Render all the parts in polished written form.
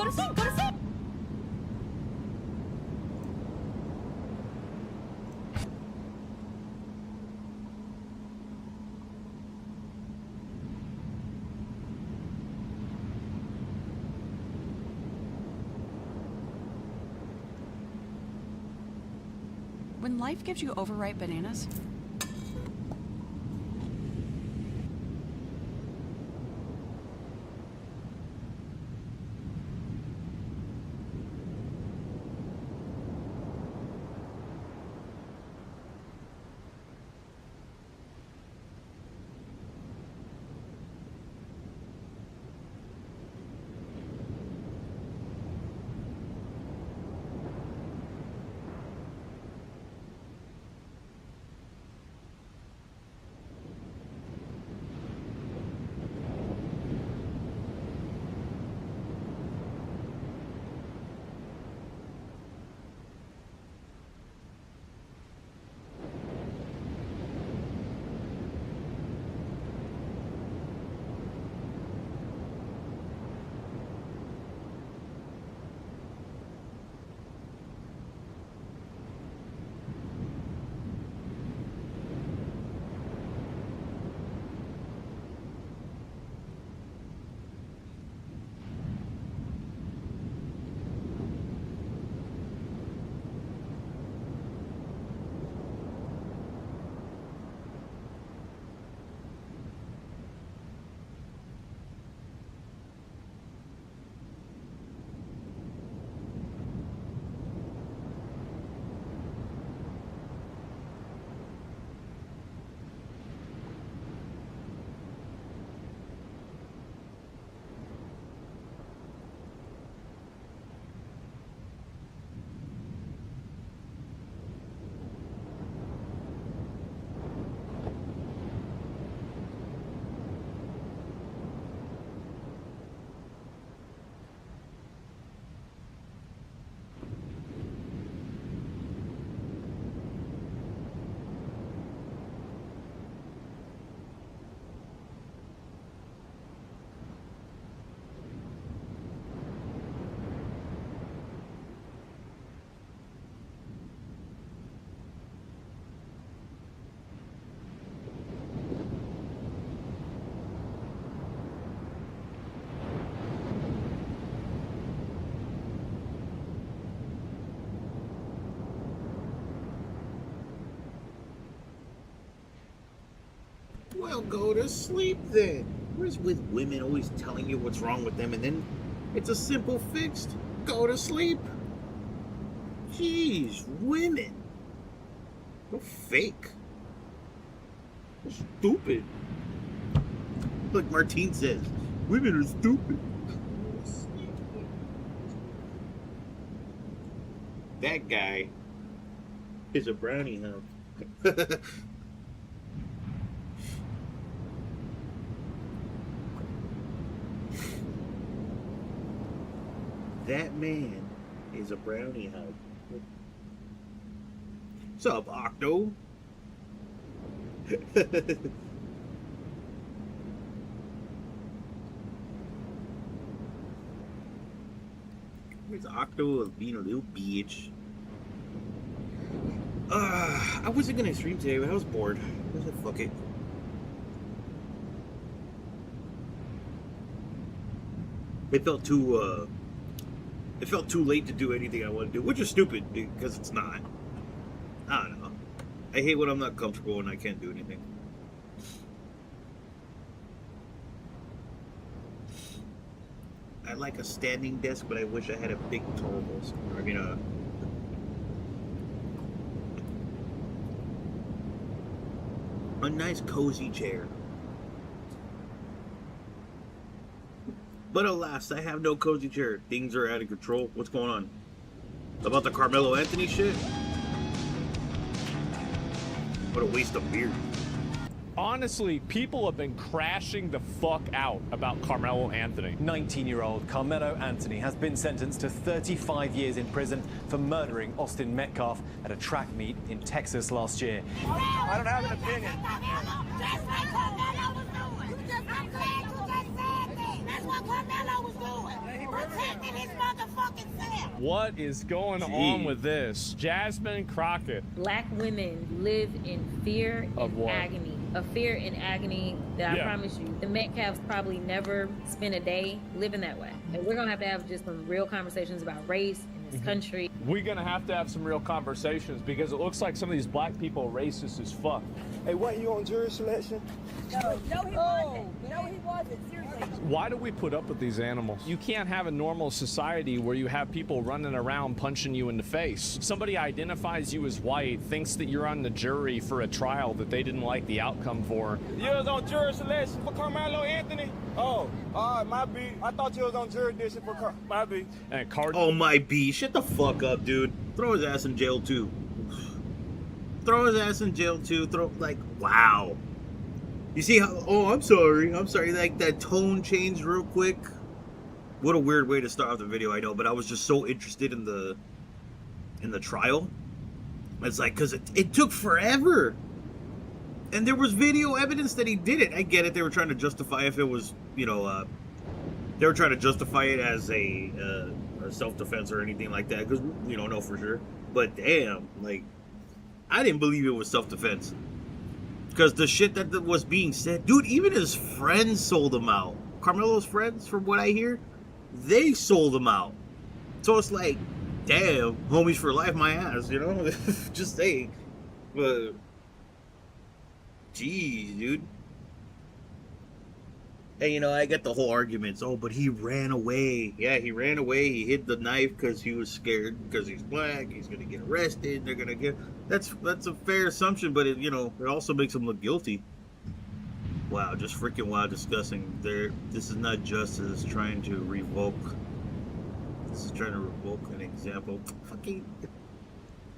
Go to sleep. Go to sleep. When life gives you overripe bananas, Well, go to sleep then. Where's with women always telling you what's wrong with them and then it's a simple fix? Go to sleep. Jeez, women. They're fake. They're stupid. Like Martine says, women are stupid. That guy is a brownie hound. That man is a brownie hound. What's up, Octo? Where's Octo being a little bitch? I wasn't gonna stream today, but I was bored. I said, fuck it. It felt too late to do anything I want to do, which is stupid because it's not. I don't know. I hate when I'm not comfortable and I can't do anything. I like a standing desk, but I wish I had a big tall desk. I mean, a nice cozy chair. But alas, I have no cozy chair. Things are out of control. What's going on? About the Carmelo Anthony shit? What a waste of beer. Honestly, people have been crashing the fuck out about Carmelo Anthony. 19-year-old Carmelo Anthony has been sentenced to 35 years in prison for murdering Austin Metcalf at a track meet in Texas last year. I don't have an opinion. Just like Carmelo was doing. I'm glad you just said that. That's what Carmelo was doing. Protecting his motherfucking cell. What is going on with this? Jasmine Crockett. Black women live in fear Of and what? agony. A fear and agony that Yeah. I promise you, the Metcalfs probably never spent a day living that way. And we're gonna have just some real conversations about race in this country. We're gonna have to have some real conversations because it looks like some of these black people are racist as fuck. Hey, wasn't you on jury selection? No, he wasn't. No, he wasn't. Seriously. Why do we put up with these animals? You can't have a normal society where you have people running around punching you in the face. Somebody identifies you as white, thinks that you're on the jury for a trial that they didn't like the outcome for. You was on jury selection for Carmelo Anthony? Oh, all right, my B. I thought you was on jurisdiction for my B. And Card Oh my B, shut the fuck up, dude. Throw his ass in jail too. Throw his ass in jail too. Wow. You see how? Oh, I'm sorry. Like that tone changed real quick. What a weird way to start off the video, I know. But I was just so interested in the trial. It's like because it took forever, and there was video evidence that he did it. I get it. They were trying to justify if it was, they were trying to justify it as a self-defense or anything like that because we don't know for sure. But damn, like I didn't believe it was self-defense. Because the shit that was being said, dude, even his friends sold him out. Carmelo's friends, from what I hear, they sold him out. So it's like, damn, homies for life, my ass, Just saying. But, geez, dude. And, I get the whole arguments. Oh, but he ran away. Yeah, he ran away. He hid the knife because he was scared because he's black. He's going to get arrested. They're going to get... That's a fair assumption, but, it also makes him look guilty. Wow, just freaking wild discussing. This is not justice trying to revoke... This is trying to revoke an example. Fucking...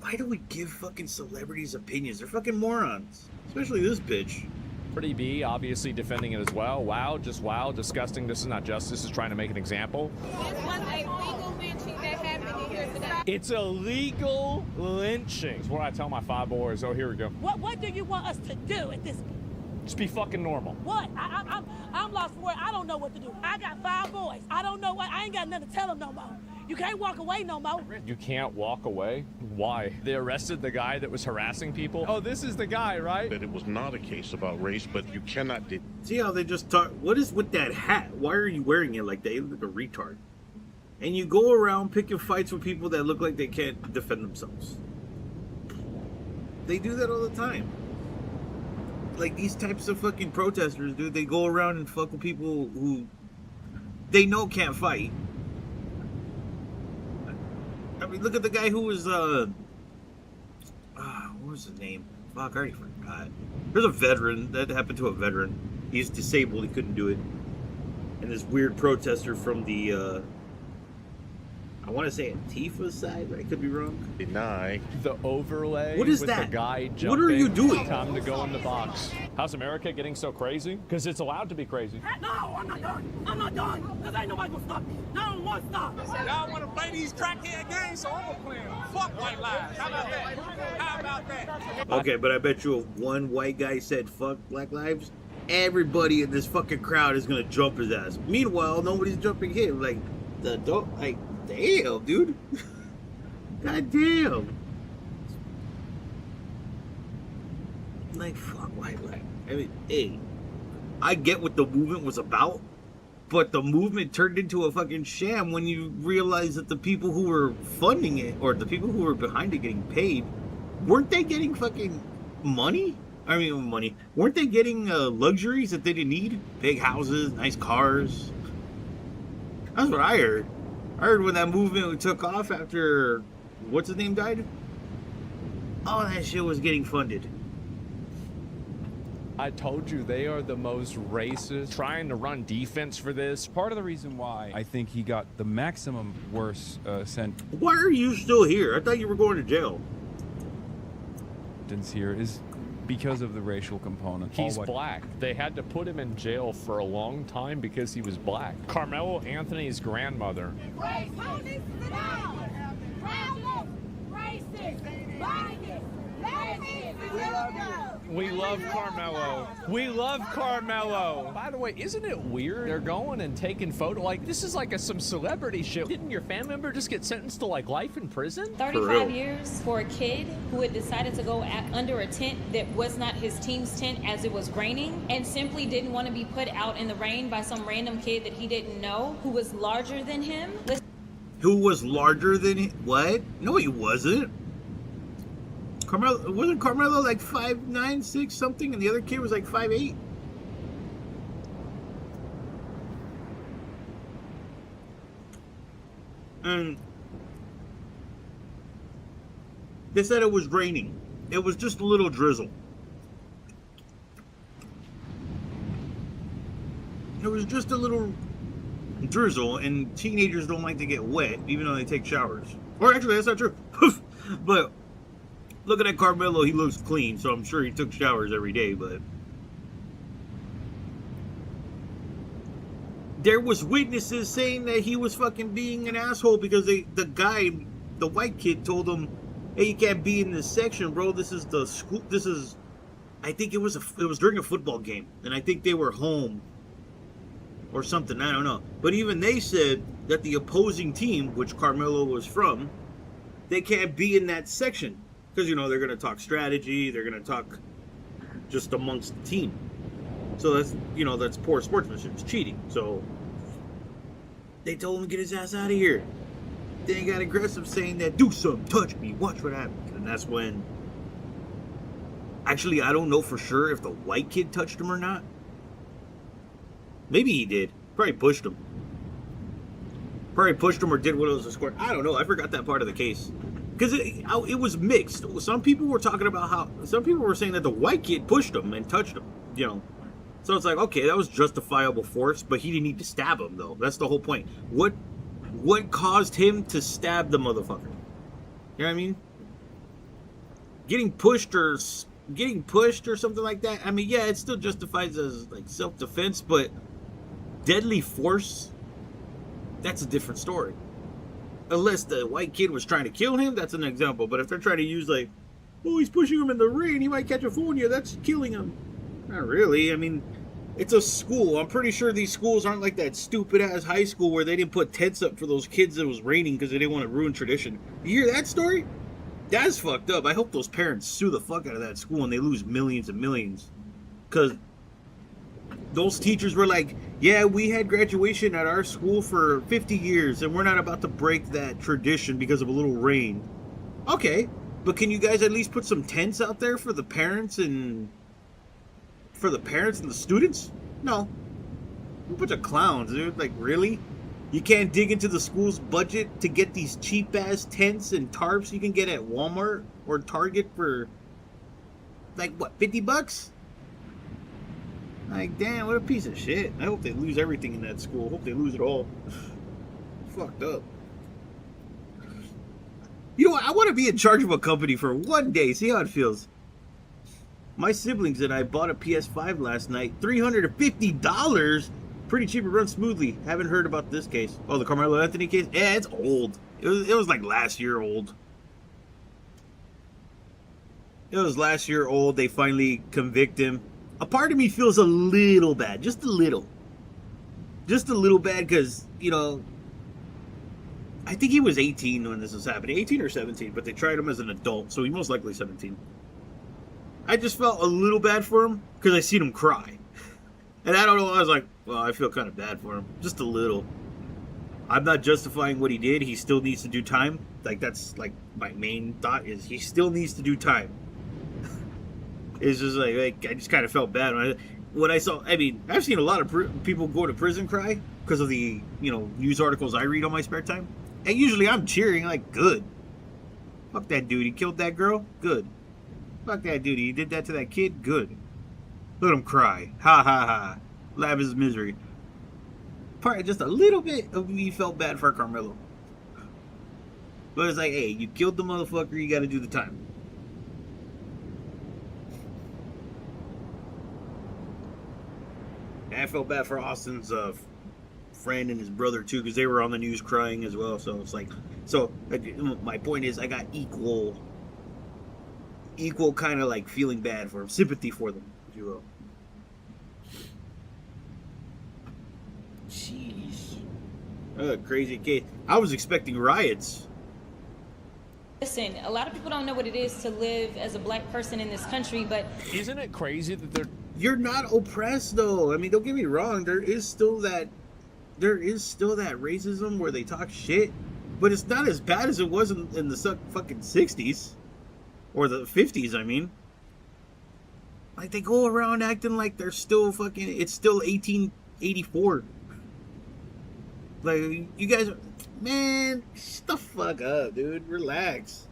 Why do we give fucking celebrities opinions? They're fucking morons. Especially this bitch. Pretty B obviously defending it as well. Wow, just wow, disgusting. This is not justice. This is trying to make an example. It was a legal lynching that happened in here today. It's illegal lynching. It's what I tell my 5 boys. Oh, here we go. What do you want us to do at this point? Just be fucking normal. What? I'm lost for words. I don't know what to do. I got 5 boys. I don't know what. I ain't got nothing to tell them no more. You can't walk away no more. You can't walk away? Why? They arrested the guy that was harassing people? Oh, this is the guy, right? That it was not a case about race, but you cannot... See how they just talk... What is with that hat? Why are you wearing it like that? You look like a retard. And you go around picking fights with people that look like they can't defend themselves. They do that all the time. Like, these types of fucking protesters, dude, they go around and fuck with people who they know can't fight. I mean, look at the guy who was, what was his name? Fuck, I already forgot. There's a veteran. That happened to a veteran. He's disabled. He couldn't do it. And this weird protester from the, I want to say Antifa side, but I could be wrong. Deny. The overlay What is with that? the guy jumping. What are you doing? Time to go in the box. How's America getting so crazy? Because it's allowed to be crazy. No, I'm not done. I'm not done. Because ain't nobody gonna stop me. No one wants to stop. Y'all want to play these crackhead games, so I'm going to play them. Fuck white lives. How about that? How about that? Okay, but I bet you if one white guy said fuck Black Lives, everybody in this fucking crowd is gonna jump his ass. Meanwhile, nobody's jumping him. Like, damn, dude. God damn. Like, fuck white life. I mean, hey, I get what the movement was about, but the movement turned into a fucking sham when you realize that the people who were funding it, or the people who were behind it getting paid, weren't they getting fucking money? I mean, money. Weren't they getting luxuries that they didn't need? Big houses, nice cars. That's what I heard. I heard when that movement took off after, what's his name died? All that shit was getting funded. I told you they are the most racist, trying to run defense for this. Part of the reason why I think he got the maximum worst sentence Why are you still here? I thought you were going to jail. here is because of the racial component. He's black. They had to put him in jail for a long time because he was black. Carmelo Anthony's grandmother. Race, hold this down. Racist, racist, biased, We love Carmelo. We love Carmelo. By the way, isn't it weird? They're going and taking photo. Like, this is like some celebrity shit. Didn't your family member just get sentenced to like life in prison? 35 years for a kid who had decided to go under a tent that was not his team's tent as it was raining and simply didn't want to be put out in the rain by some random kid that he didn't know who was larger than him. Who was larger than him? What? No, he wasn't. Wasn't Carmelo like 5'9", 6 something, and the other kid was like 5'8"? And they said it was raining. It was just a little drizzle. It was just a little drizzle, and teenagers don't like to get wet, even though they take showers. Or actually, that's not true. But looking at Carmelo, he looks clean, so I'm sure he took showers every day, but there was witnesses saying that he was fucking being an asshole because the white kid told him, hey, you can't be in this section, bro. This is the school. I think it was during a football game, and I think they were home or something. I don't know. But even they said that the opposing team, which Carmelo was from, they can't be in that section because, you know, they're going to talk strategy. They're going to talk just amongst the team. So that's, you know, that's poor sportsmanship. It's cheating. So they told him to get his ass out of here. Then he got aggressive saying that, do something, touch me, watch what happens. And that's when, actually, I don't know for sure if the white kid touched him or not. Maybe he did. Probably pushed him. Probably pushed him or did what was a score. I don't know. I forgot that part of the case. Because it was mixed. Some people were talking about how, some people were saying that the white kid pushed him and touched him, you know. So it's like, okay, that was justifiable force, but he didn't need to stab him, though. That's the whole point. What caused him to stab the motherfucker? You know what I mean? Getting pushed or something like that. I mean, yeah, it still justifies as like self-defense, but deadly force, that's a different story. Unless the white kid was trying to kill him, that's an example. But if they're trying to use like, oh, he's pushing him in the rain, he might catch a pneumonia, that's killing him. Not really. I mean, it's a school. I'm pretty sure these schools aren't like that stupid-ass high school where they didn't put tents up for those kids that it was raining because they didn't want to ruin tradition. You hear that story? That's fucked up. I hope those parents sue the fuck out of that school and they lose millions and millions. Because those teachers were like, yeah, we had graduation at our school for 50 years and we're not about to break that tradition because of a little rain. Okay, but can you guys at least put some tents out there for the parents and the students? No. A bunch of clowns, dude. Like, really? You can't dig into the school's budget to get these cheap-ass tents and tarps you can get at Walmart or Target for, like, what, 50 bucks? Like, damn, what a piece of shit. I hope they lose everything in that school. I hope they lose it all. Fucked up. You know what? I want to be in charge of a company for one day. See how it feels. My siblings and I bought a PS5 last night. $350. Pretty cheap and runs smoothly. Haven't heard about this case. Oh, the Carmelo Anthony case? Yeah, it's old. It was like last year old. It was last year old. They finally convict him. A part of me feels a little bad. Just a little. Just a little bad because, you know, I think he was 18 when this was happening. 18 or 17, but they tried him as an adult, so he most likely 17. I just felt a little bad for him because I seen him cry. And I don't know, I was like, well, I feel kind of bad for him. Just a little. I'm not justifying what he did. He still needs to do time. Like, that's like my main thought is he still needs to do time. It's just like I just kind of felt bad when I saw, I mean, I've seen a lot of people go to prison cry because of the, you know, news articles I read on my spare time. And usually I'm cheering, like, good. Fuck that dude. He killed that girl? Good. Fuck that dude. He did that to that kid? Good. Let him cry. Ha ha ha. Laugh his misery. Part just a little bit of me felt bad for Carmelo. But it's like, hey, you killed the motherfucker, you gotta do the time. And I felt bad for Austin's friend and his brother too, because they were on the news crying as well. So it's like, so my point is, I got equal equal kind of like feeling bad for them, sympathy for them, if you will. Jeez. Crazy case. I was expecting riots. Listen, a lot of people don't know what it is to live as a black person in this country, but isn't it crazy that you're not oppressed though? I mean, don't get me wrong, there is still that racism where they talk shit, but it's not as bad as it was in the fucking 60s or the 50s, I mean. Like, they go around acting like they're still fucking, it's still 1884. Like, you guys, man, shut the fuck up, dude. Relax.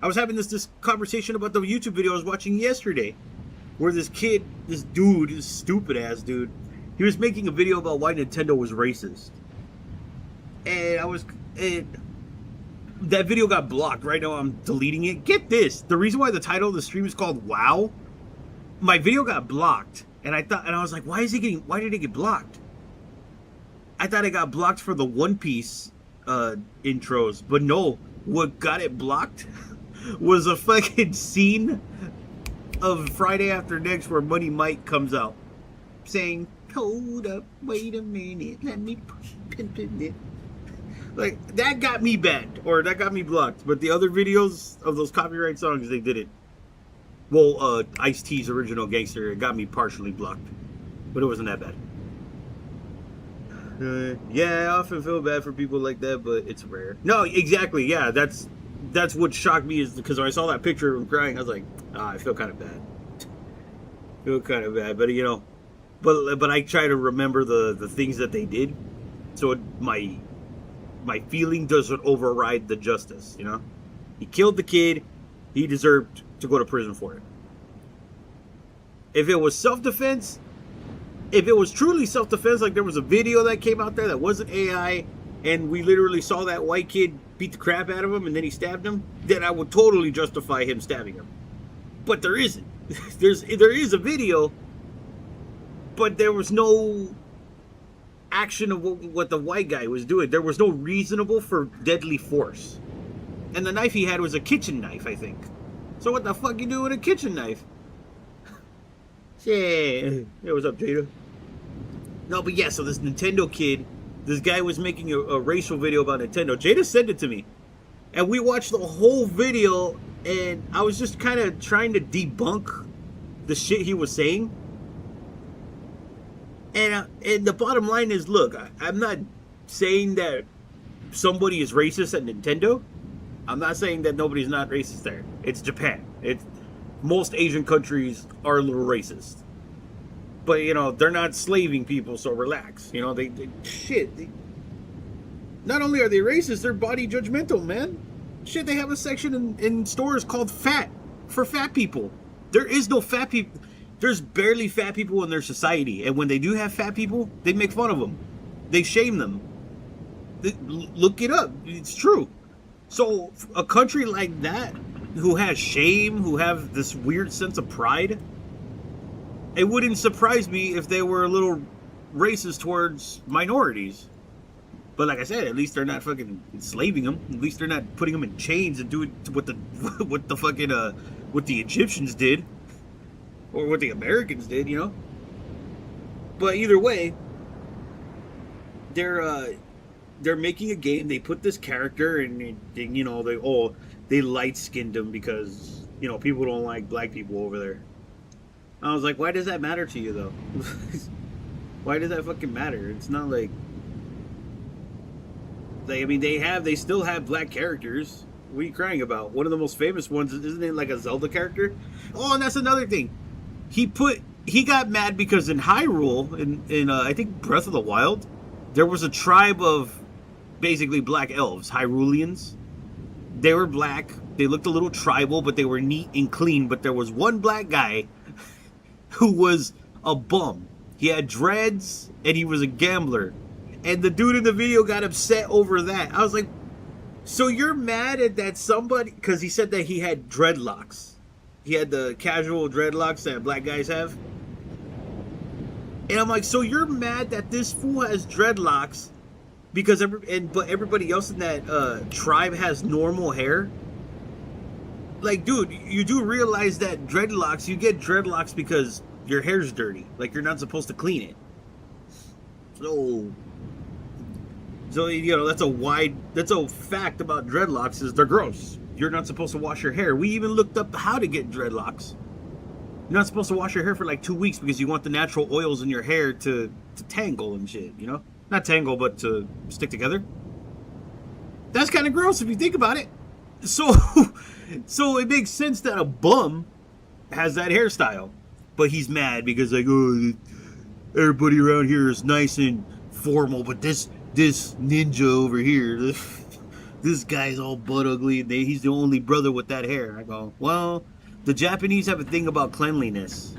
I was having this conversation about the YouTube video I was watching yesterday, where this dude, this stupid ass dude, he was making a video about why Nintendo was racist. And that video got blocked. Right now I'm deleting it. Get this. The reason why the title of the stream is called WoW, my video got blocked. And I was like, why did it get blocked? I thought it got blocked for the One Piece intros. But no, what got it blocked was a fucking scene of Friday After Next where Money Mike comes out saying, hold up, wait a minute, let me pimp it. Like, that got me banned, or that got me blocked. But the other videos of those copyright songs, they didn't. Well, Ice-T's Original Gangster, it got me partially blocked. But it wasn't that bad. Yeah, I often feel bad for people like that, but it's rare. No, exactly, yeah, that's what shocked me, is because when I saw that picture of him crying, I was like, I feel kind of bad. But you know, but I try to remember the things that they did, so my feeling doesn't override the justice, you know? He killed the kid, he deserved to go to prison for it. If it was self-defense, if it was truly self-defense, like there was a video that came out there that wasn't AI, and we literally saw that white kid beat the crap out of him and then he stabbed him, then I would totally justify him stabbing him. But there isn't. There is a video, but there was no action of what the white guy was doing. There was no reasonable for deadly force. And the knife he had was a kitchen knife, I think. So what the fuck you do with a kitchen knife? Yeah. Hey, what's up, Jada? No, but yeah, so this Nintendo kid, this guy was making a racial video about Nintendo. Jada sent it to me. And we watched the whole video, and I was just kind of trying to debunk the shit he was saying. And the bottom line is, look, I'm not saying that somebody is racist at Nintendo. I'm not saying that nobody's not racist there. It's Japan. Most Asian countries are a little racist. But, you know, they're not slaving people, so relax. You know, not only are they racist, they're body judgmental, man. Shit, they have a section in stores called fat, for fat people. There is no fat people. There's barely fat people in their society. And when they do have fat people, they make fun of them. They shame them. Look it up. It's true. So a country like that, who has shame, who have this weird sense of pride, it wouldn't surprise me if they were a little racist towards minorities. But like I said, at least they're not fucking enslaving them. At least they're not putting them in chains and doing what the Egyptians did, or what the Americans did, you know. But either way, they're making a game. They put this character, and they light skinned him because, you know, people don't like black people over there. I was like, why does that matter to you though? Why does that fucking matter? It's not like I mean, they still have black characters. What are you crying about? One of the most famous ones, isn't it like a Zelda character? Oh, and that's another thing. He got mad because in Hyrule, in I think Breath of the Wild, there was a tribe of basically black elves, Hyruleans. They were black. They looked a little tribal, but they were neat and clean. But there was one black guy who was a bum. He had dreads, and he was a gambler. And the dude in the video got upset over that. I was like, so you're mad at that somebody, because he said that he had dreadlocks. He had the casual dreadlocks that black guys have. And I'm like, so you're mad that this fool has dreadlocks but everybody else in that tribe has normal hair? like, dude, you do realize that dreadlocks, you get dreadlocks because your hair's dirty. Like, you're not supposed to clean it. So, you know, that's a fact about dreadlocks is they're gross. You're not supposed to wash your hair. We even looked up how to get dreadlocks. You're not supposed to wash your hair for like 2 weeks because you want the natural oils in your hair to tangle and shit, you know? Not tangle, but to stick together. That's kind of gross if you think about it. So it makes sense that a bum has that hairstyle. But he's mad because, like, oh, everybody around here is nice and formal, but this ninja over here, this guy's all butt ugly, and he's the only brother with that hair. I go, well, the Japanese have a thing about cleanliness.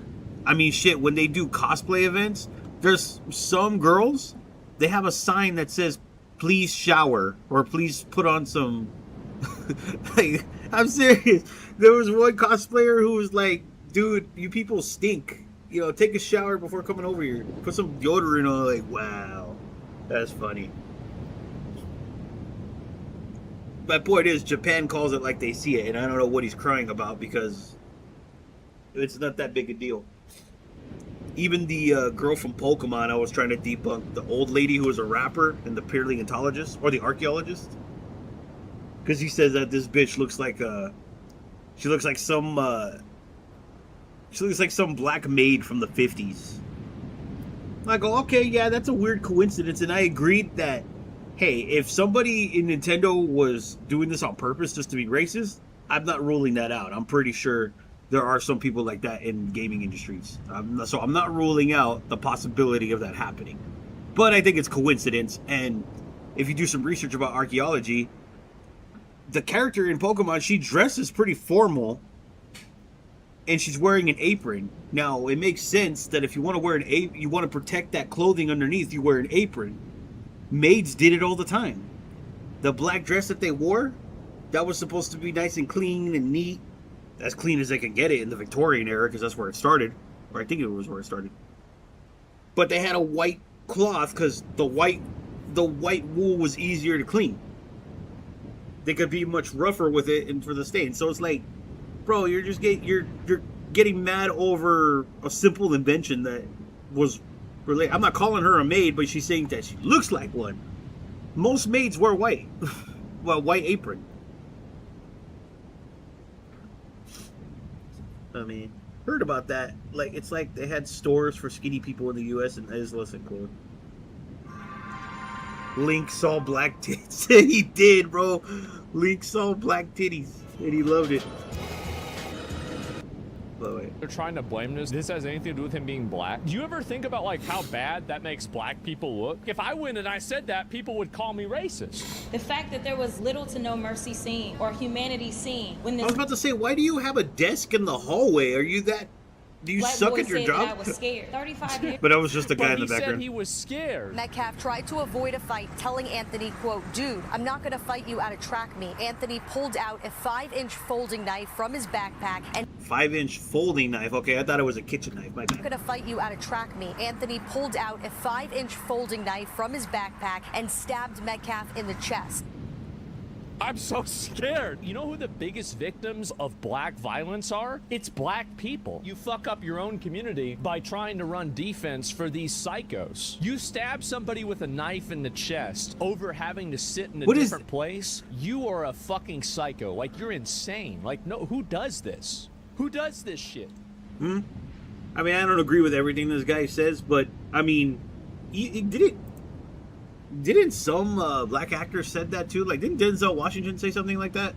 I mean, shit, when they do cosplay events, there's some girls, they have a sign that says, please shower, or please put on some... Like, I'm serious. There was one cosplayer who was like, dude, you people stink. You know, take a shower before coming over here. Put some deodorant on. Like, wow. That's funny. My point is, Japan calls it like they see it, and I don't know what he's crying about because it's not that big a deal. Even the girl from Pokemon, I was trying to debunk. The old lady who was a rapper and the paleontologist, or the archaeologist. Because he says that this bitch looks like she looks like some black maid from the 50s. I go, okay, yeah, that's a weird coincidence, and I agreed that, hey, if somebody in Nintendo was doing this on purpose just to be racist, I'm not ruling that out. I'm pretty sure there are some people like that in gaming industries. So I'm not ruling out the possibility of that happening. But I think it's coincidence, and if you do some research about archaeology, the character in Pokemon, she dresses pretty formal, and she's wearing an apron. Now, it makes sense that if you want to wear you want to protect that clothing underneath, you wear an apron. Maids did it all the time. The black dress that they wore, that was supposed to be nice and clean and neat. As clean as they can get it in the Victorian era, because that's where it started. Or I think it was where it started. But they had a white cloth because the white wool was easier to clean. They could be much rougher with it and for the stain. So it's like, bro, you're getting mad over a simple invention that was related. I'm not calling her a maid, but she's saying that she looks like one. Most maids wear white. Well, white apron. I mean, heard about that. Like, it's like they had stores for skinny people in the U.S. and is listen, cool. Link saw black tits. And he did, bro. Link saw black titties. And he loved it. They're trying to blame this has anything to do with him being black. Do you ever think about like how bad that makes black people look? If I went and I said that, people would call me racist. The fact that there was little to no mercy seen or humanity seen when this I was about to say, why do you have a desk in the hallway? Are you that... Do you suck at your job? I was scared. 35 years. But I was just a guy in the background. background. He was scared. Metcalf tried to avoid a fight, telling Anthony, quote, dude, I'm not going to fight you at a track meet. Anthony pulled out a 5-inch folding knife from his backpack and... 5-inch folding knife? Okay, I thought it was a kitchen knife. My bad. I'm going to fight you at a track meet. Anthony pulled out a 5-inch folding knife from his backpack and stabbed Metcalf in the chest. I'm so scared. You know who the biggest victims of black violence are? It's black people. You fuck up your own community by trying to run defense for these psychos. You stab somebody with a knife in the chest over having to sit in a different place. You are a fucking psycho. Like, you're insane. Like, no, who does this? Who does this shit? I mean, I don't agree with everything this guy says, but, I mean, Didn't some black actors said that too? Like, didn't Denzel Washington say something like that?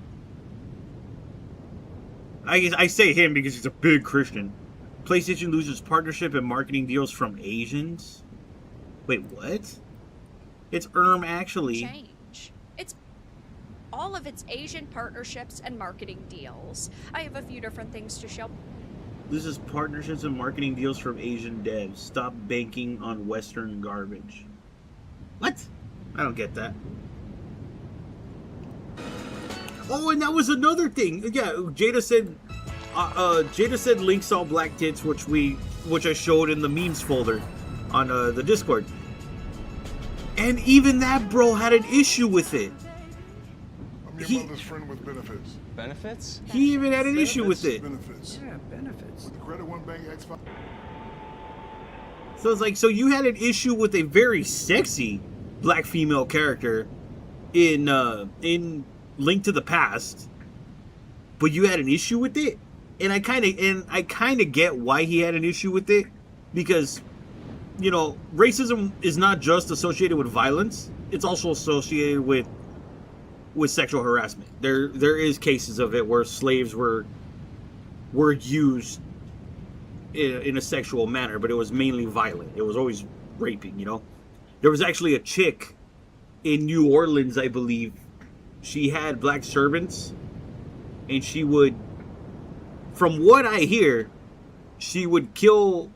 I say him because he's a big Christian. PlayStation loses partnership and marketing deals from Asians. Wait, what? It's actually. Change. It's all of its Asian partnerships and marketing deals. I have a few different things to show. Loses partnerships and marketing deals from Asian devs. Stop banking on Western garbage. What? I don't get that. Oh, and that was another thing. Yeah, Jada said Link saw black tits, which I showed in the memes folder on the Discord. And even that bro had an issue with it. he mother's friend with benefits. Benefits? he even had an issue with it. Benefits. Yeah, benefits. With the credit one bank X5. So it's like, so you had an issue with a very sexy black female character in Link to the Past, but you had an issue with it, and I kind of get why he had an issue with it, because, you know, racism is not just associated with violence; it's also associated with sexual harassment. There is cases of it where slaves were used in a sexual manner, but it was mainly violent. It was always raping, you know. There was actually a chick in New Orleans, I believe. She had black servants, and she would, from what I hear, she would kill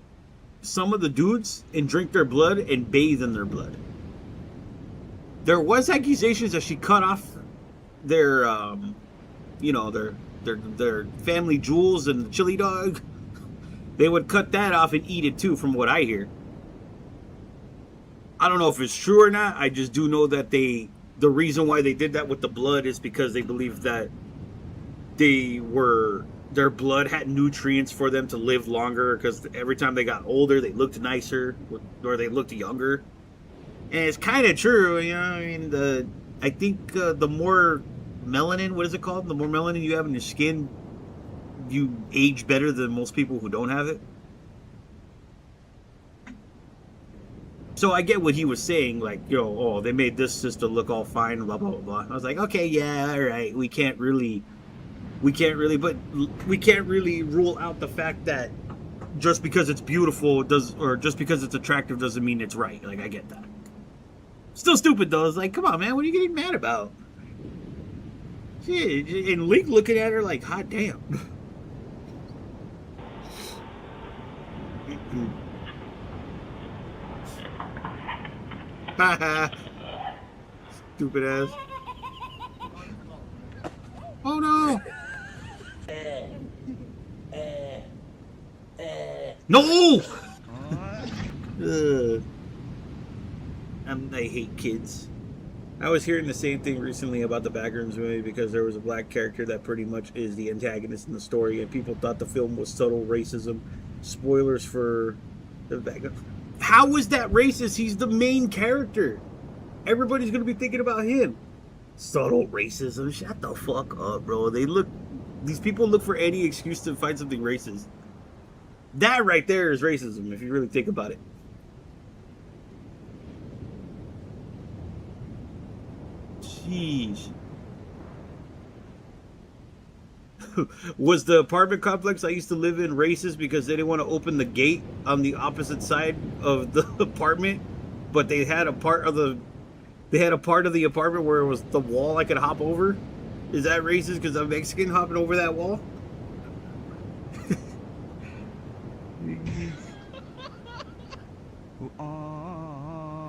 some of the dudes and drink their blood and bathe in their blood. There was accusations that she cut off their, you know, their family jewels and the chili dog. They would cut that off and eat it too, from what I hear. I don't know if it's true or not. I just do know that the reason why they did that with the blood is because they believed that their blood had nutrients for them to live longer, because every time they got older, they looked nicer, or they looked younger. And it's kind of true, you know. I mean, I think the more melanin, what is it called? The more melanin you have in your skin, you age better than most people who don't have it. So I get what he was saying, like, yo, oh, they made this sister look all fine, blah, blah, blah, blah. I was like, okay, yeah, all right. We can't really rule out the fact that just because it's beautiful or just because it's attractive doesn't mean it's right. Like, I get that. Still stupid, though. It's like, come on, man, what are you getting mad about? Shit, and Link looking at her like, hot damn. Stupid ass. Oh no! No! I hate kids. I was hearing the same thing recently about the Backrooms movie, because there was a black character that pretty much is the antagonist in the story, and people thought the film was subtle racism. Spoilers for the Backrooms. How is that racist? He's the main character. Everybody's gonna be thinking about him. Subtle racism? Shut the fuck up, bro. These people look for any excuse to find something racist. That right there is racism, if you really think about it. Jeez. Was the apartment complex I used to live in racist because they didn't want to open the gate on the opposite side of the apartment, but they had a part of the apartment where it was the wall I could hop over? Is that racist because I'm Mexican hopping over that wall?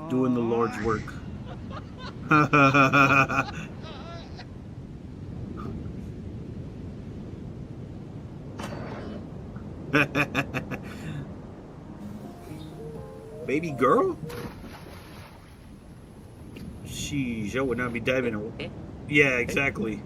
Doing the Lord's work. Baby girl? Sheesh, I would not be diving in. Yeah, exactly.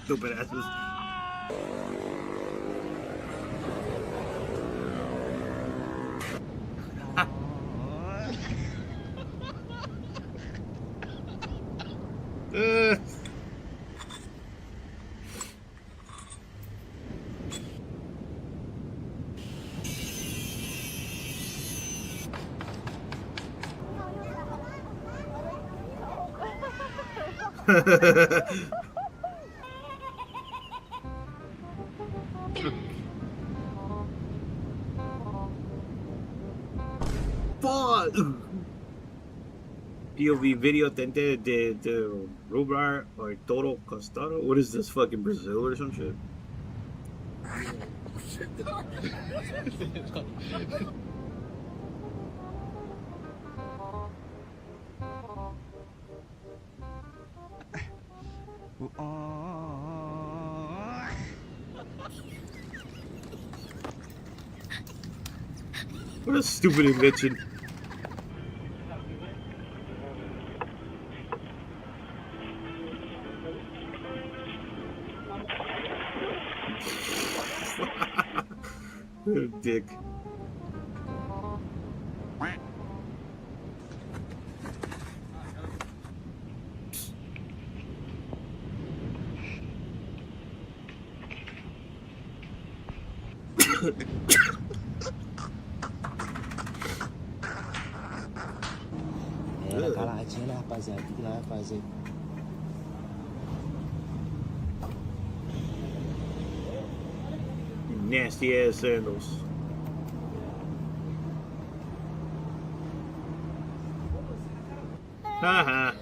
Stupid asses. Fuck. POV video tente de Rubar or Toro Costado. What is this, fucking Brazil or some shit? What a stupid invention. What a dick. Nasty ass sandals. Haha.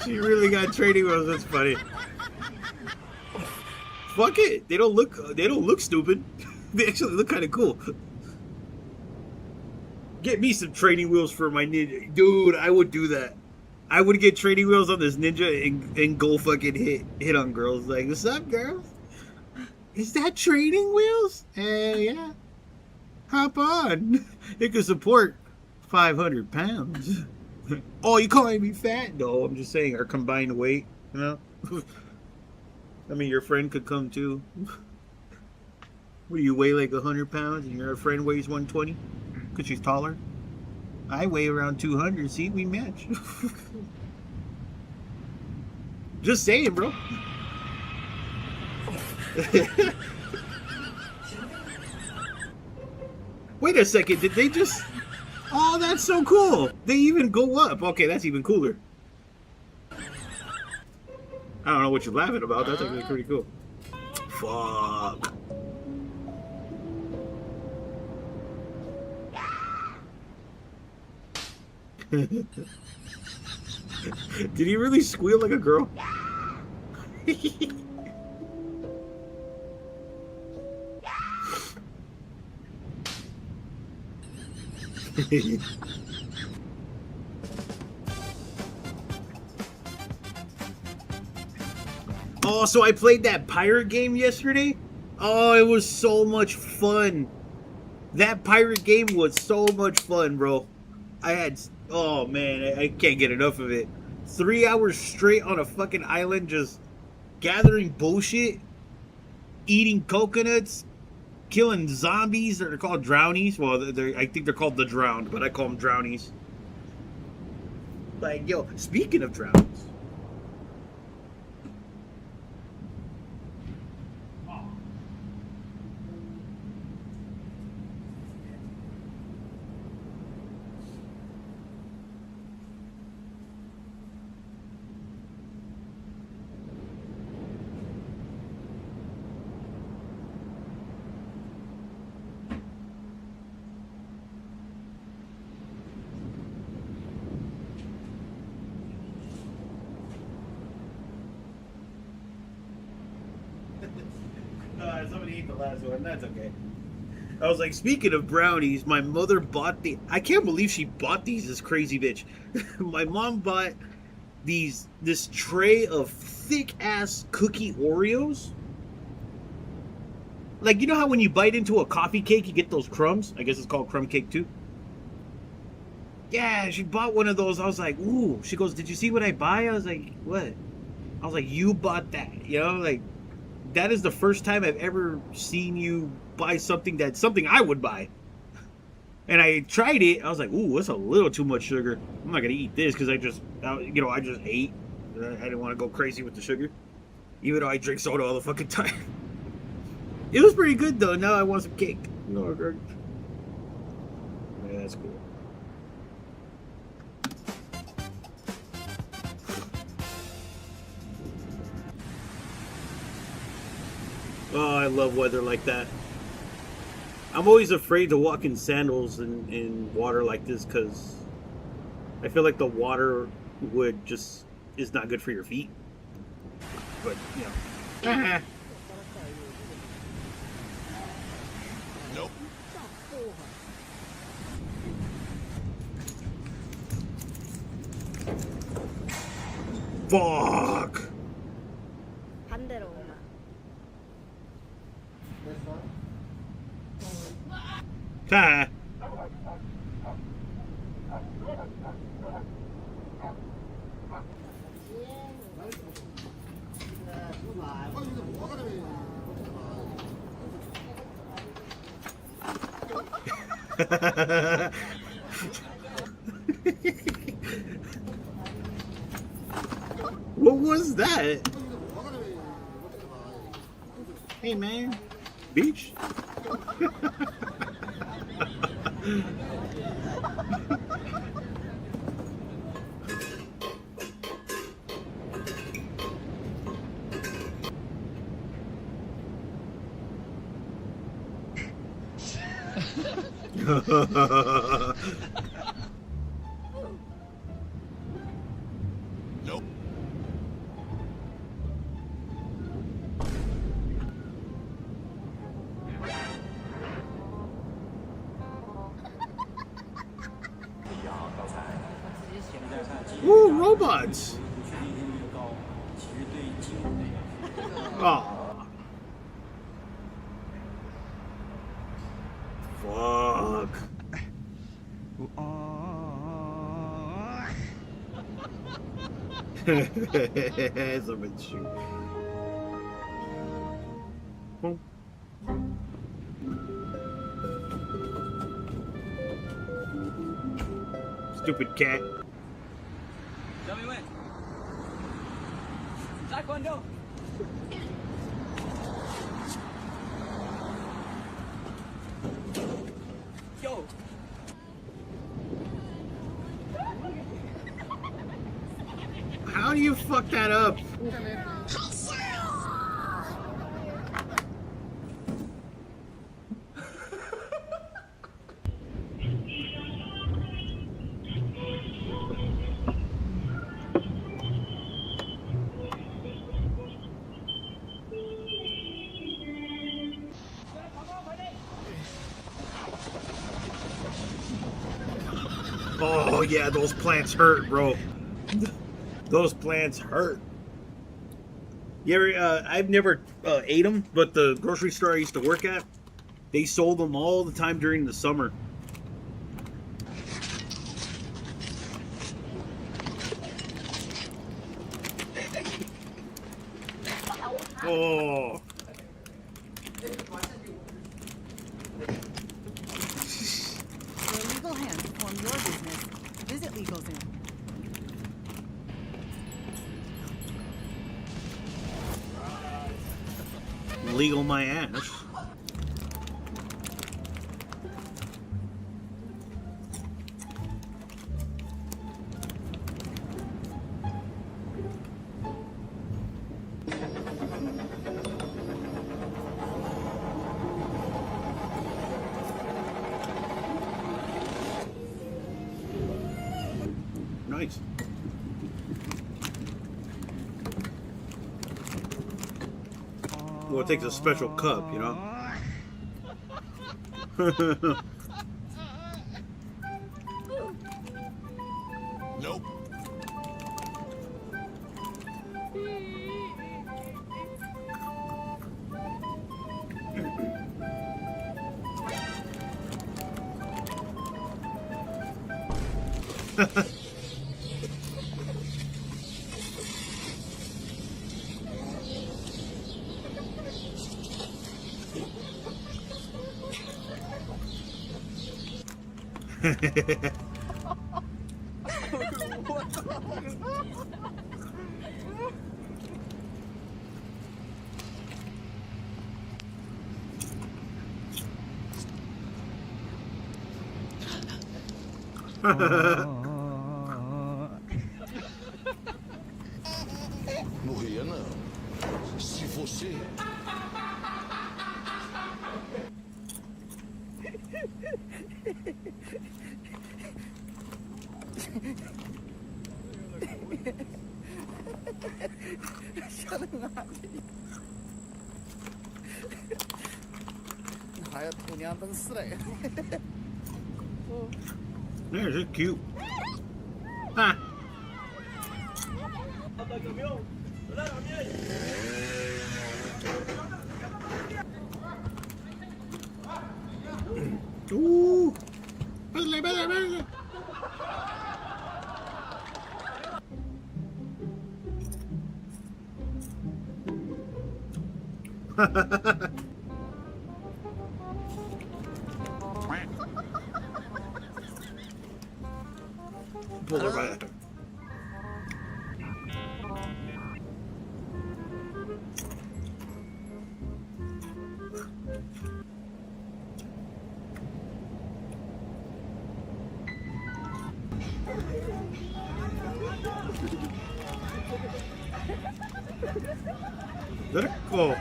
She really got training wheels. That's funny. Fuck it. They don't look stupid. They actually look kind of cool. Get me some training wheels for my ninja. Dude, I would do that. I would get training wheels on this ninja and go fucking hit on girls. Like, what's up, girls? Is that training wheels? Yeah. Hop on. It can support 500 pounds. Oh, you calling me fat? No, I'm just saying our combined weight, you know? I mean, your friend could come too. What do you weigh, like 100 pounds and your friend weighs 120? Because she's taller? I weigh around 200. See, we match. Just saying, bro. Wait a second, did they just... Oh, that's so cool. They even go up. Okay, that's even cooler. I don't know what you're laughing about. That's actually pretty cool. Fuck. Did he really squeal like a girl? Oh, so I played that pirate game yesterday? Oh, it was so much fun. That pirate game was so much fun, bro. Oh man, I can't get enough of it. 3 hours straight on a fucking island just gathering bullshit, eating coconuts, killing zombies. They're called drownies. Well, I think they're called the drowned, but I call them drownies. Like, yo, speaking of drowns. Somebody ate the last one. That's okay. I was like, speaking of brownies, my mother bought I can't believe she bought these, this crazy bitch. My mom bought this tray of thick-ass cookie Oreos. Like, you know how when you bite into a coffee cake, you get those crumbs? I guess it's called crumb cake, too. Yeah, she bought one of those. I was like, ooh. She goes, did you see what I buy? I was like, what? I was like, you bought that. You know, like, that is the first time I've ever seen you buy something that's something I would buy. And I tried it. I was like, ooh, that's a little too much sugar. I'm not going to eat this because I just ate. I didn't want to go crazy with the sugar. Even though I drink soda all the fucking time. It was pretty good though. Now I want some cake. No, yeah, that's cool. Oh, I love weather like that. I'm always afraid to walk in sandals in water like this because I feel like the water would just is not good for your feet. But, you know. Nope. Fuck. 반대로 오나. Ha. What was that? Hey man, beach? Nope. Ooh, robots! Oh. Fuck. Someone shoot. Boom. Stupid cat. Tell me when. Taekwondo. Yo. How do you fuck that up? Oh yeah, those plants hurt, bro. Those plants hurt. You ever, I've never ate them, but the grocery store I used to work at, they sold them all the time during the summer. Oh. For legal hands form your business. Visit LegalZoom. Legal my ass. Nice. Well, it takes a special cup, you know? Nope. Morria não. Se você... Yeah, she's cute. Ha. Ooh. Pull her right. Let it go.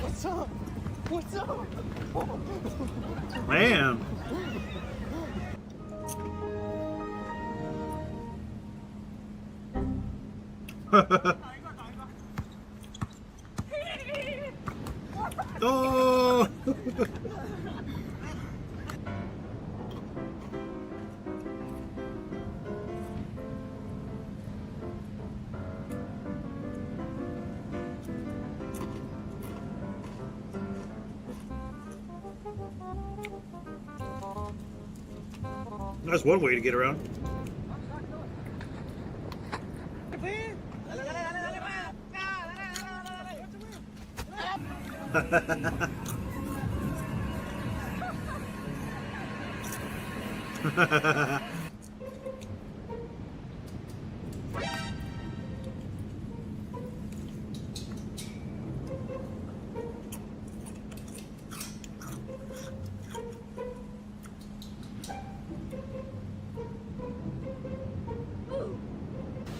What's up? What's up? Man. Oh. That's one way to get around.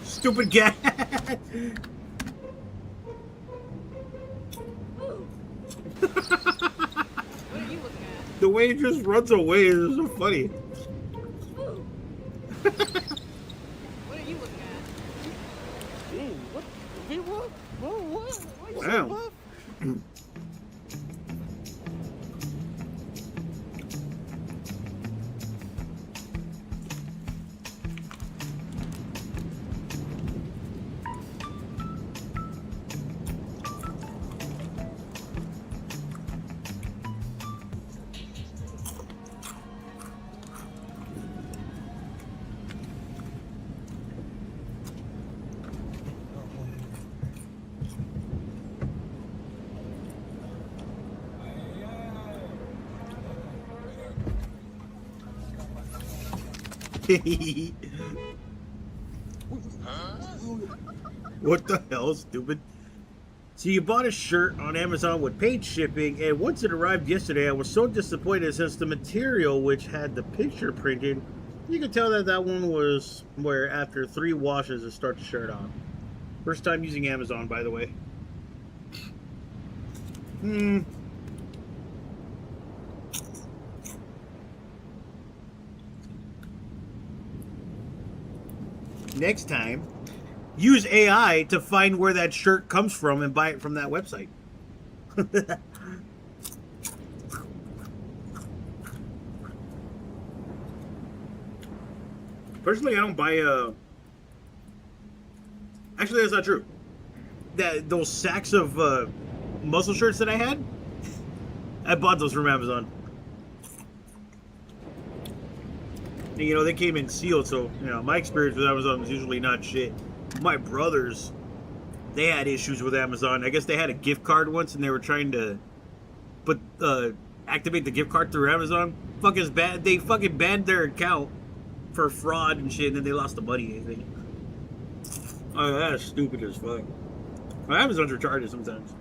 Stupid cat. The way it just runs away is so funny. What are you looking at? Ooh, what? Wow. What the hell, stupid? So you bought a shirt on Amazon with paid shipping, and once it arrived yesterday, I was so disappointed since the material, which had the picture printed, you could tell that that one was where after 3 washes it starts to shirt off. First time using Amazon, by the way. Next time, use AI to find where that shirt comes from and buy it from that website. Personally, I don't buy actually, that's not true. Those sacks of muscle shirts that I had, I bought those from Amazon. You know, they came in sealed, so, you know, my experience with Amazon was usually not shit. My brothers, they had issues with Amazon. I guess they had a gift card once, and they were trying to activate the gift card through Amazon. They fucking banned their account for fraud and shit, and then they lost the money, I think. Oh, that's stupid as fuck. Well, Amazon's retarded sometimes.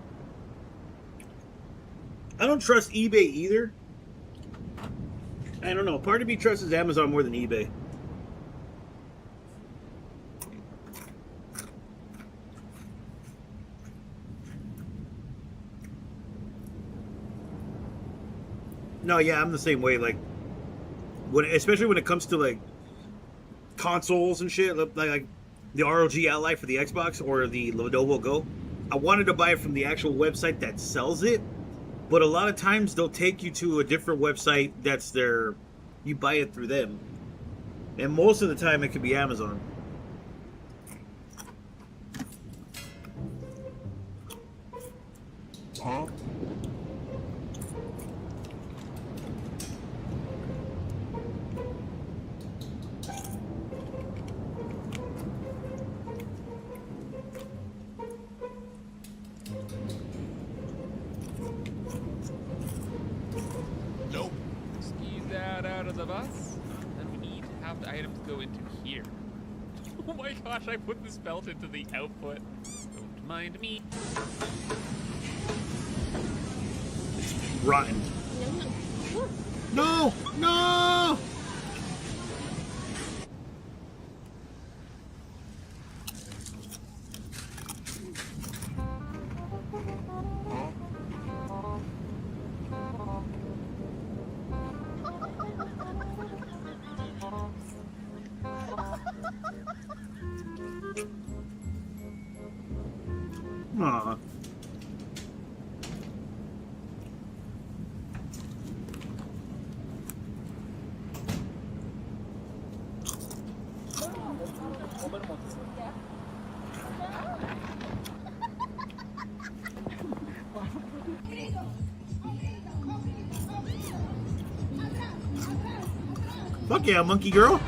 I don't trust eBay either. I don't know. Part of me trusts Amazon more than eBay. No, yeah, I'm the same way. Like, especially when it comes to like consoles and shit, like the ROG Ally for the Xbox or the Lenovo Go. I wanted to buy it from the actual website that sells it, but a lot of times they'll take you to a different website that's their. You buy it through them, and most of the time it could be Amazon. Huh? Nope. Squeeze that out of the bus. Then we need to have the items go into here. Oh my gosh, I put this belt into the output. Don't mind me. Rotten. No! No! Aw. Fuck yeah, monkey girl.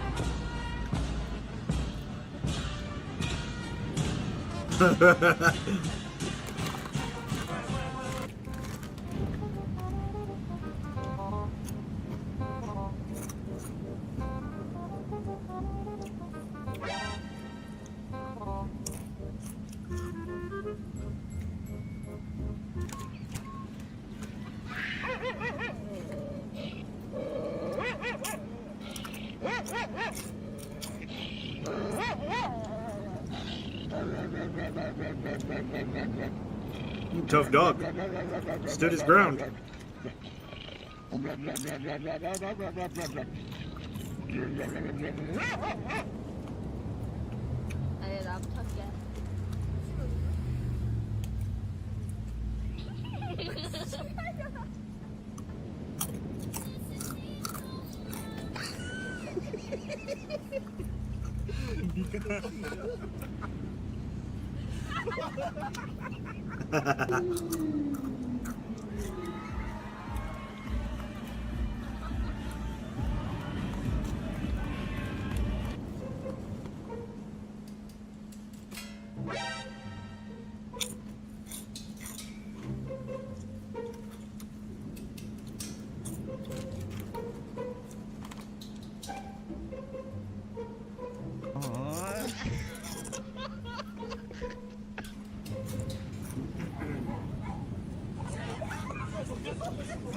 Tough dog. Stood his ground.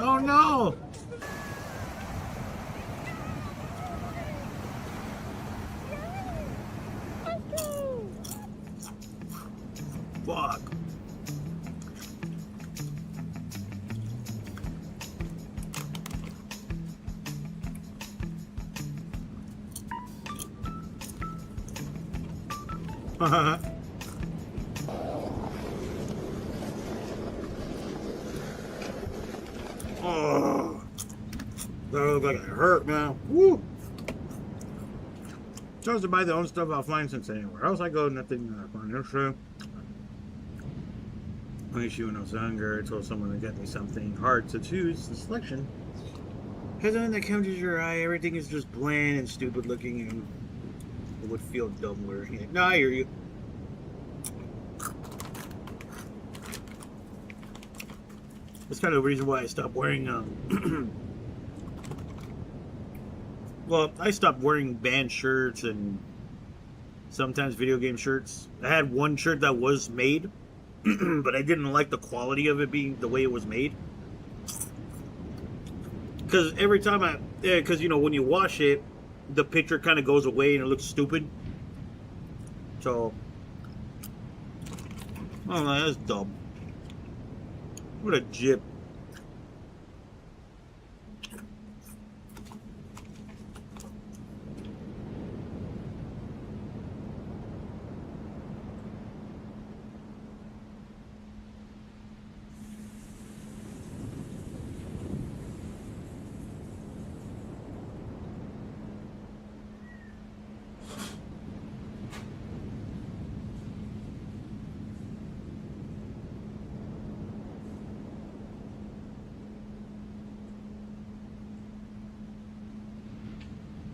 Oh no! Fuck. Oh, that looks like it hurt, man. Woo! Chose to buy the own stuff offline since anywhere else I go, nothing I find interesting. When she was younger, I told someone to get me something hard to choose the selection. Has anything that comes to your eye, everything is just bland and stupid looking and it would feel dumbler. Yeah. No, I hear you. That's kind of the reason why I stopped wearing well, I stopped wearing band shirts and sometimes video game shirts. I had one shirt that was made, but I didn't like the quality of it being the way it was made. because every time because you know when you wash it, the picture kind of goes away and it looks stupid. So, oh, that's dumb. What a jip.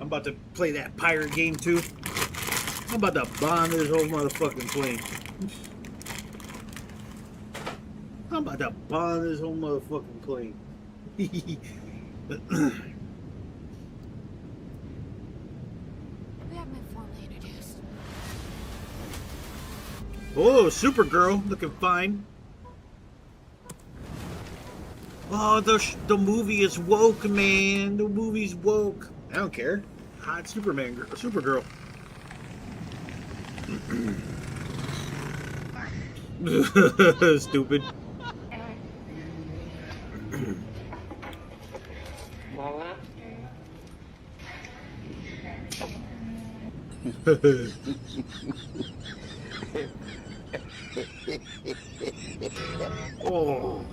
I'm about to play that pirate game too. I'm about to bomb this whole motherfucking plane. I'm about to bomb this whole motherfucking plane. We have been formally introduced. Oh, Supergirl, looking fine. Oh, the movie is woke, man. The movie's woke. I don't care. Hot Superman girl, Supergirl. Stupid. Oh.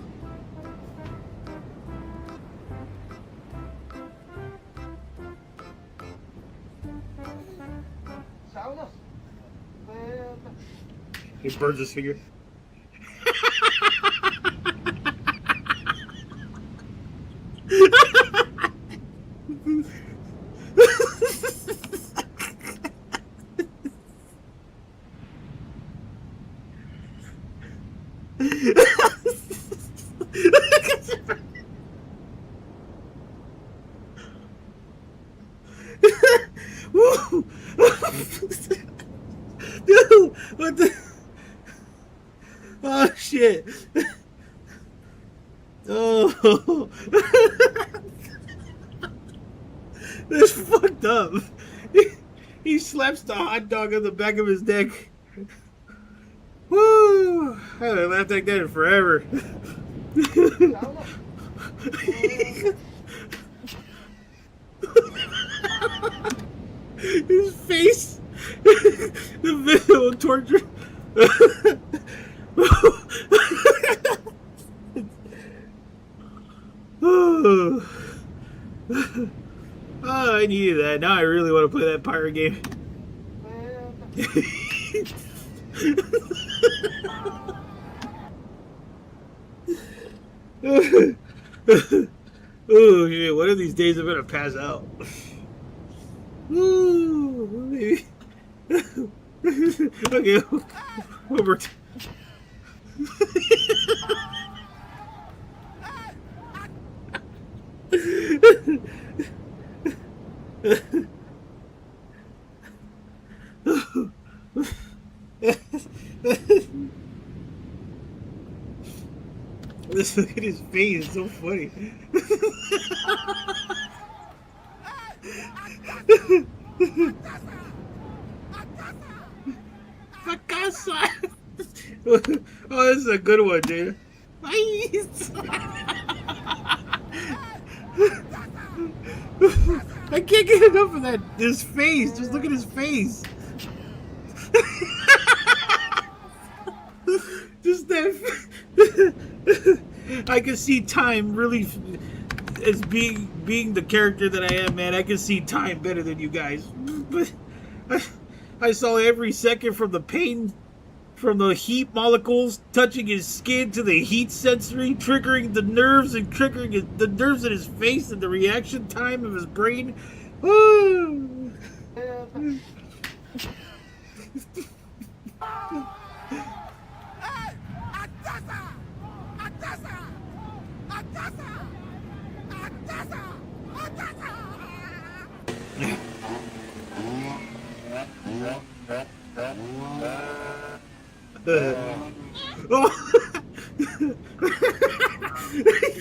He burns his finger. Dude, what the? Oh shit! Oh, that's fucked up. He slaps the hot dog on the back of his neck. Woo! I haven't laughed like that in forever. His face, the video of torture. Oh, I needed that. Now I really want to play that pirate game. Oh shit! One of these days I'm gonna pass out. Ooh, maybe. Okay, one more time. Let's look at his face, it's so funny. Oh, this is a good one, dude. I can't get enough of that. His face. Just look at his face. Just that. I can see time really as being the character that I am, man. I can see time better than you guys. But I saw every second from the pain, from the heat molecules touching his skin to the heat sensory, triggering the nerves and triggering the nerves in his face and the reaction time of his brain. Oh.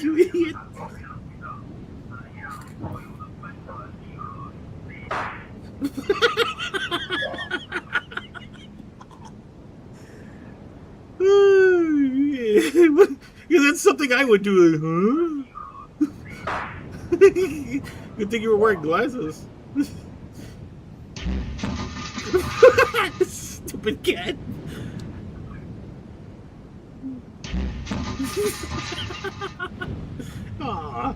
You idiot. Yeah, that's something I would do. Like, huh? Good thing you were wearing glasses. Stupid cat. Aww.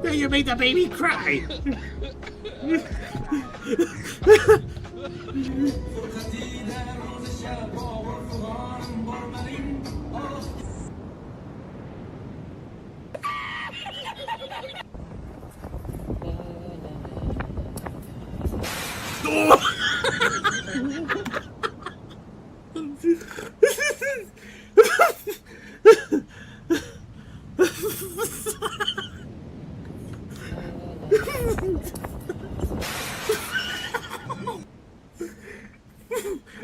Now you made the baby cry.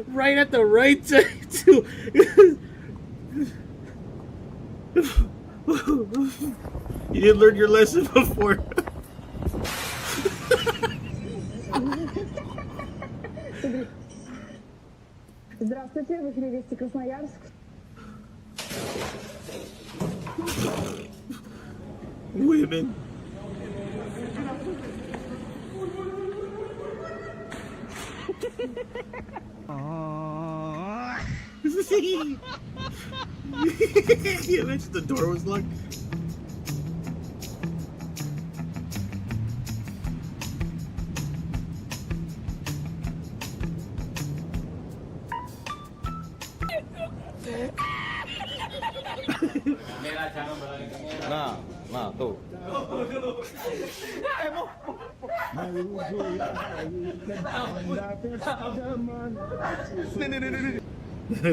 Right at the right time too. You didn't learn your lesson before. Здравствуйте, в эфире Вести Красноярск. Women. You mentioned the door was locked. Nah, tuh.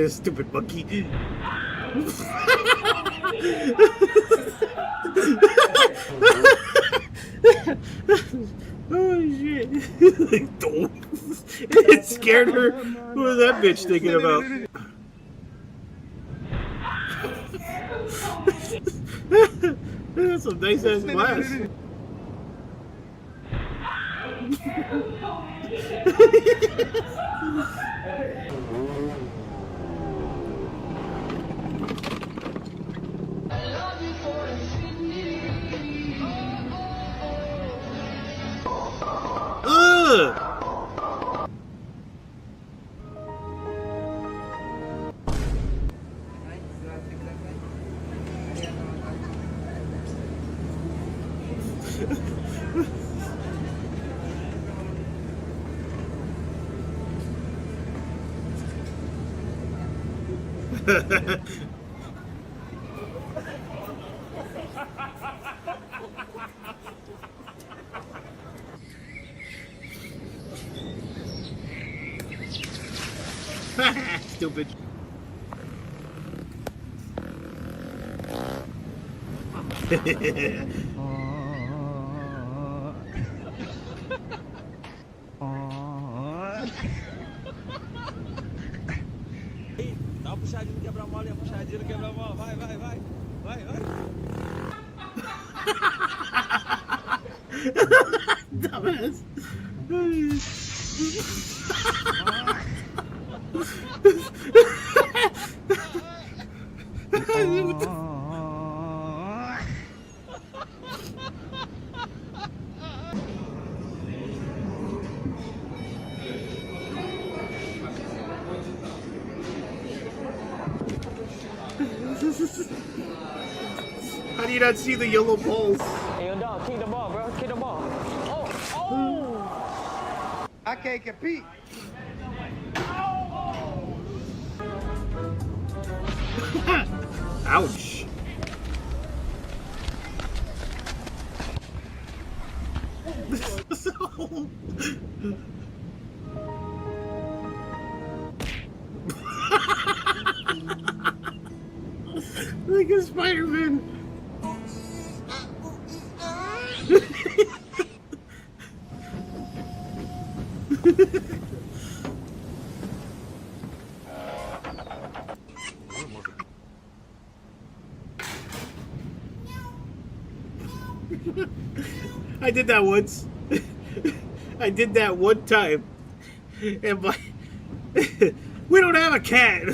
Stupid monkey. Oh shit. It scared her. What was that bitch thinking about? That's some nice ass glass. Ugh! Stupid. Dá uma puxadinha no quebra-mola, uma puxadinha no quebra-mola. Vai, vai, vai. Vai, vai. Dumbass. How do you not see the yellow balls? Hey, yo, dog, kick the ball, bro. Kick the ball. Oh, oh! I can't compete. Ouch. Like a Spider-Man. I did that once. I did that one time. And my we don't have a cat.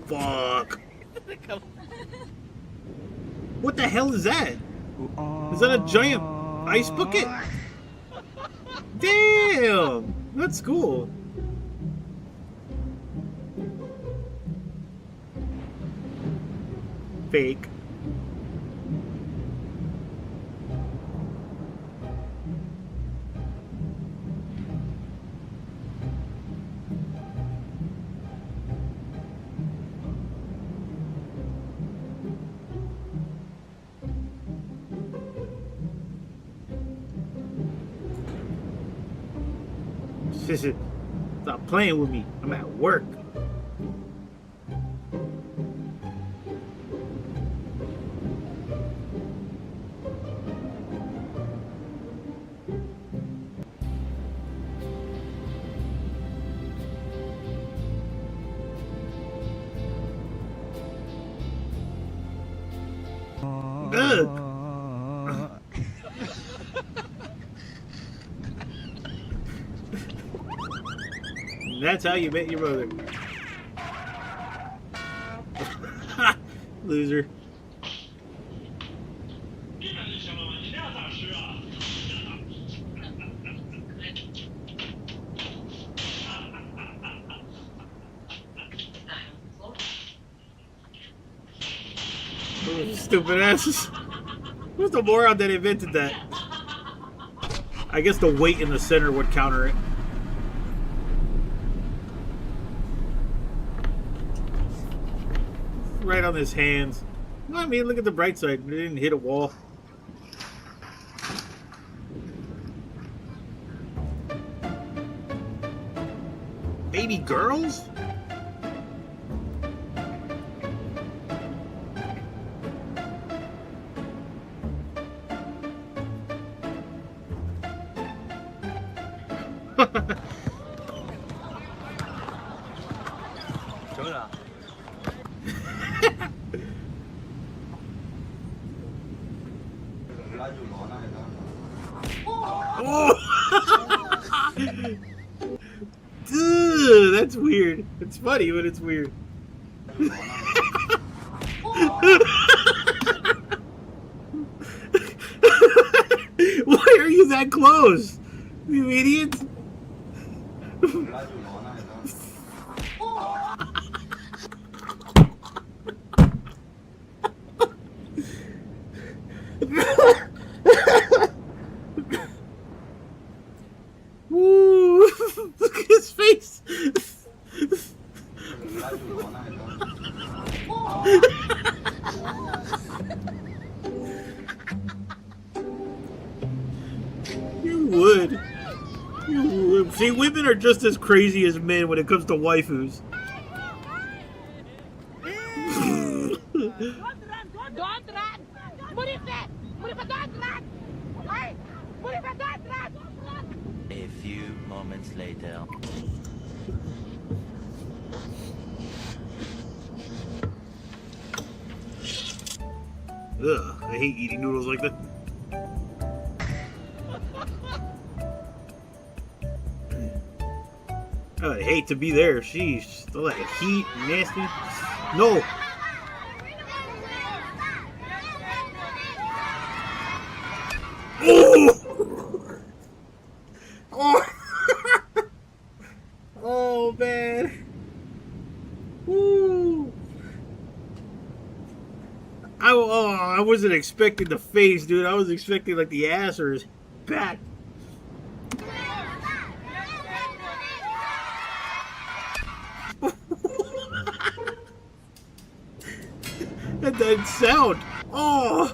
Fuck. What the hell is that? Is that a giant ice bucket? Damn! That's cool. Fake. Stop playing with me. I'm at work. Ugh. That's how you met your mother. Loser. Stupid asses. Who's the moron that invented that? I guess the weight in the center would counter it. Right on his hands. Well, I mean, look at the bright side. It didn't hit a wall. Baby girls? Dude, that's weird. It's funny, but it's weird. Why are you that close? You idiot. Woo! Look at his face. You would. You would. See, women are just as crazy as men when it comes to waifus. Don't run! What is that? What if I don't run? Hey! What if I don't run? A few moments later. Ugh, I hate eating noodles like that. I would hate to be there. Sheesh. All that heat, nasty. No! Oh! Oh! Oh, man. Woo! I wasn't expecting the face, dude. I was expecting like the ass or his back. That sound. Oh.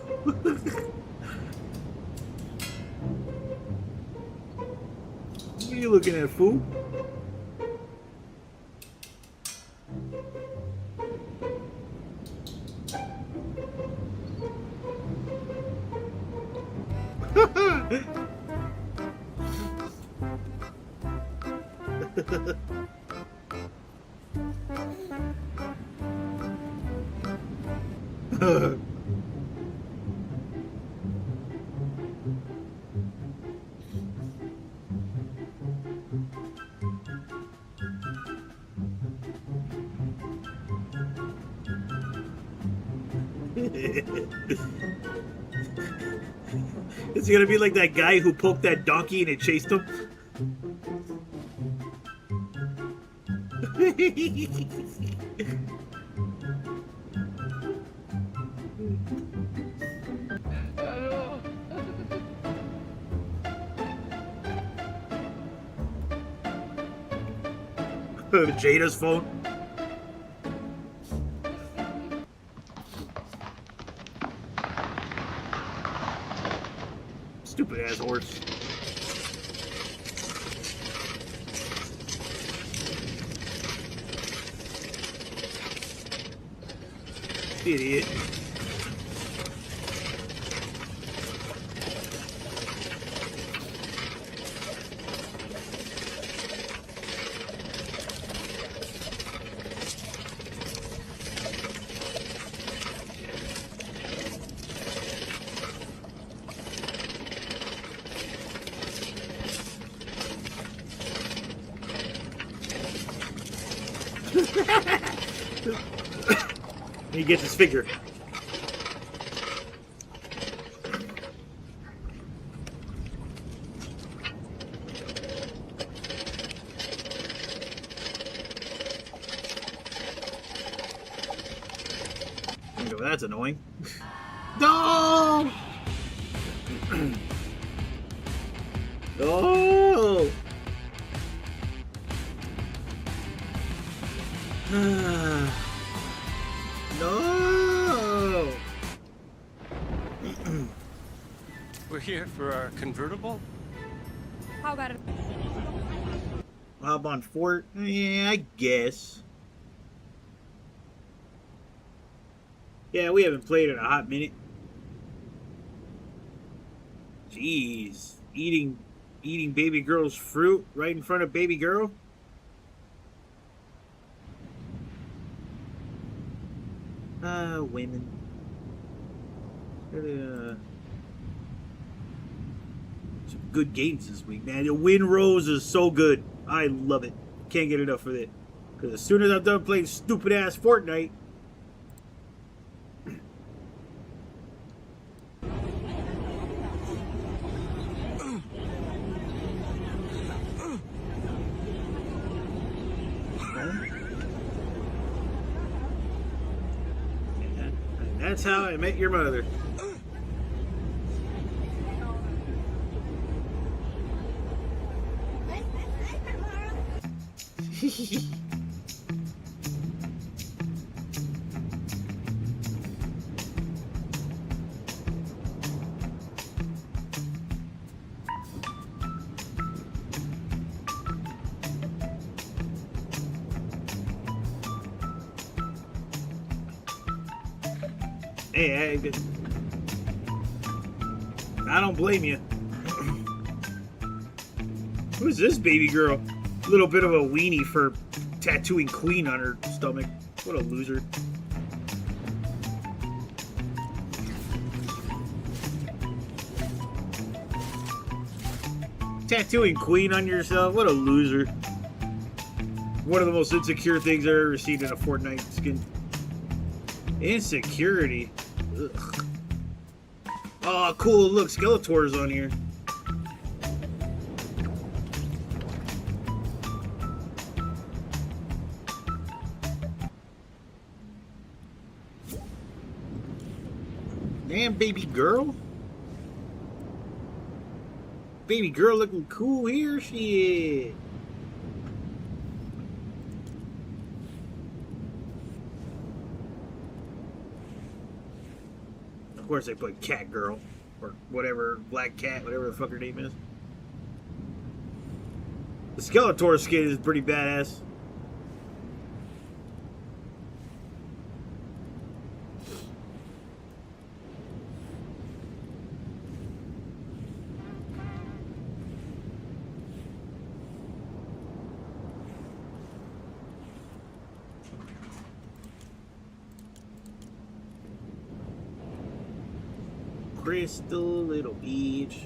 What are you looking at, fool? Is he gonna be like that guy who poked that donkey and it chased him? Jada's phone. Stupid ass horse. Idiot. He gets his figure. Oh, that's annoying. No! Oh! No! We're here for our convertible? How about it? Hop on Fort? Yeah, I guess. Yeah, we haven't played in a hot minute. Jeez. Eating baby girl's fruit right in front of baby girl? Women. Some good games this week, man. The Win Rose is so good. I love it. Can't get enough of it. Because as soon as I'm done playing stupid ass Fortnite, that's how I met your mother. Hey, I don't blame you. Who's this baby girl? A little bit of a weenie for tattooing Queen on her stomach. What a loser. Tattooing Queen on yourself? What a loser. One of the most insecure things I've ever seen in a Fortnite skin. Insecurity. Ugh. Oh, cool. Look, Skeletor's on here. Damn, baby girl. Baby girl looking cool here. Shit. Of course they put Cat Girl, or whatever, Black Cat, whatever the fuck her name is. The Skeletor skin is pretty badass. Crystal Little Beach.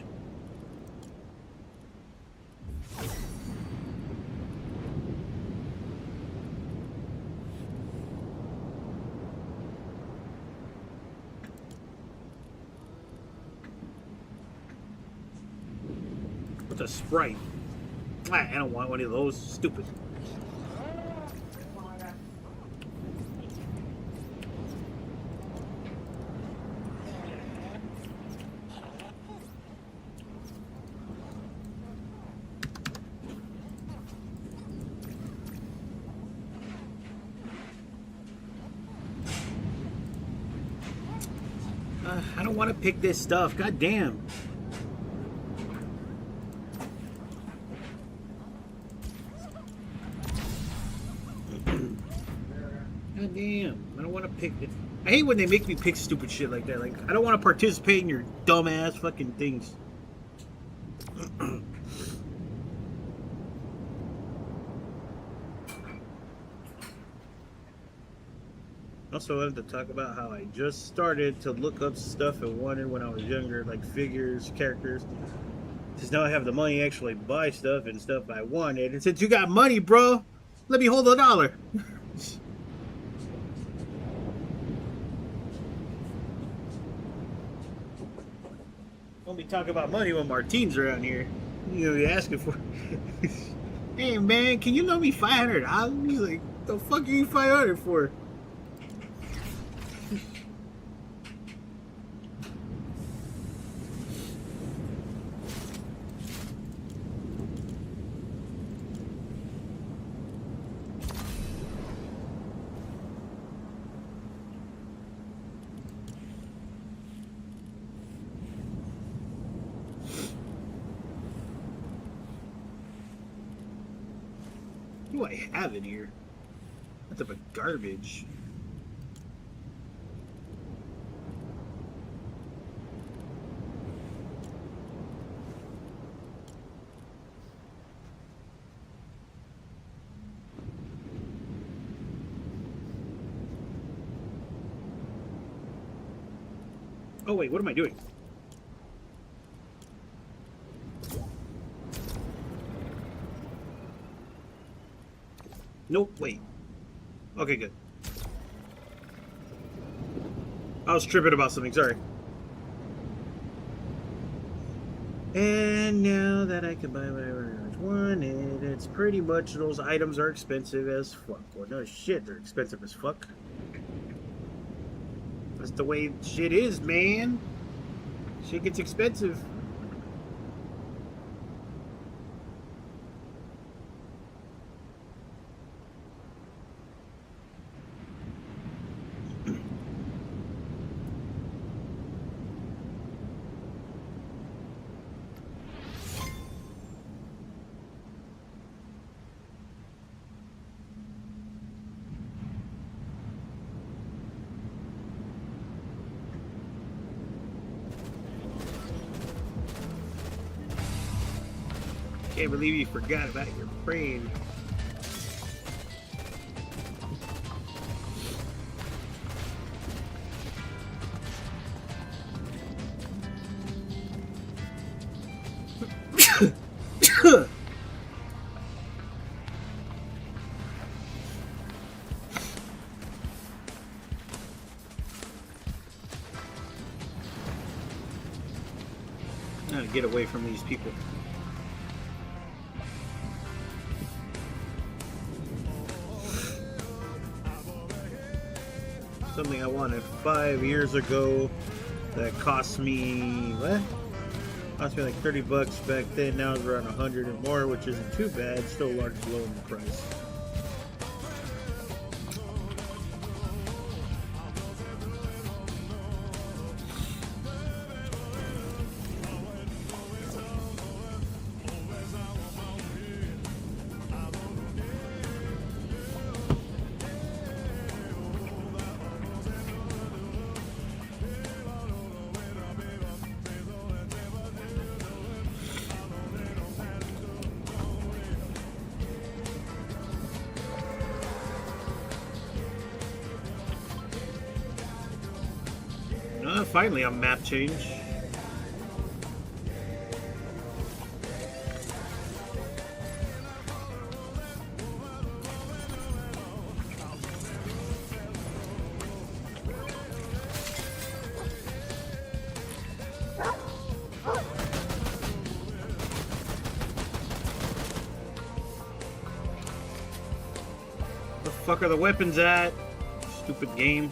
What's a Sprite? I don't want one of those. Stupid. I don't want to pick this stuff. God damn. God damn. I don't want to pick it. I hate when they make me pick stupid shit like that. Like, I don't want to participate in your dumbass fucking things. Also, I wanted to talk about how I just started to look up stuff I wanted when I was younger, like figures, characters. Since now I have the money to actually buy stuff and stuff I wanted. And since you got money, bro, let me hold $1. Don't be talking about money when Martine's around here. You know, you asking for. Hey man, can you loan me $500? He's like, the fuck are you 500 for? What do I have in here? That's a garbage. Oh wait, what am I doing? Nope, wait. Okay, good. I was tripping about something, sorry. And now that I can buy whatever I wanted, it's pretty much those items are expensive as fuck. Well, no shit, they're expensive as fuck. That's the way shit is, man. Shit gets expensive. Can't believe you forgot about your brain. I gotta get away from these people. Something I wanted 5 years ago that cost me, what? Cost me like 30 bucks back then. Now it's around 100 and more, which isn't too bad. Still large low in the price. Finally, a map change. fuck are the weapons at? Stupid game.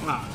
Ah.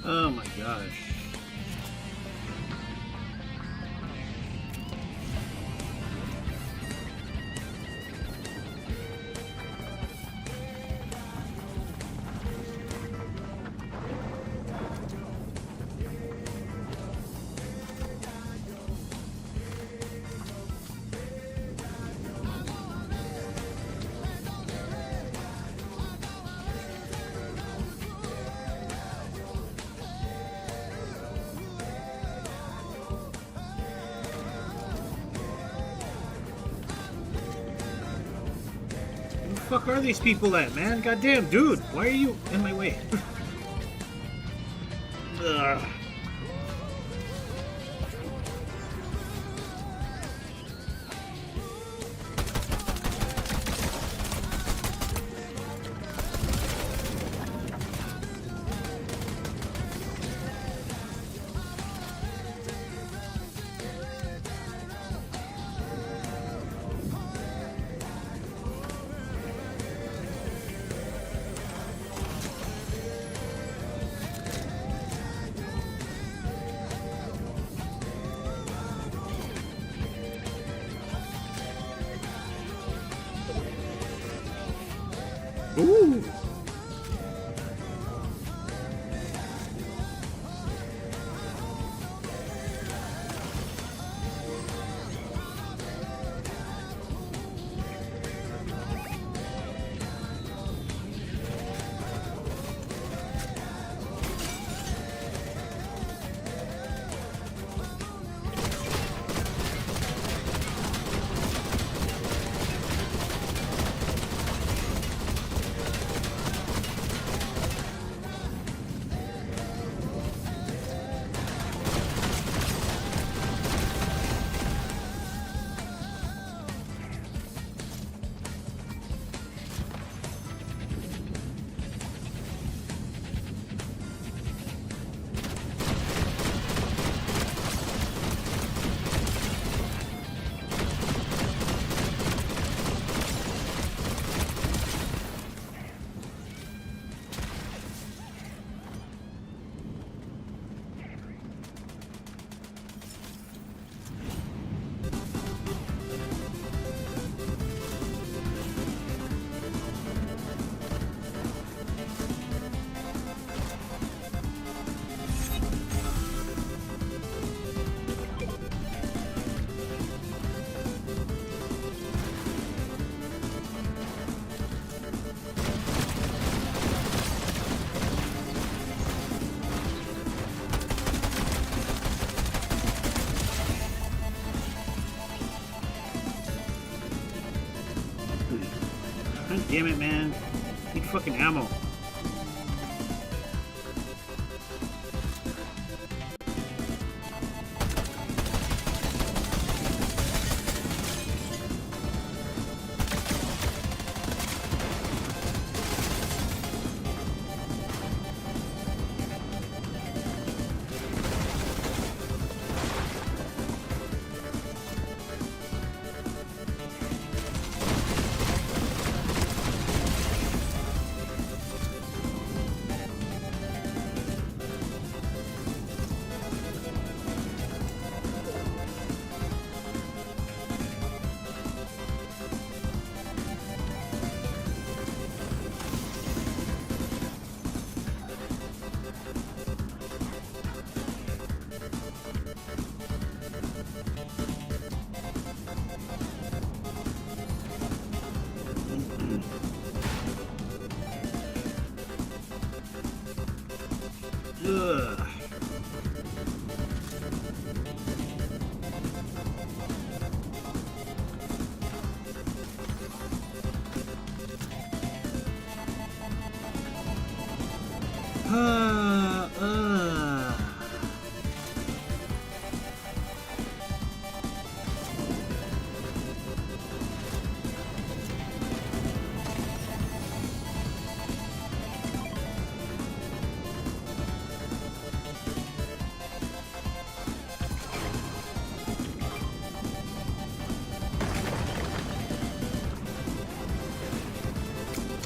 Oh my gosh. Where the fuck are these people at, man? Goddamn, dude, why are you in my way? Ugh. Ooh. God damn it, man. Need fucking ammo. Ugh.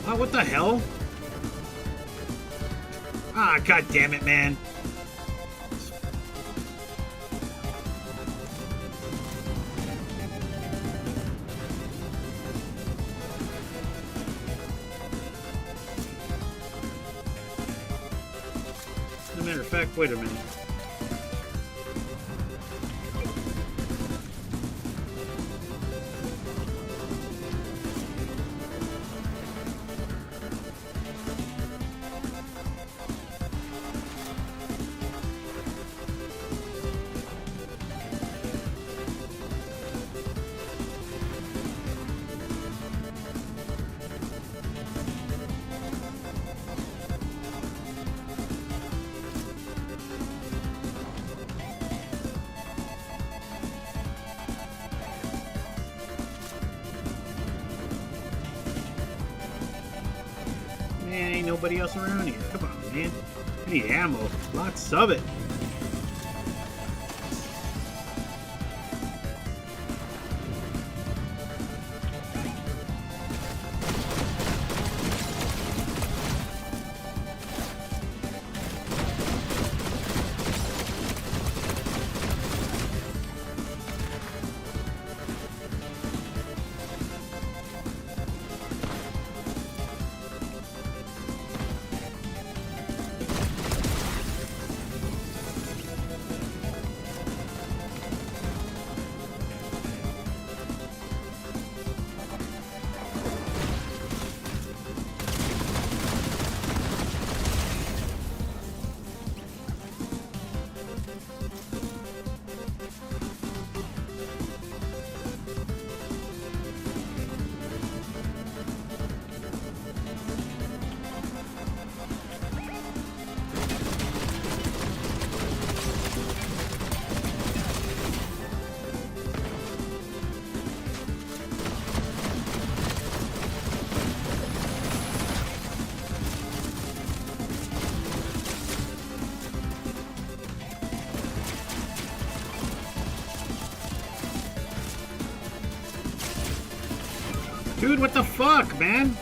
Oh, what the hell? Ah, god damn it, man. As a matter of fact, wait a minute. Man, ain't nobody else around here. Come on, man. I need ammo. Lots of it. Dude, what the fuck, man?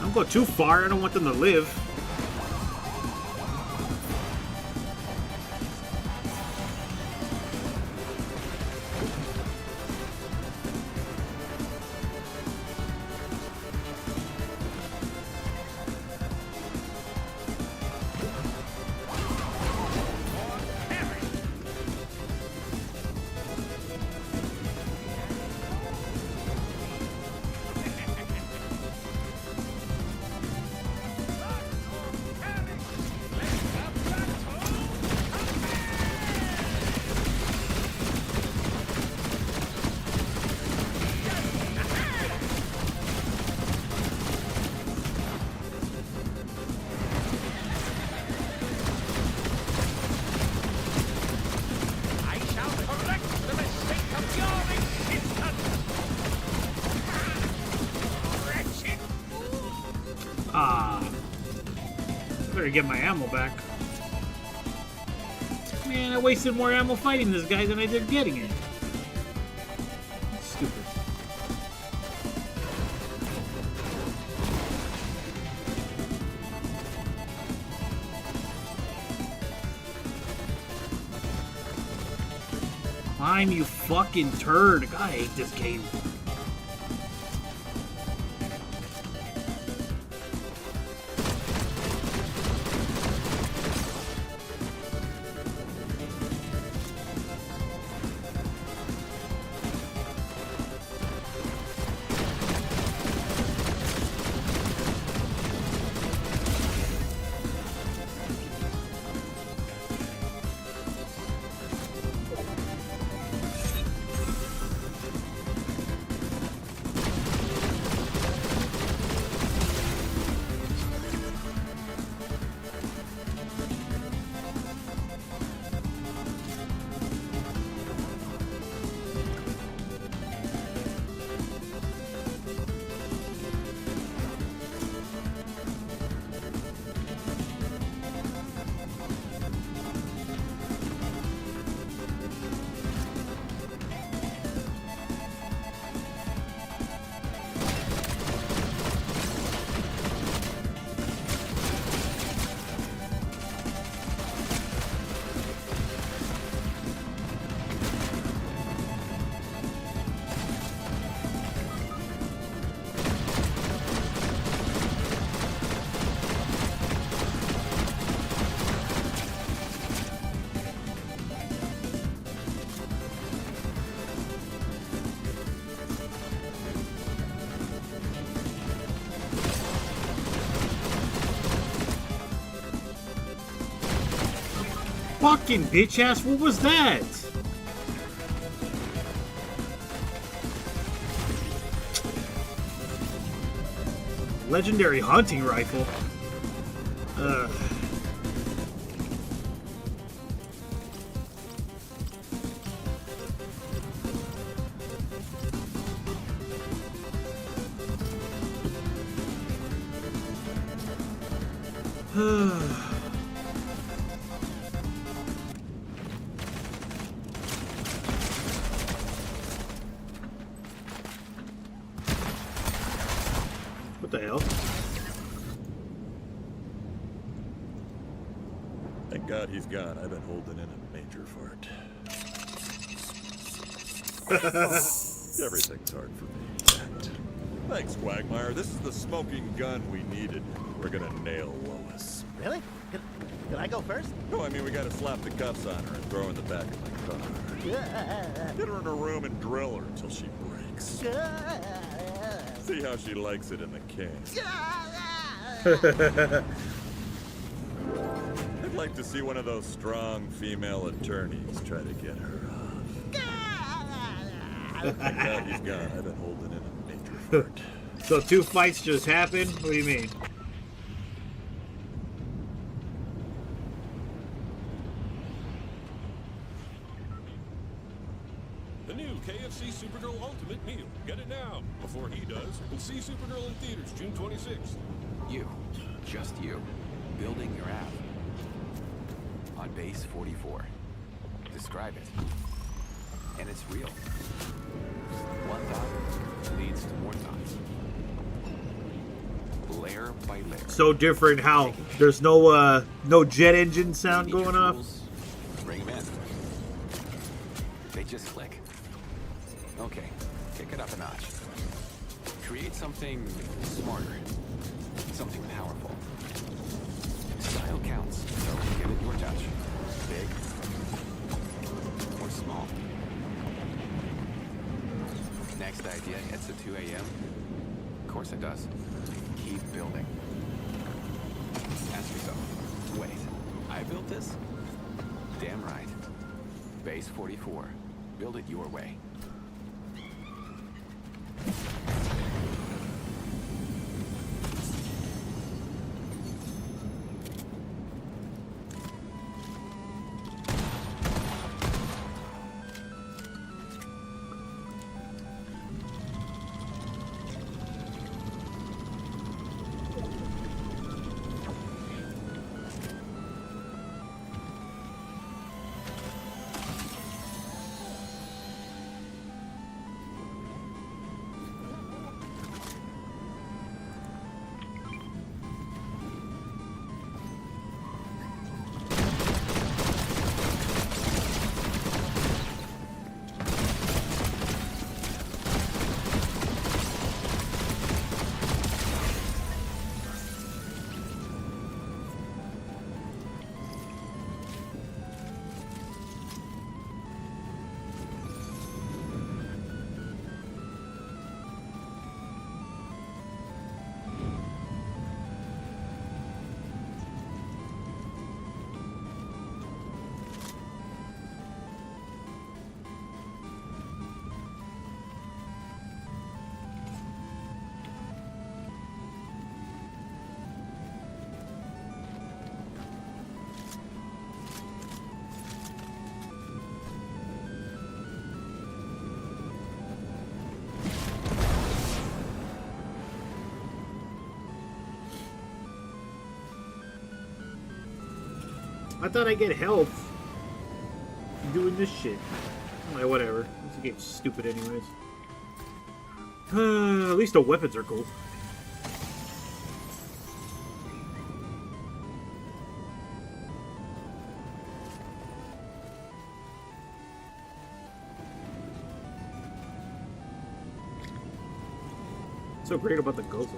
Don't go too far. I don't want them to live. Better get my ammo back. Man, I wasted more ammo fighting this guy than I did getting it. That's stupid. Climb, you fucking turd. God, I hate this game. Fucking bitch ass, what was that? Legendary hunting rifle. Ugh. What the hell? Thank God he's gone. I've been holding in a major fart. Everything's hard for me. Thanks, Quagmire. This is the smoking gun we needed. We're gonna nail Lois. Really? Can I go first? No, I mean we gotta slap the cuffs on her and throw her in the back of my car. Get her in her room and drill her until she breaks. See how she likes it in the can. I'd like to see one of those strong female attorneys try to get her off. Thank God he's gone. I've been holding in a major fart. So 2 fights just happened? What do you mean? The new KFC Supergirl Ultimate Meal. Get it now, before he does. And see Supergirl in theaters June 26th. You, just you, building your app on base 44. Describe it. And it's real. One thought leads to more thoughts. Layer by layer. So different how? There's no no jet engine sound going off? Bring them in. They just click. Okay, kick it up a notch. Create something smarter. Something powerful. Style counts, so give it your touch. Big or small. Next idea hits at 2 a.m. Of course it does. Keep building. Ask yourself, wait, I built this? Damn right. Base 44. Build it your way. I thought I'd get health doing this shit. Like, whatever. This game's stupid anyways. At least the weapons are cool. So great about the Gozo.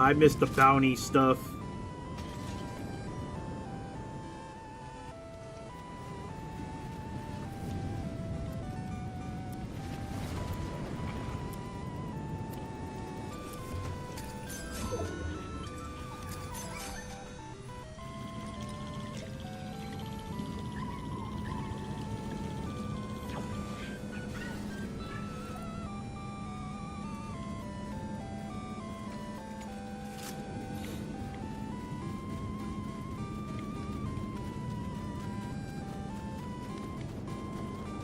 I missed the bounty stuff.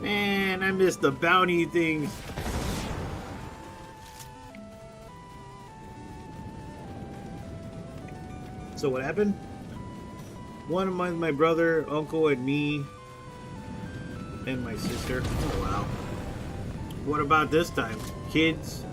Man, I missed the bounty things. So what happened? One of my brother, uncle, and me, and my sister. Oh wow. What about this time? Kids?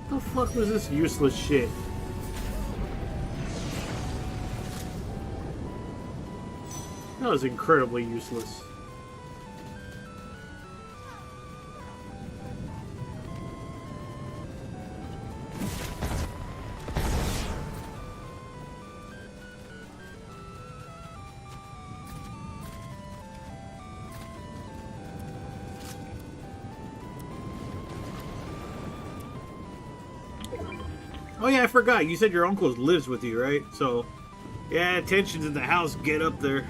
What the fuck was this useless shit? That was incredibly useless. Oh yeah, I forgot. You said your uncle lives with you, right? So, yeah, tensions in the house. Get up there.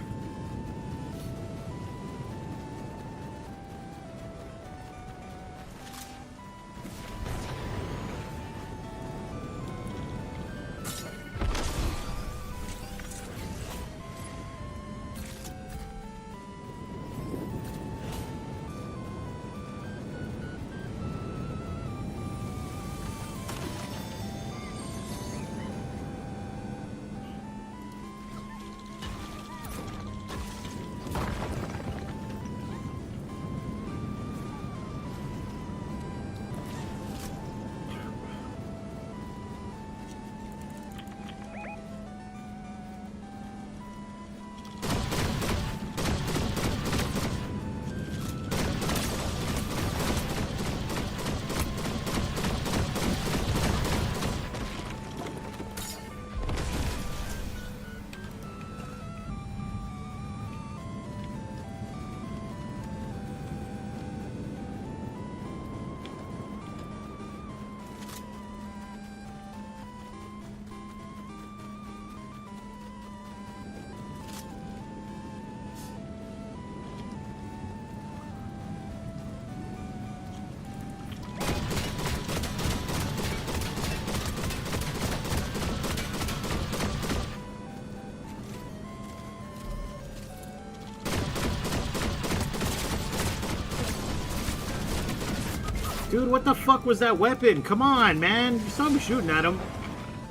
Dude, what the fuck was that weapon? Come on, man. You saw me shooting at him.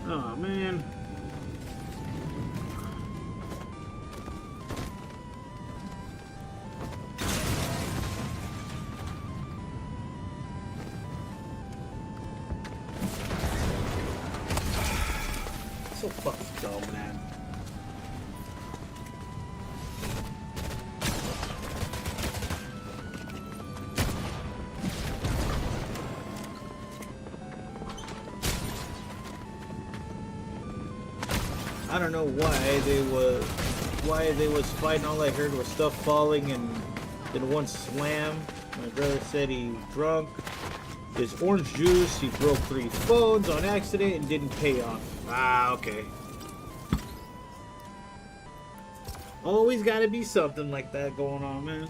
Oh, man. So fucking dumb, man. I don't know why they was fighting. All I heard was stuff falling and then one slam. My brother said he drunk his orange juice. He broke 3 phones on accident and didn't pay off. Ah, okay. Always gotta be something like that going on, man.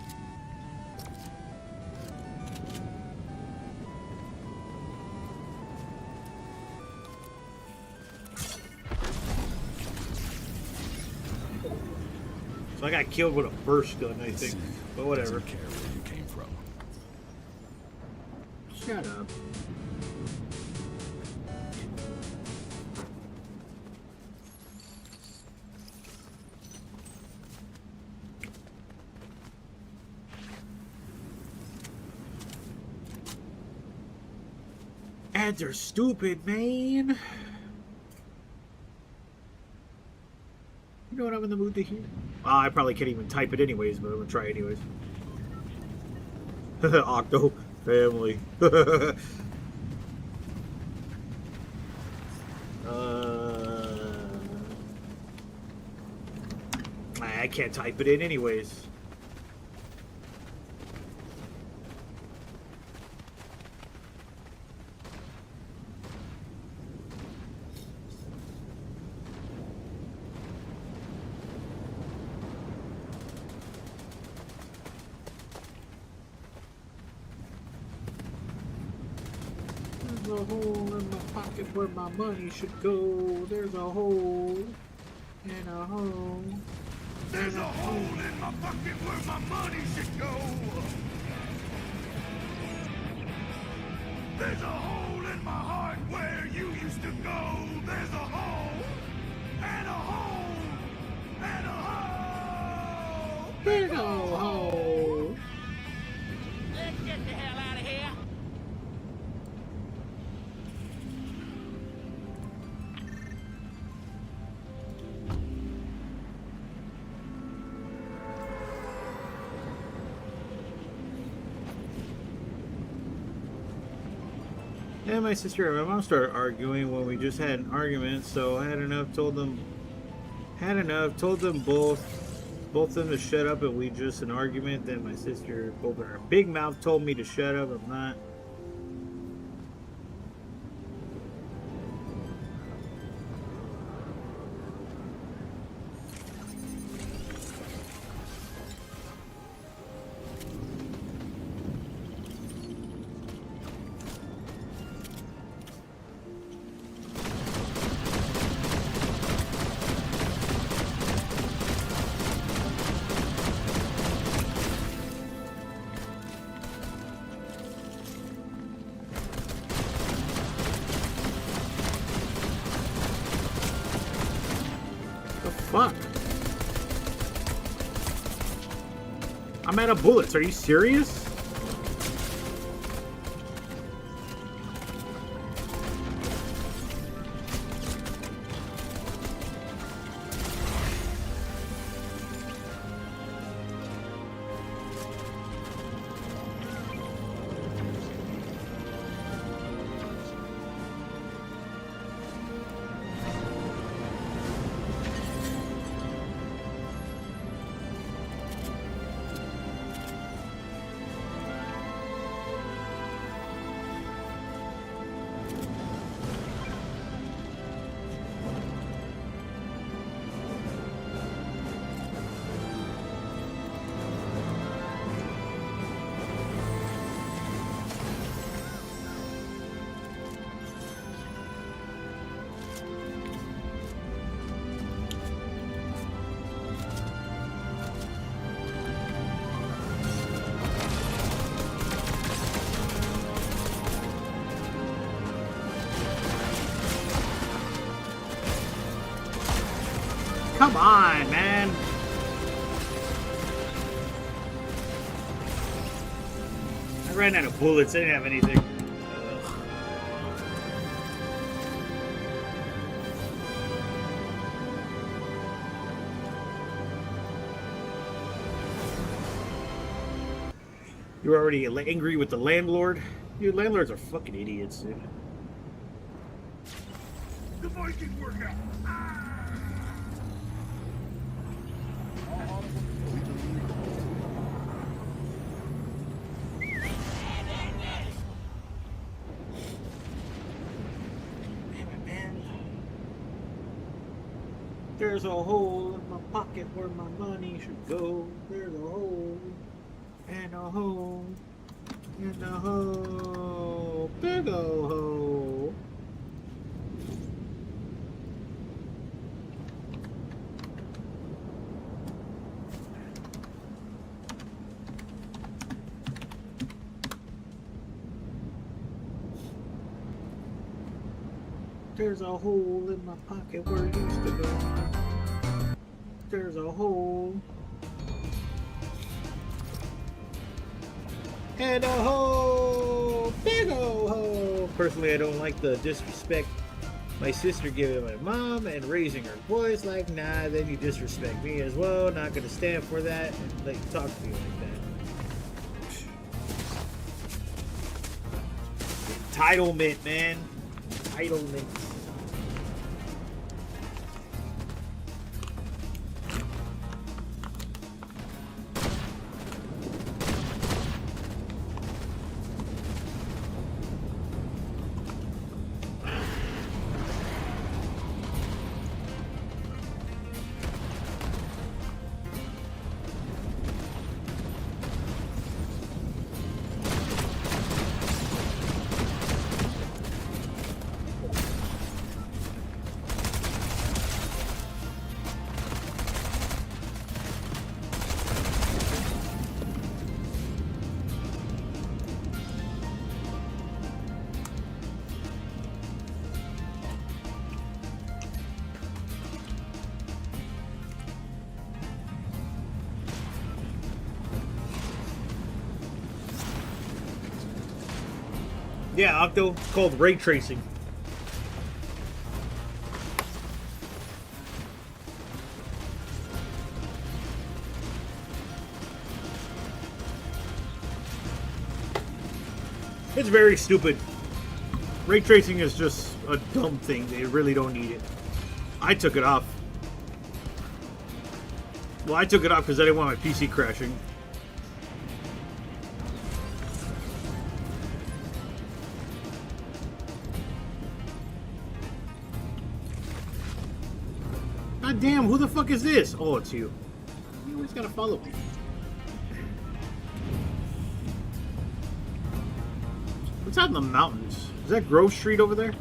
So I got killed with a burst gun, I think. But whatever. Care where you came from. Shut up. Ads are stupid, man. You know what I'm in the mood to hear? I probably can't even type it anyways, but I'm gonna try anyways. Octo family. I can't type it in anyways. There's a hole in my pocket where my money should go. There's a hole and a hole. There's a hole in my pocket where my money should go. There's a hole in my heart where you used to go. There's a hole and a hole and a hole. Big ol' hole. Let's get the hell out of here. Yeah, my sister and my mom started arguing when we just had an argument, so I had enough, told them both of them to shut up, and we just an argument. Then my sister opened her big mouth, told me to shut up. I'm not. Fuck. I'm out of bullets. Are you serious? Come on, man. I ran out of bullets. I didn't have anything. Ugh. You're already angry with the landlord? Dude, landlords are fucking idiots, dude. The voice didn't work out. There's a hole in my pocket where my money should go. There's a hole and a hole and a hole. Big ol' hole. There's a hole in my pocket where it used to go. There's a hole. And a hole. Big ol' hole. Personally, I don't like the disrespect my sister giving my mom and raising her voice like, nah, then you disrespect me as well. Not gonna stand for that and like talk to you like that. Entitlement, man. Entitlement. Yeah, Octo. It's called ray tracing. It's very stupid. Ray tracing is just a dumb thing. They really don't need it. I took it off. Well, I took it off because I didn't want my PC crashing. God damn, who the fuck is this? Oh, it's you. You always gotta follow me. What's out in the mountains? Is that Grove Street over there?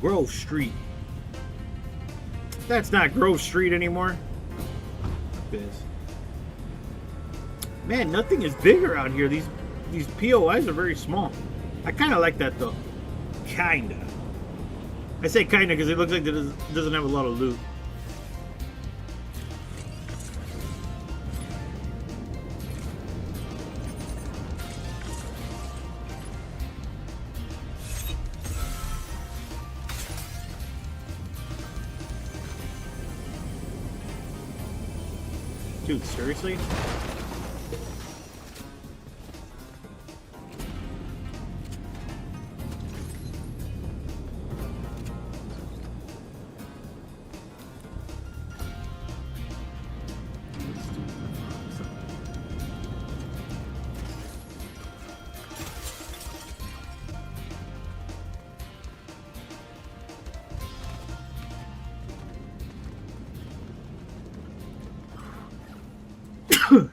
Grove Street. That's not Grove Street anymore. Man, nothing is big around here. These POIs are very small. I kind of like that though. Kinda. I say kinda because it looks like it doesn't have a lot of loot. Dude, seriously? What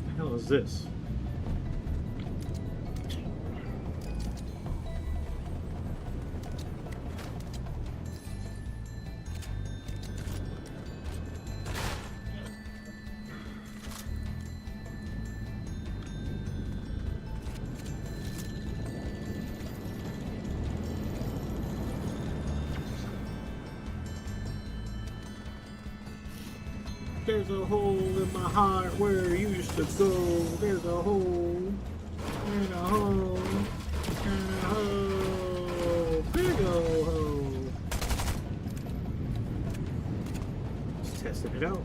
the hell is this? There's a hole in my heart where you used to go. There's a hole and a hole and a hole. Big ol' hole. Just testing it out.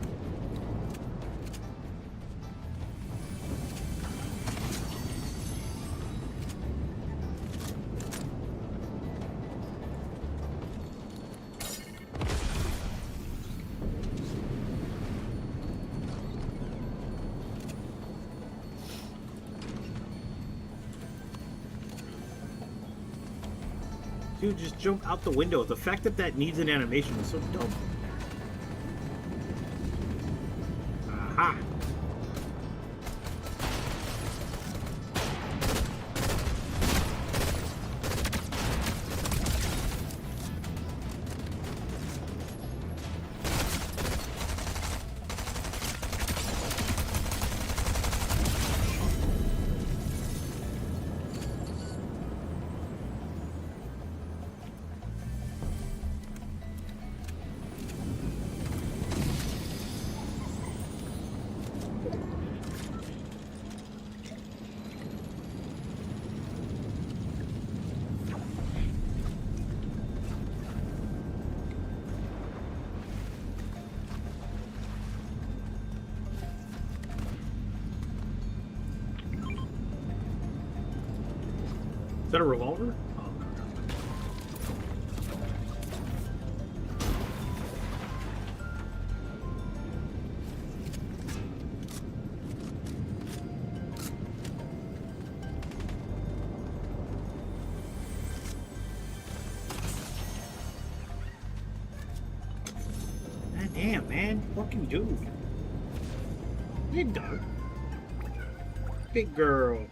Dude, just jump out the window. The fact that that needs an animation is so dumb. Aha! Is that a revolver? Oh. God damn, man. Fucking dude. Big dog. Big girl.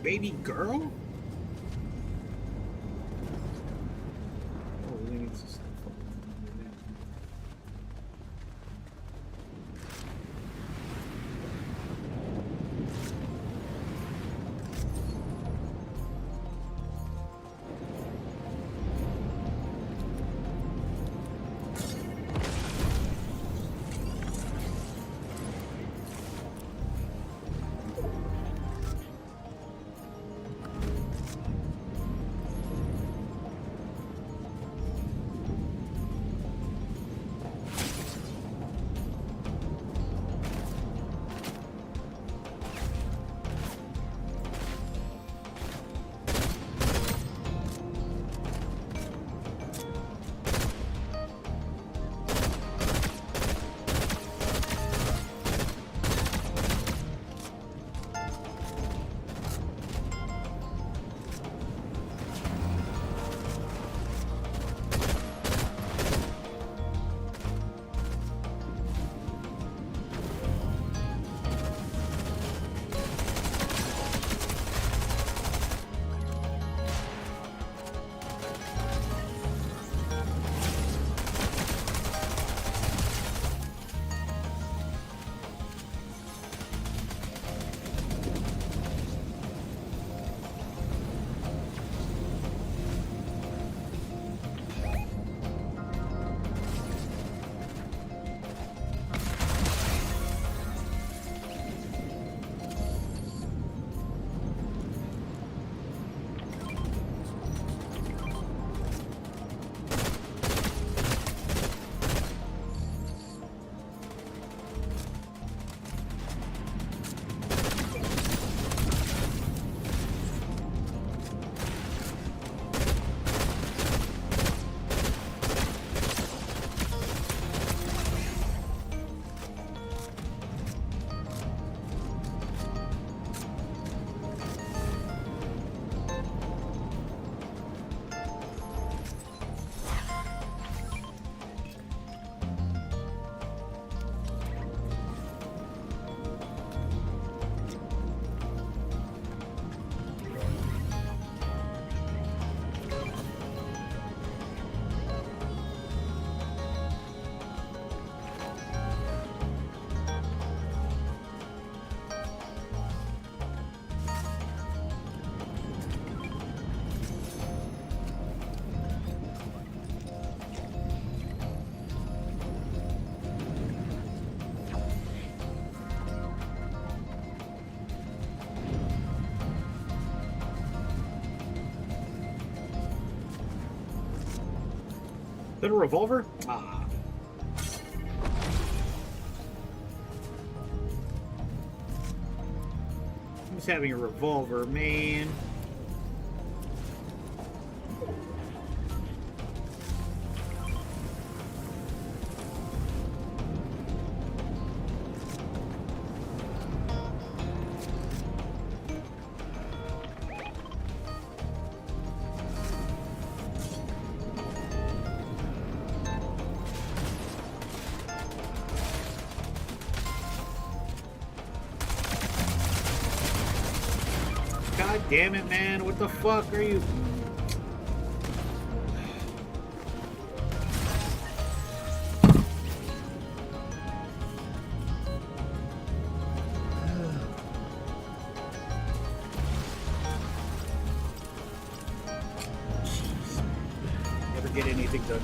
Baby girl? Oh, really needs to stop. Got a revolver? Ah. Who's having a revolver, man? God damn it, man. What the fuck are you? Never get anything done.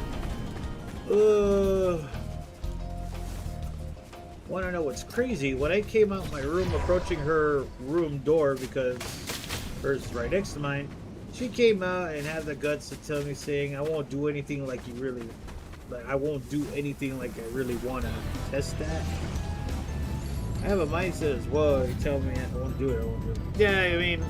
Want to know what's crazy? When I came out my room approaching her room door, because hers is right next to mine, she came out and had the guts to tell me, saying, I won't do anything like you really, like I won't do anything like I really want to test that. I have a mindset as well. You tell me I won't do it, I won't do it. Yeah, I mean,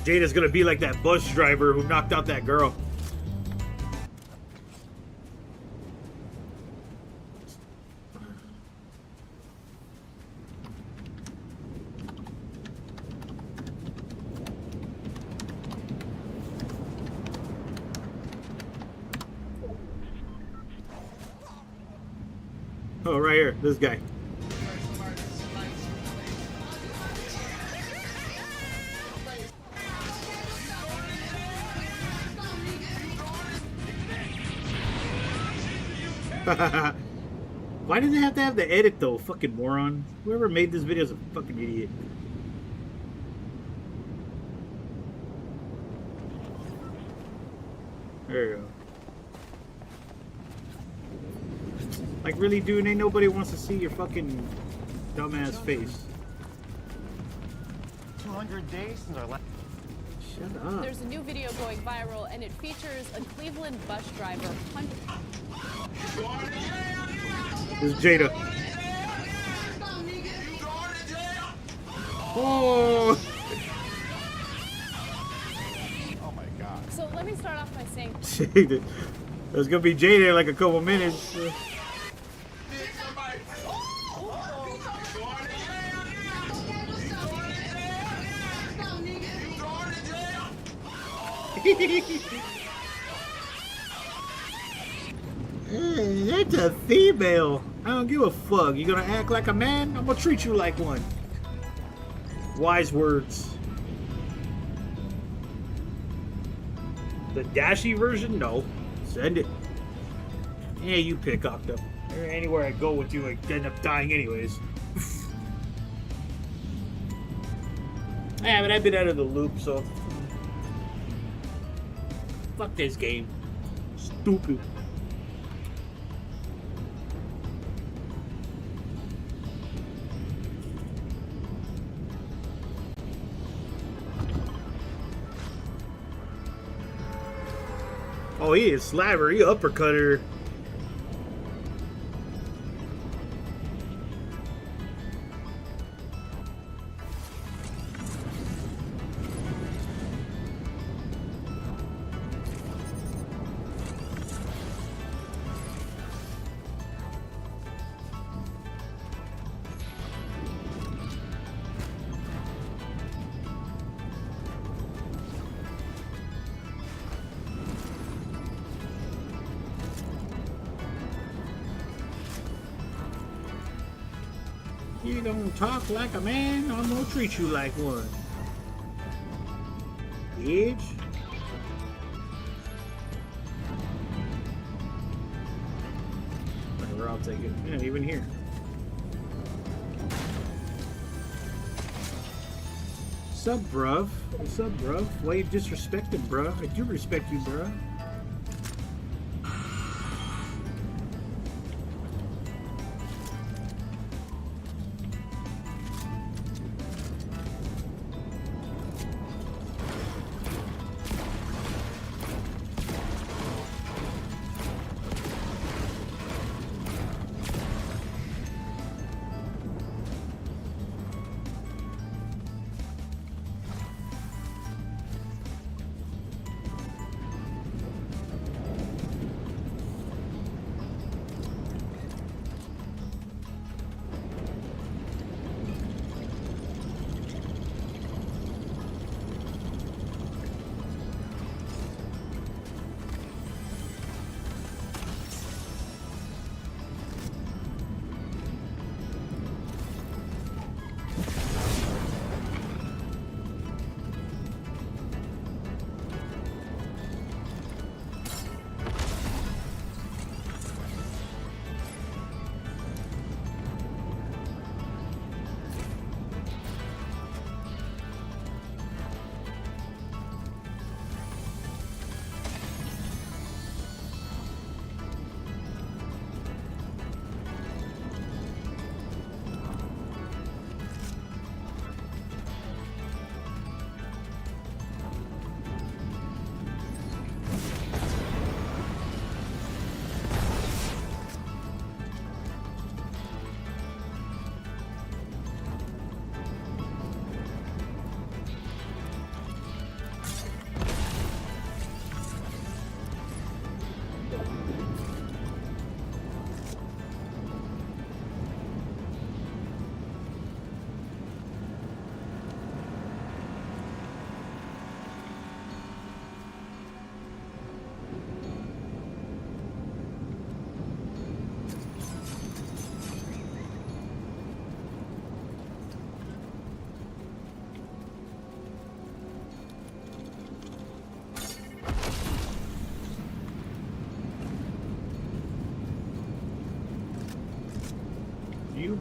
Jada's gonna be like that bus driver who knocked out that girl. Oh, right here, this guy. Why did they have to have the edit though? Fucking moron. Whoever made this video is a fucking idiot. There you go. Like, really, dude, ain't nobody wants to see your fucking dumbass face. 200 days since our last... Shut up. There's a new video going viral, and it features a Cleveland bus driver punching. This is Jada. Oh! Oh my god. So let me start off by saying... Jada. There's gonna be Jada in like a couple minutes. That's a female. I don't give a fuck. You gonna act like a man? I'm gonna treat you like one. Wise words. The Dashy version? No. Send it. Yeah, you pick Octo. Anywhere I go with you, I end up dying anyways. Yeah, but I've been out of the loop, so... Fuck this game. Stupid. Oh, he is slabber. He uppercut her. You don't talk like a man, I'm gonna treat you like one. Bitch. Whatever, I'll take it. Yeah, even here. Sup, bruv? What's up, bruv? Why you disrespecting, bruh? I do respect you, bruh.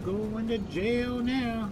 going to jail now.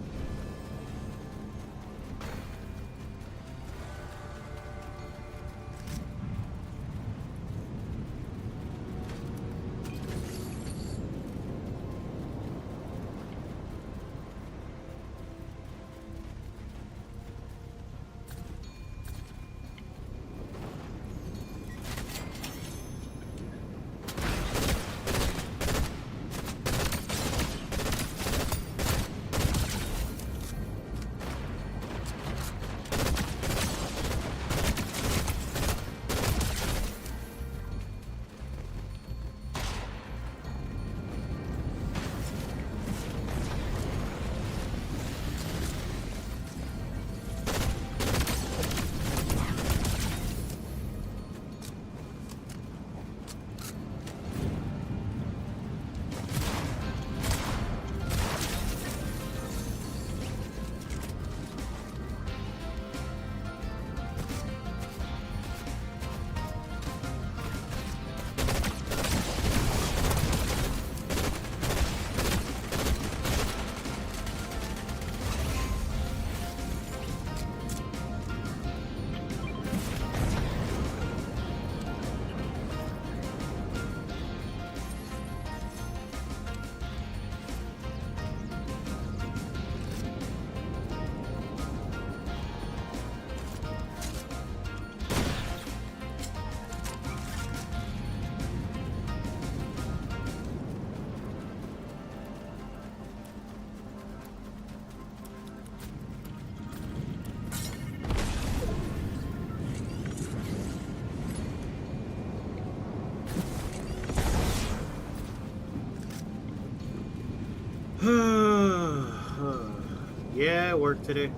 Yeah, I worked today.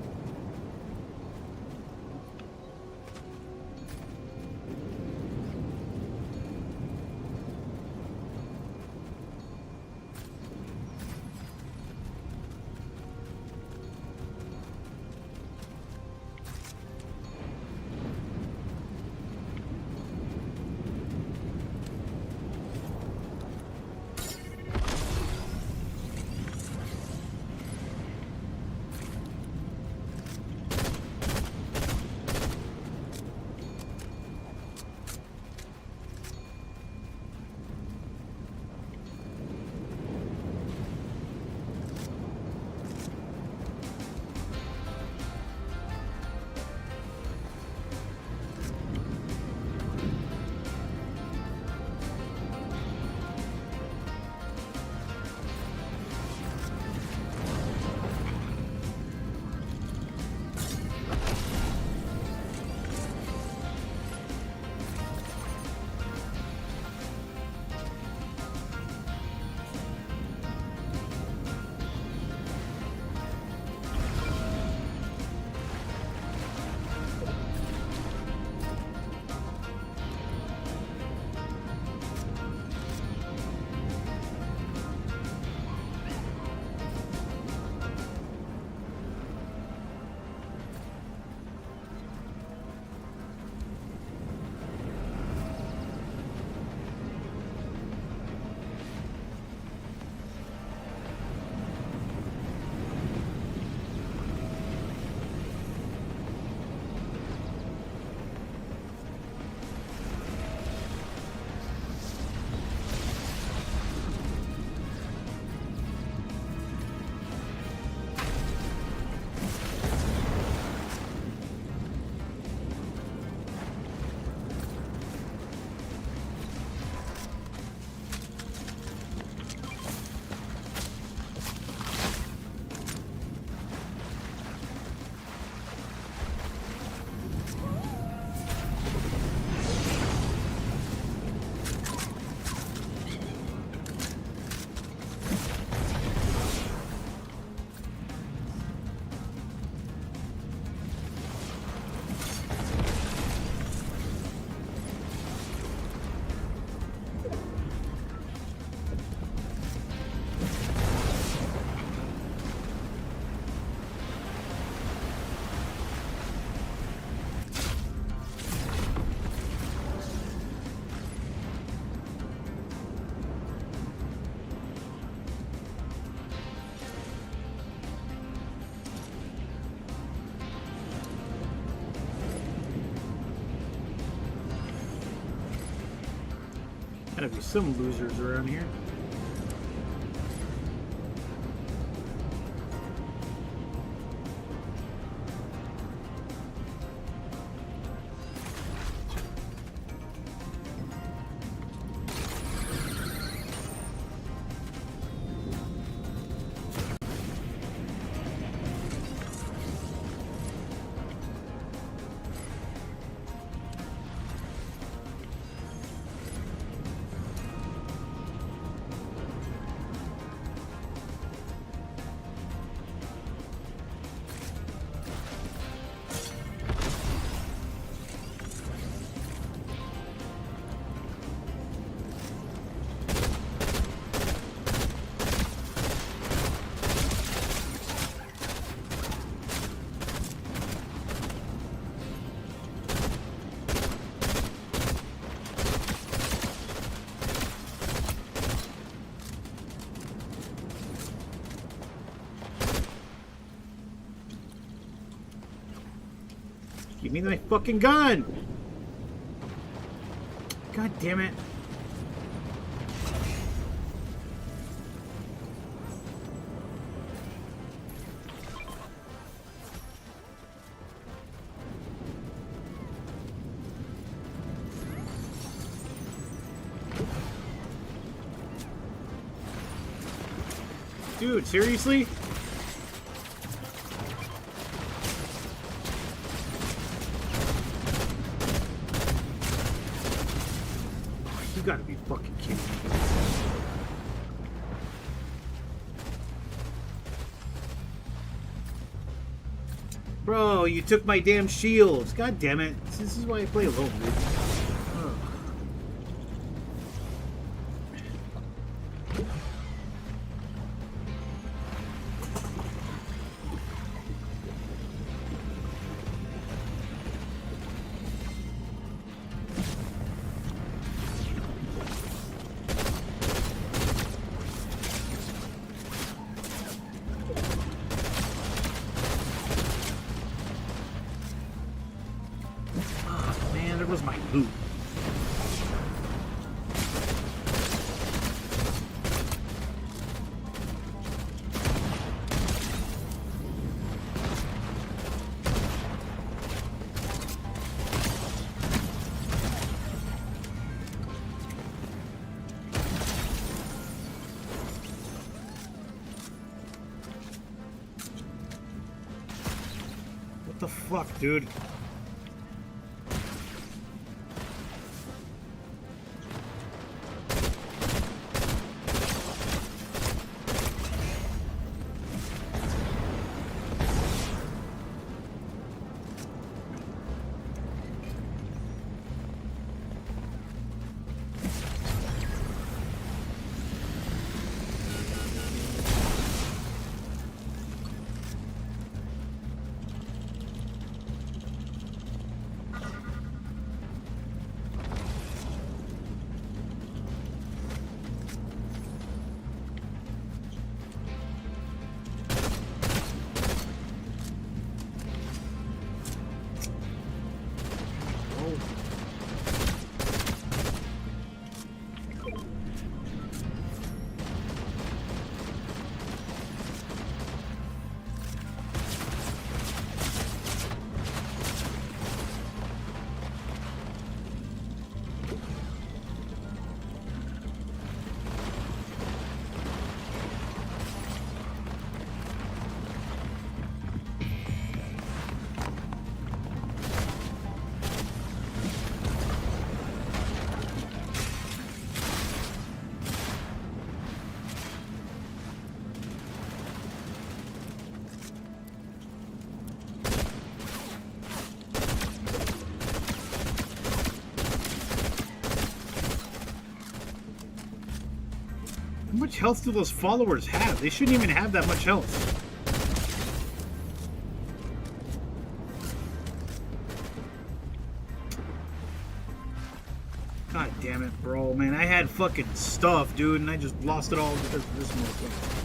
Gotta be some losers around here. Give me my fucking gun! God damn it. Dude, seriously? You gotta be fucking kidding me. Bro, you took my damn shields. God damn it. This is why I play alone, dude. Ugh. Was my loot. What the fuck, dude? How much health do those followers have? They shouldn't even have that much health. God damn it, bro, man. I had fucking stuff, dude, and I just lost it all because of this motherfucker.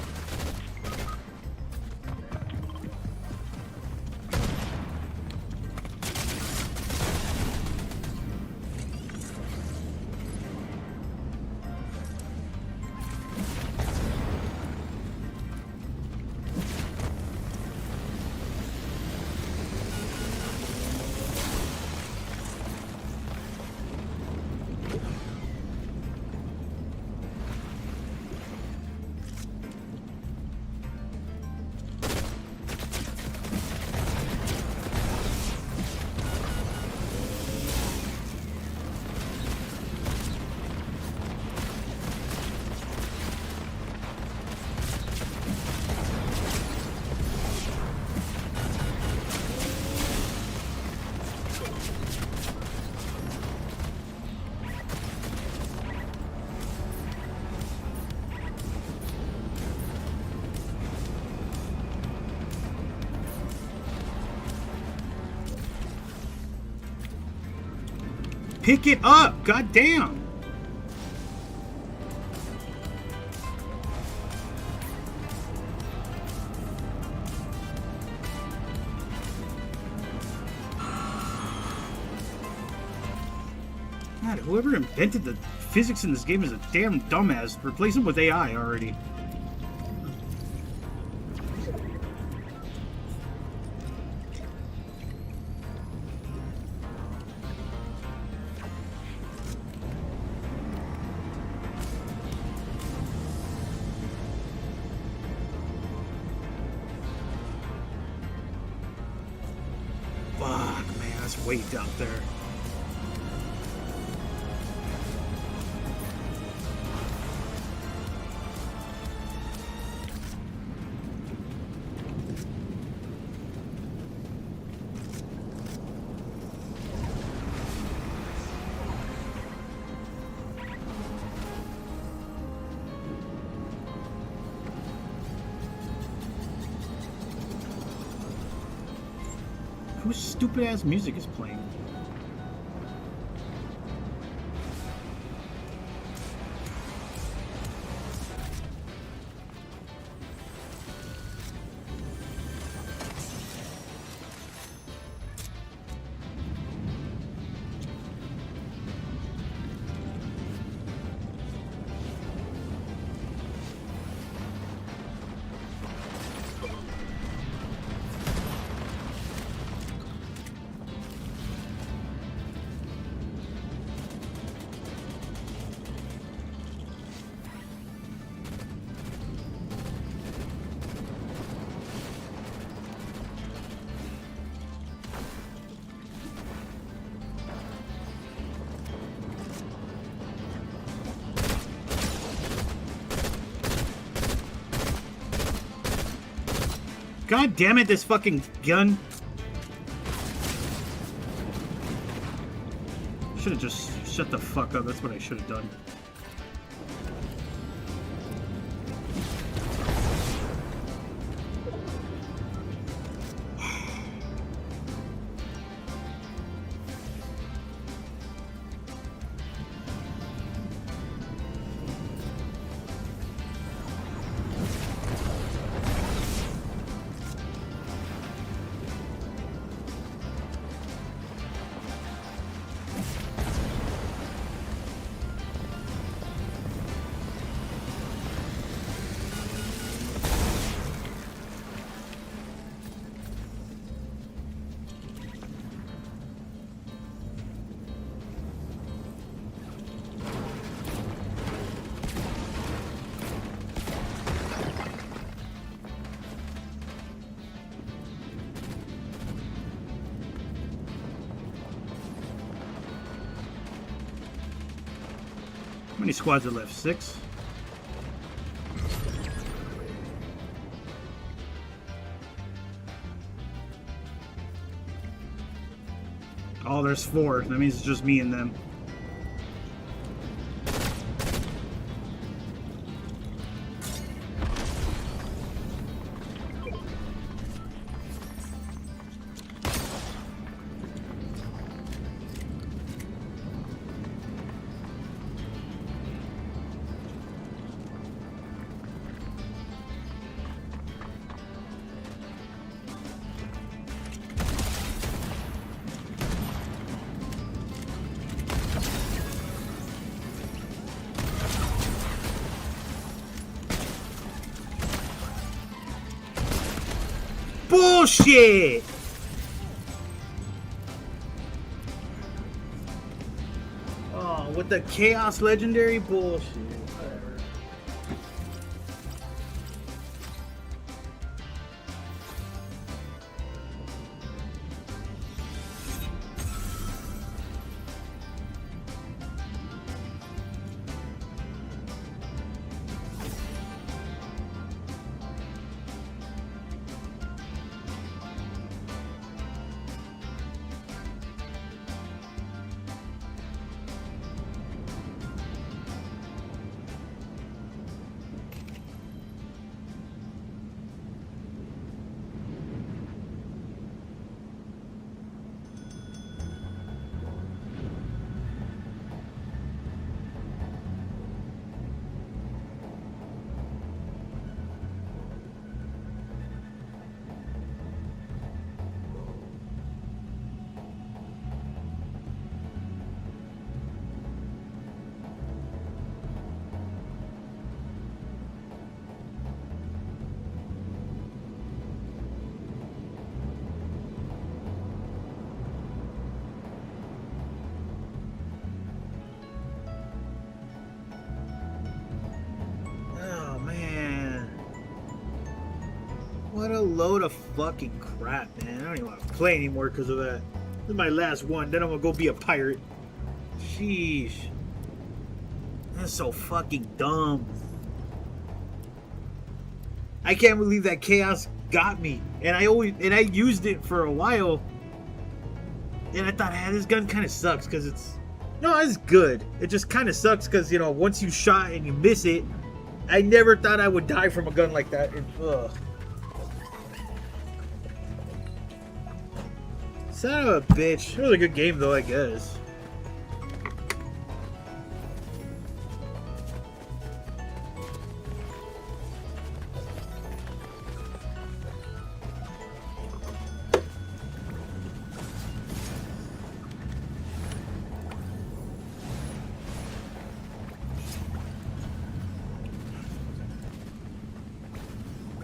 pick it up. God damn. God, whoever invented the physics in this game is a damn dumbass. Replace him with AI already. Fuck, man, that's way out there. Whose stupid ass music is playing? God damn it, this fucking gun. Should have just shut the fuck up. That's what I should have done. How many squads are left? 6? Oh, there's 4. That means it's just me and them. Bullshit! Oh, with the Chaos Legendary bullshit. Whatever. load of fucking crap, man. I don't even want to play anymore because of that. This is my last one. Then I'm gonna go be a pirate. Sheesh. That's so fucking dumb. I can't believe that chaos got me. And I used it for a while. And I thought, this gun kind of sucks because it's... No, it's good. It just kind of sucks because, you know, once you shot and you miss it, I never thought I would die from a gun like that. And, ugh. Son of a bitch. It was a good game, though, I guess.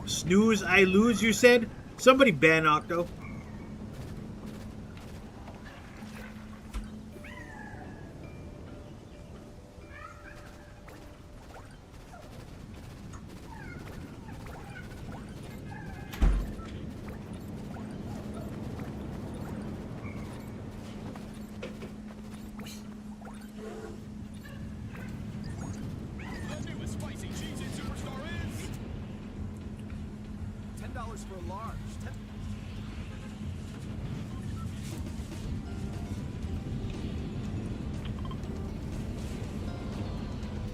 Snooze, I lose, you said? Somebody ban Octo.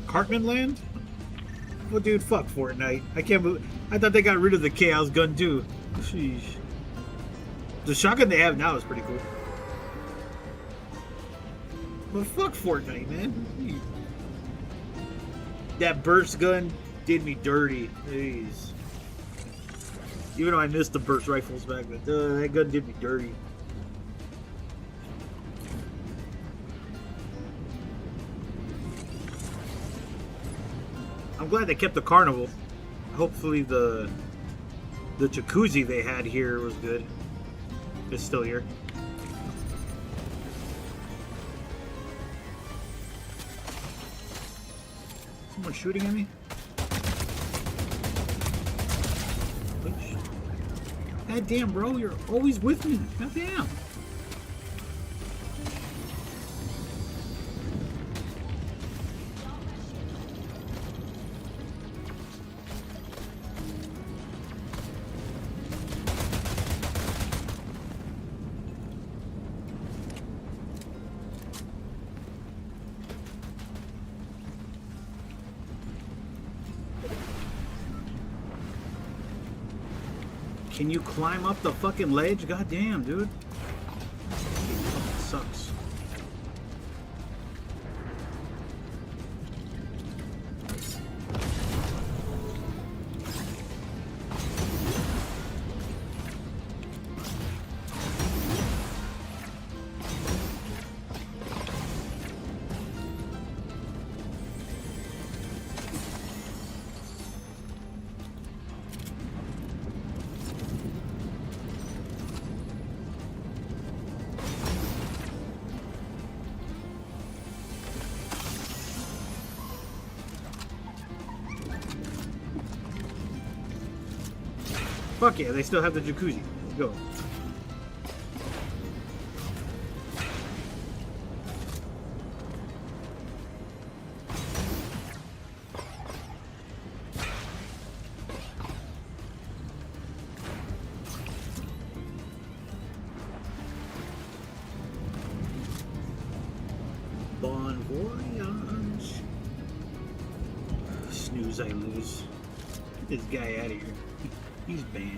Cartman Land? Well, dude, fuck Fortnite. I can't believe... I thought they got rid of the Chaos gun, too. Sheesh. The shotgun they have now is pretty cool. But fuck Fortnite, man. That burst gun did me dirty. Jeez. Even though I missed the burst rifles back then, that gun did me dirty. I'm glad they kept the carnival. Hopefully the jacuzzi they had here was good. It's still here. Someone shooting at me? God damn, bro, you're always with me. God damn. Can you climb up the fucking ledge? God damn, dude. It sucks. Fuck yeah, they still have the jacuzzi. Let's go. Bon voyage. Snooze, I lose. Get this guy out of here. He's banned.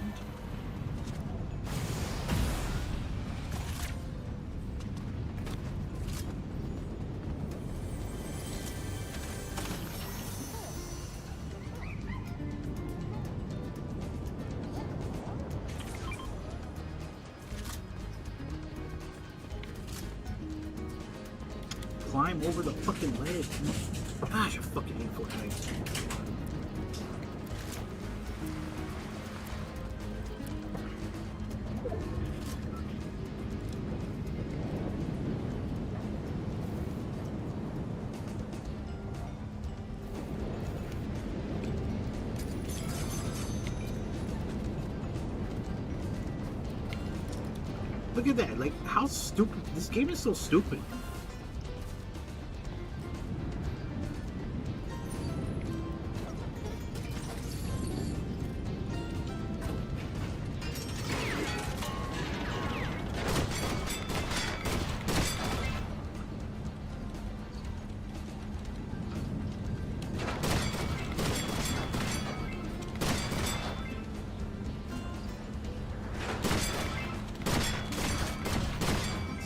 Climb over the fucking ledge. Gosh, I fucking hate Fortnite. Look at that. Like, how stupid. This game is so stupid.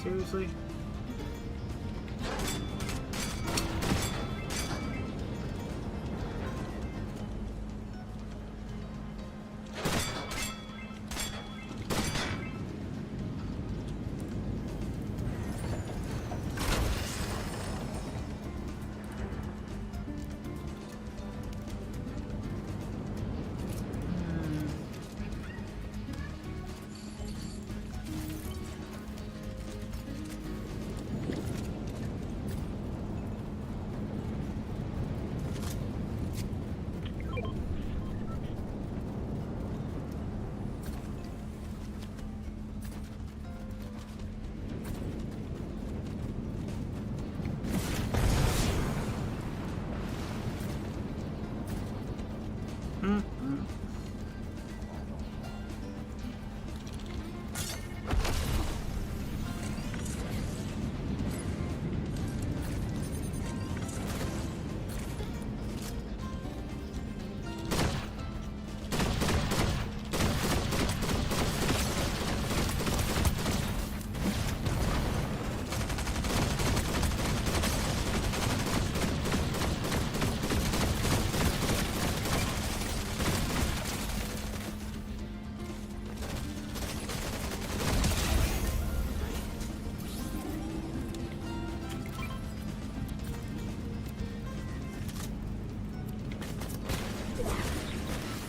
Seriously?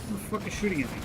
Who the fuck is shooting at me?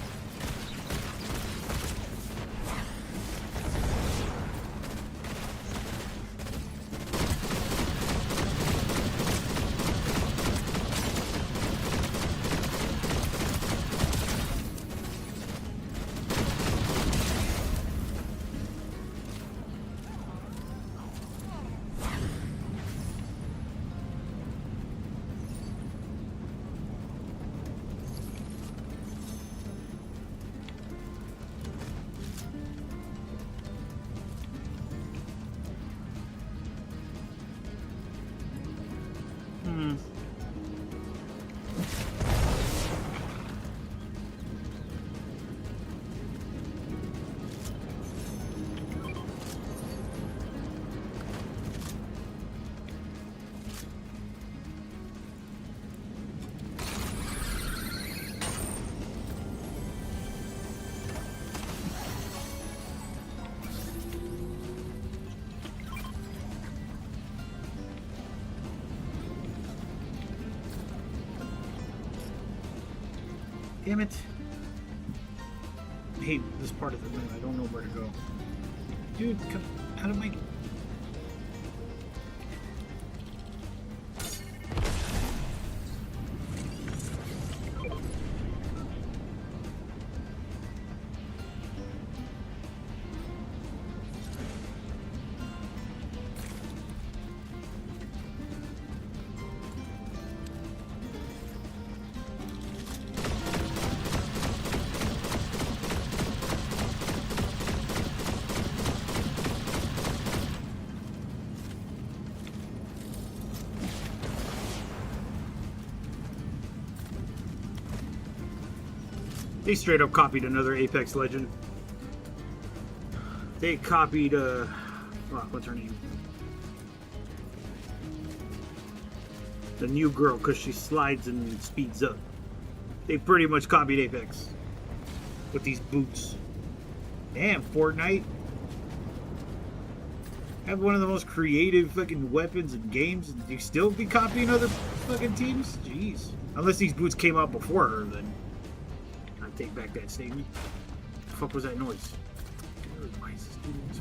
Damn it. I hate this part of the map. I don't know where to go. Dude, come out of my... They straight up copied another Apex Legend. They copied, what's her name? The new girl, because she slides and speeds up. They pretty much copied Apex. With these boots. Damn, Fortnite. Have one of the most creative fucking weapons in games, and you still be copying other fucking teams? Jeez. Unless these boots came out before her, then I take back that statement. What the fuck was that noise? Why is this doing this?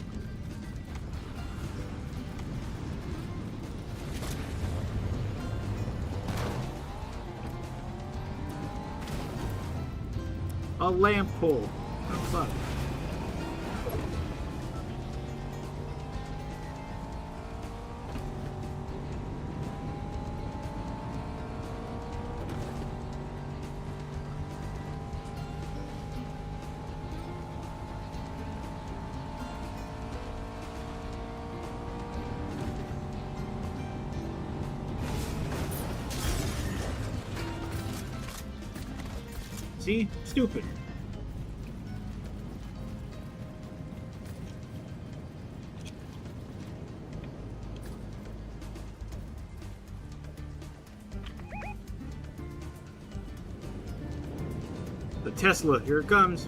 A lamp pole. Oh fuck. See? Stupid. The Tesla, here it comes.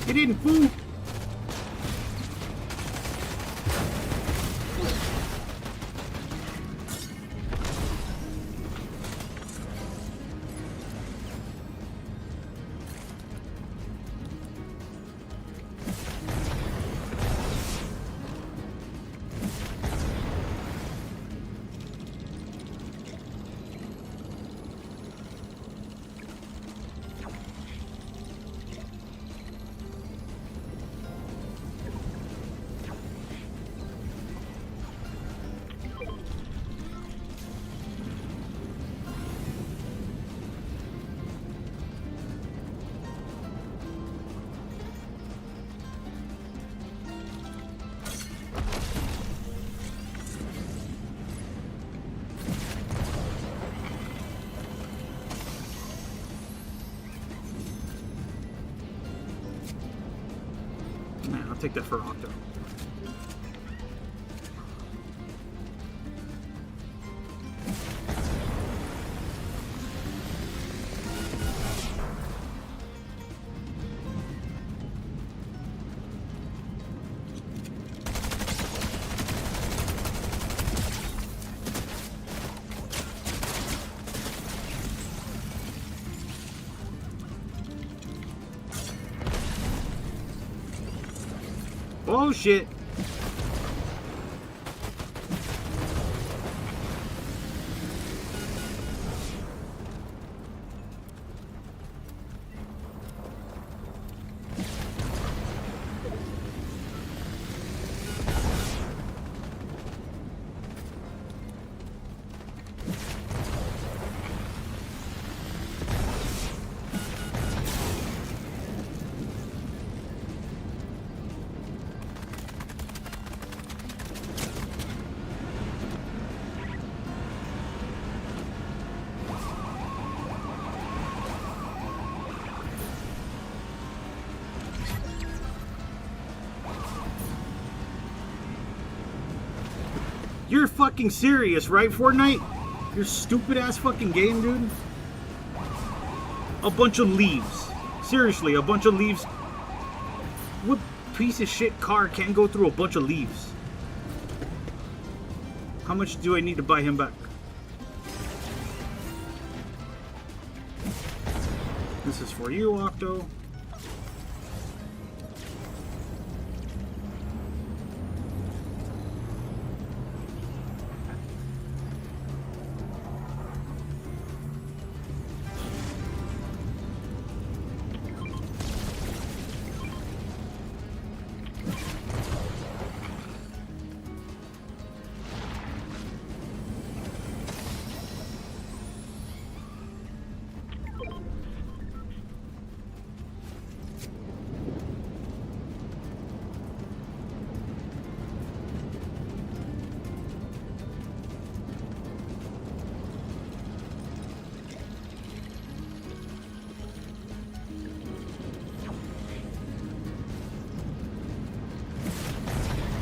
Get in, fool! Man, I'll take that for Octo. Oh shit! You're fucking serious, right, Fortnite? Your stupid ass fucking game, dude. A bunch of leaves. Seriously, a bunch of leaves. What piece of shit car can't go through a bunch of leaves? How much do I need to buy him back? This is for you, Octo.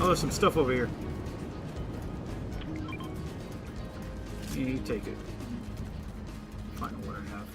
Oh, there's some stuff over here. Yeah, you take it. Find out what I have.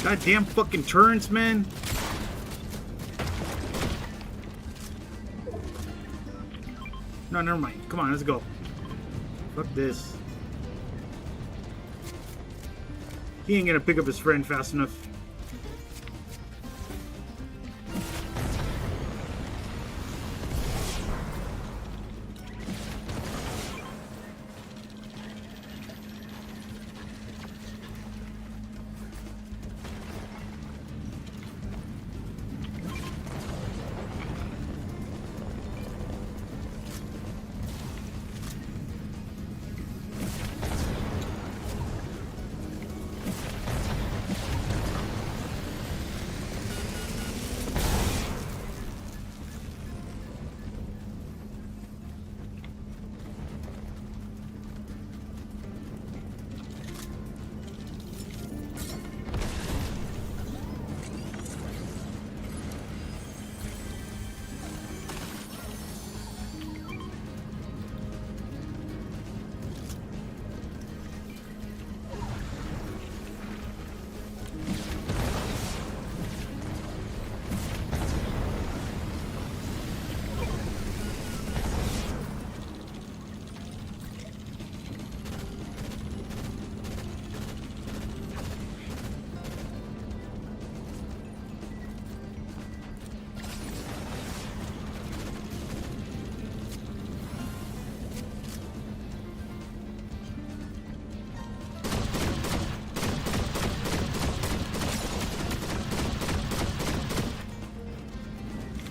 Goddamn fucking turns, man. No, never mind. Come on, let's go. Fuck this. He ain't gonna pick up his friend fast enough.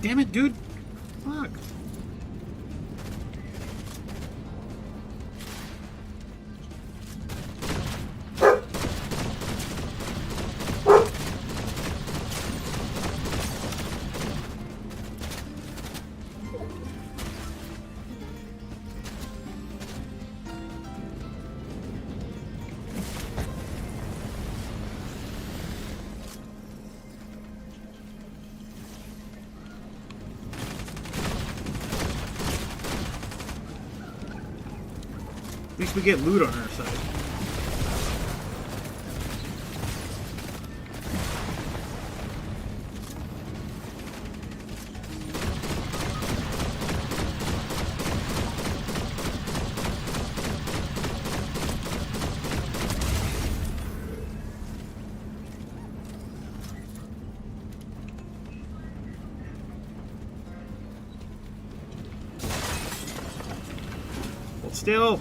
Damn it, dude. Fuck. At least we get loot on our side. Hold still.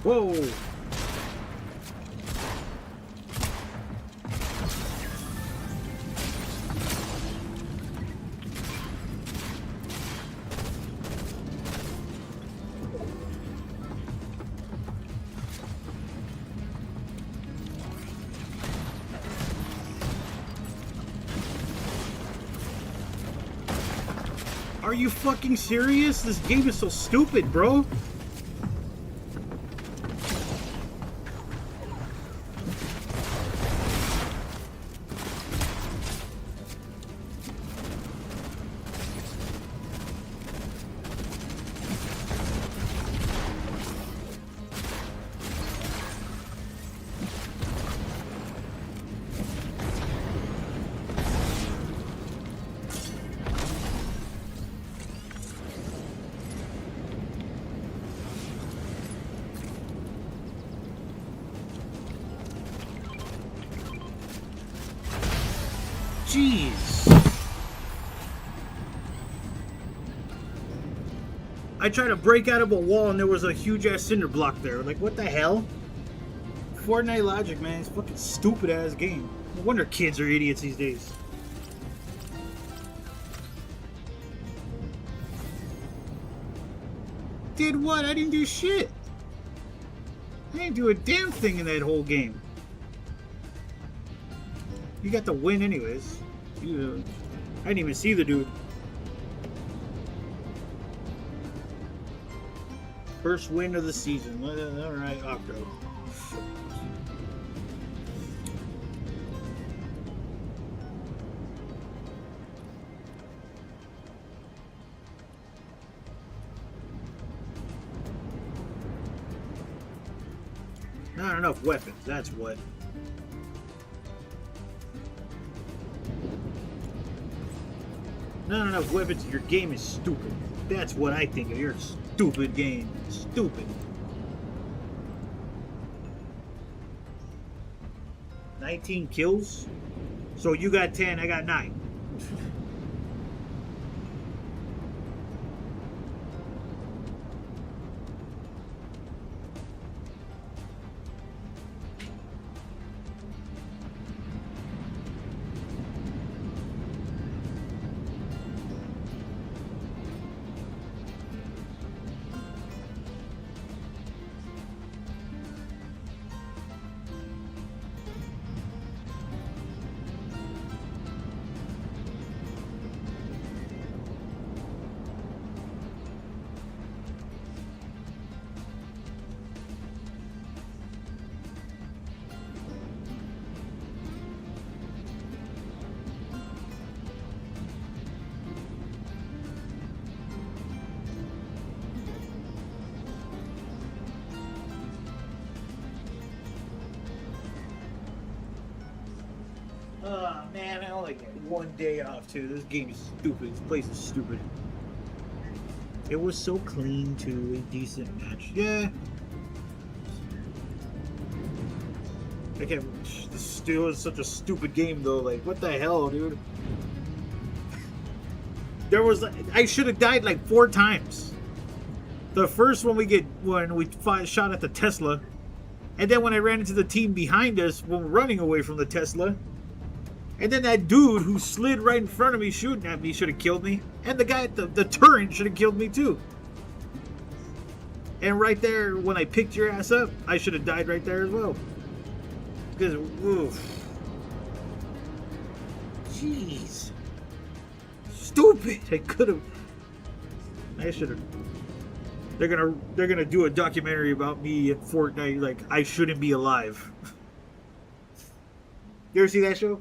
Whoa! Are you fucking serious? This game is so stupid, bro. Jeez. I tried to break out of a wall and there was a huge ass cinder block there. Like, what the hell? Fortnite logic, man. It's a fucking stupid ass game. No wonder kids are idiots these days. Did what? I didn't do shit. I didn't do a damn thing in that whole game. You got the win anyways. I didn't even see the dude. First win of the season. Alright, Octo. Not enough weapons, that's what. Not enough weapons, your game is stupid. That's what I think of your stupid game. Stupid. 19 kills? So you got 10, I got 9. Oh man, I only get one day off too. This game is stupid. This place is stupid. It was so clean too, a decent match. Yeah. I can't. This still is such a stupid game though. Like, what the hell, dude? There was, I should have died like 4 times. The first one when we shot at the Tesla, and then when I ran into the team behind us when running away from the Tesla. And then that dude who slid right in front of me shooting at me should have killed me. And the guy at the turret should have killed me too. And right there, when I picked your ass up, I should have died right there as well. Because, oof. Jeez. Stupid. I could have. I should have. They're gonna do a documentary about me in Fortnite. Like, I shouldn't be alive. You ever see that show?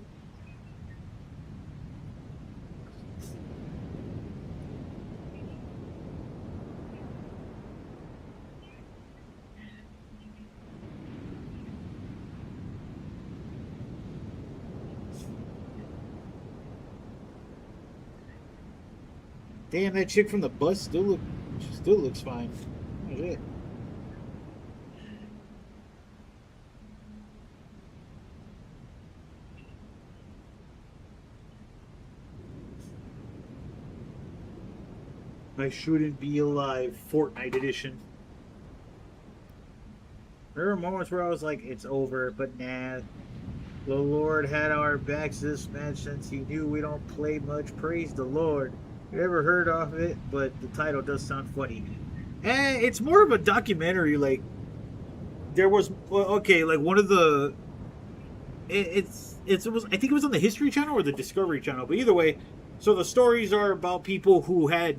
Damn, that chick from the bus still looks fine. Oh, shit. I shouldn't be alive, Fortnite edition. There were moments where I was like, it's over, but nah. The Lord had our backs this match since he knew we don't play much. Praise the Lord. Never heard of it, but the title does sound funny. It's more of a documentary. Like, there was, okay, like one of the, it was, I think it was on the History Channel or the Discovery Channel, but either way, so the stories are about people who had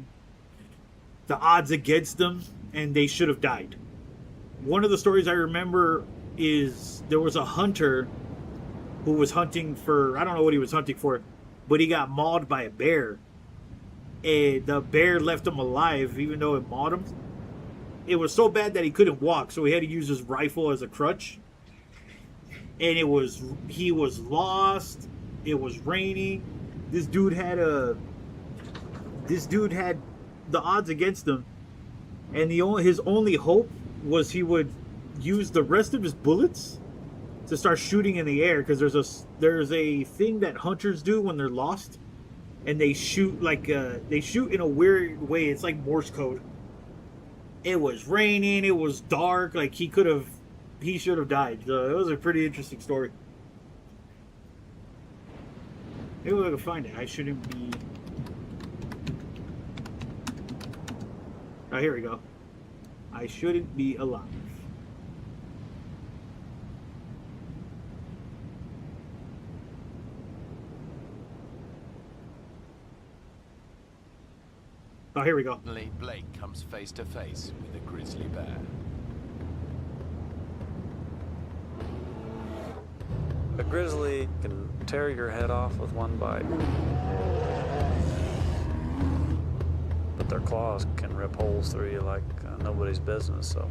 the odds against them and they should have died. One of the stories I remember is there was a hunter who was hunting for, I don't know what he was hunting for, but he got mauled by a bear. And the bear left him alive, even though it mauled him. It was so bad that he couldn't walk, so he had to use his rifle as a crutch. And he was lost. It was raining. This dude had the odds against him, and his only hope was he would use the rest of his bullets to start shooting in the air, because there's a thing that hunters do when they're lost. And they shoot they shoot in a weird way. It's like Morse code. It was raining. It was dark. Like, he could have he should have died. So it was a pretty interesting story. Maybe I can find it. I shouldn't be. Oh, here we go. I shouldn't be alive. Oh, here we go. Suddenly, Blake comes face to face with a grizzly bear. A grizzly can tear your head off with one bite. But their claws can rip holes through you like nobody's business, so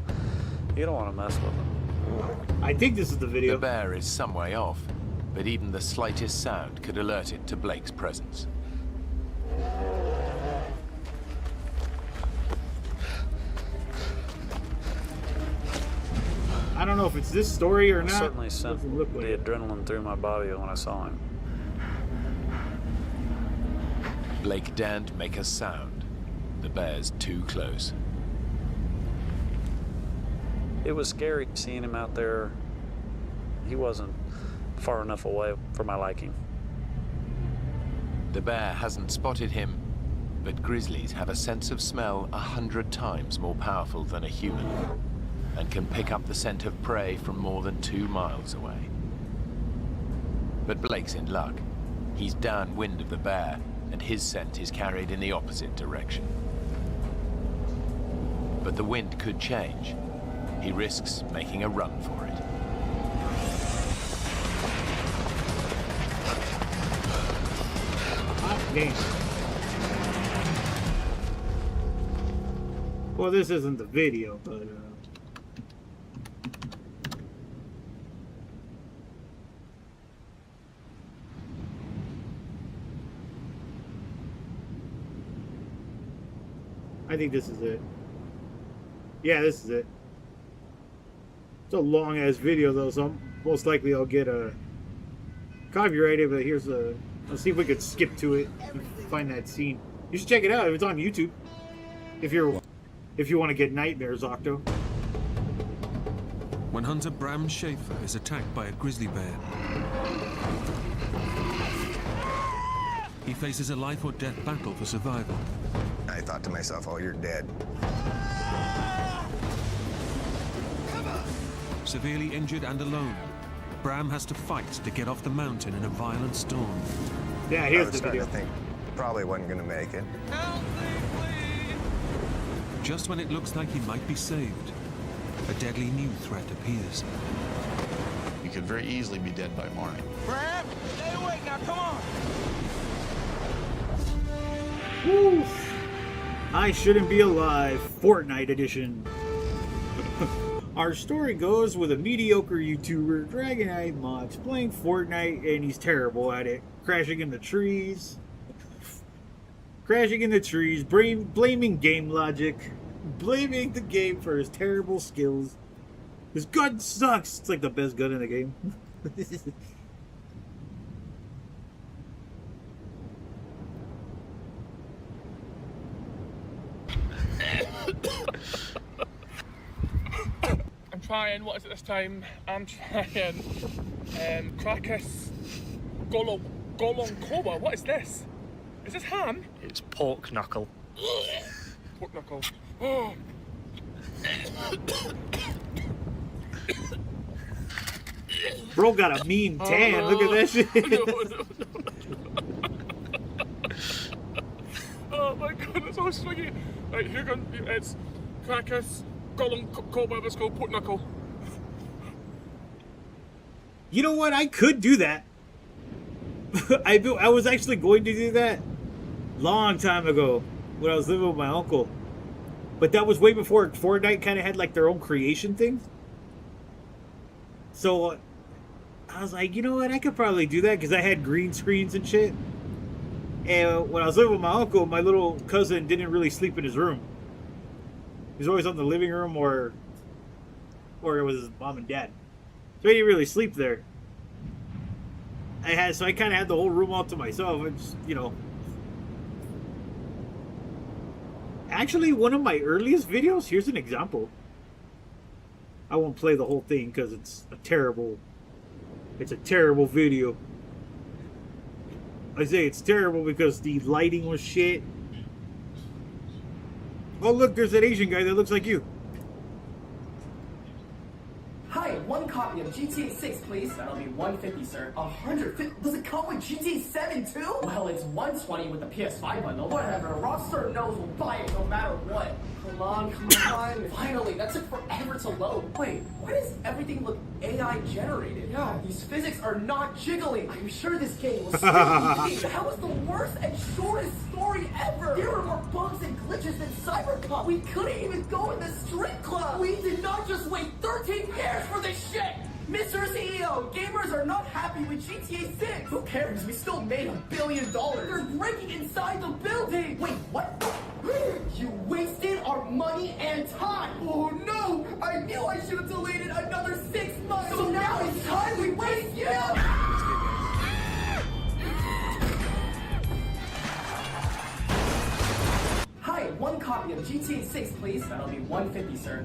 you don't want to mess with them. I think this is the video. The bear is some way off, but even the slightest sound could alert it to Blake's presence. I don't know if it's this story or I not. certainly sent the adrenaline through my body when I saw him. Blake daren't make a sound. The bear's too close. It was scary seeing him out there. He wasn't far enough away for my liking. The bear hasn't spotted him, but grizzlies have a sense of smell 100 times more powerful than a human, and can pick up the scent of prey from more than 2 miles away. But Blake's in luck. He's downwind of the bear, and his scent is carried in the opposite direction. But the wind could change. He risks making a run for it. Game. Well, this isn't the video, but I think this is it. Yeah, this is it. It's a long ass video though, so most likely I'll get a copyrighted, but here's a. Let's see if we could skip to it and find that scene. You should check it out if it's on YouTube. If you want to get nightmares, Octo. When hunter Bram Schaefer is attacked by a grizzly bear, he faces a life or death battle for survival. I thought to myself, oh, you're dead. Severely injured and alone, Bram has to fight to get off the mountain in a violent storm. Yeah, here's the video. I think probably wasn't going to make it. Just when it looks like he might be saved, a deadly new threat appears. You could very easily be dead by morning. Bram, stay awake now, come on! Woo! I shouldn't be alive, Fortnite edition. Our story goes with a mediocre YouTuber, Dragonite Mods, playing Fortnite, and he's terrible at it. Crashing in the trees. Blaming game logic. Blaming the game for his terrible skills. His gun sucks! It's like the best gun in the game. I'm trying, what is it this time? I'm trying Krakus Golonkoba. What is this? Is this ham? It's pork knuckle. Pork knuckle. Oh. Bro got a mean tan. Look at that shit. Oh my god, it's so swingy. Right, here goes. It's Krakus Golonkoba. Let's go pork knuckle. You know what? I could do that. I was actually going to do that long time ago when I was living with my uncle. But that was way before Fortnite kind of had like their own creation thing. So I was like, you know what? I could probably do that because I had green screens and shit. And when I was living with my uncle, my little cousin didn't really sleep in his room. He was always on the living room or it was his mom and dad. So he didn't really sleep there. So I kind of had the whole room all to myself. It's, you know. Actually, one of my earliest videos, here's an example. I won't play the whole thing because it's a terrible video. I say it's terrible because the lighting was shit. Oh look, there's that Asian guy that looks like you. Hi, one copy of GTA 6, please. That'll be $150, sir. $150? Does it come with GTA 7 too? Well, it's $120 with the PS5 bundle. Whatever, Rockstar knows we'll buy it no matter what. Come on. Finally, that took forever to load. Wait, why does everything look AI generated? Yeah, these physics are not jiggling. I'm sure this game was still made. That was the worst and shortest story ever. There were more bugs and glitches than Cyberpunk. We couldn't even go in the strip club. We did not just wait 13 years for this shit. Mr. CEO, gamers are not happy with GTA 6. Who cares? We still made $1 billion. They're breaking inside the building. Wait, what? You wasted our money and time. Oh no! I knew I should have delayed it another 6 months. So now it's time we waste you. Hi, one copy of GTA 6, please. That'll be $150, sir.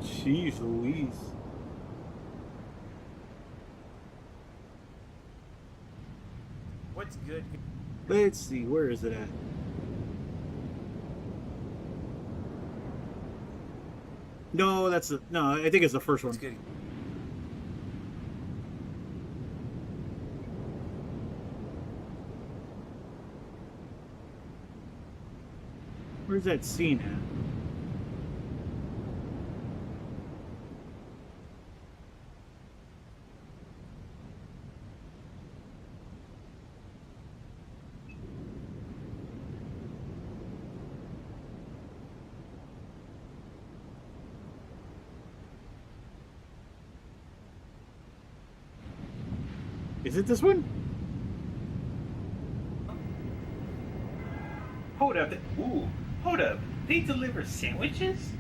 Jeez Louise. What's good? Let's see, where is it at? No, that's the no. I think it's the first one. Where's that scene at? Is it this one? Hold up. Ooh, hold up. They deliver sandwiches?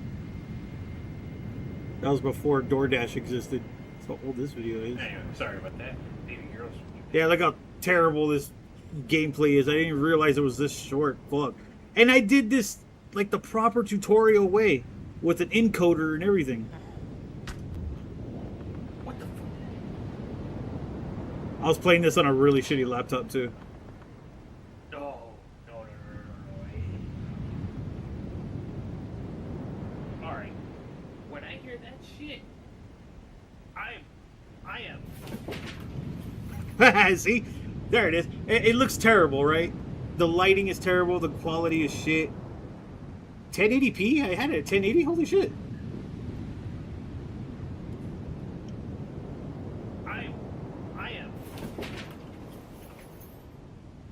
That was before DoorDash existed. That's how old this video is. Anyway, sorry about that. Baby girls. Yeah, look how terrible this gameplay is. I didn't even realize it was this short. Fuck. And I did this like the proper tutorial way with an encoder and everything. I was playing this on a really shitty laptop too. No. Alright. When I hear that shit, I am. See? There it is. It looks terrible, right? The lighting is terrible. The quality is shit. 1080p? I had it at 1080? Holy shit.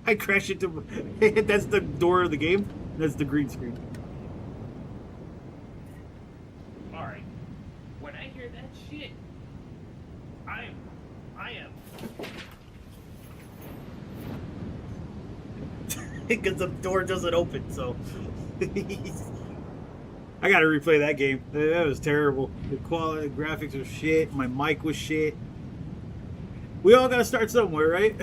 I crashed into... That's the door of the game. That's the green screen. Alright. When I hear that shit, I am. Because the door doesn't open, so... I gotta replay that game. That was terrible. The quality, the graphics were shit. My mic was shit. We all gotta start somewhere, right?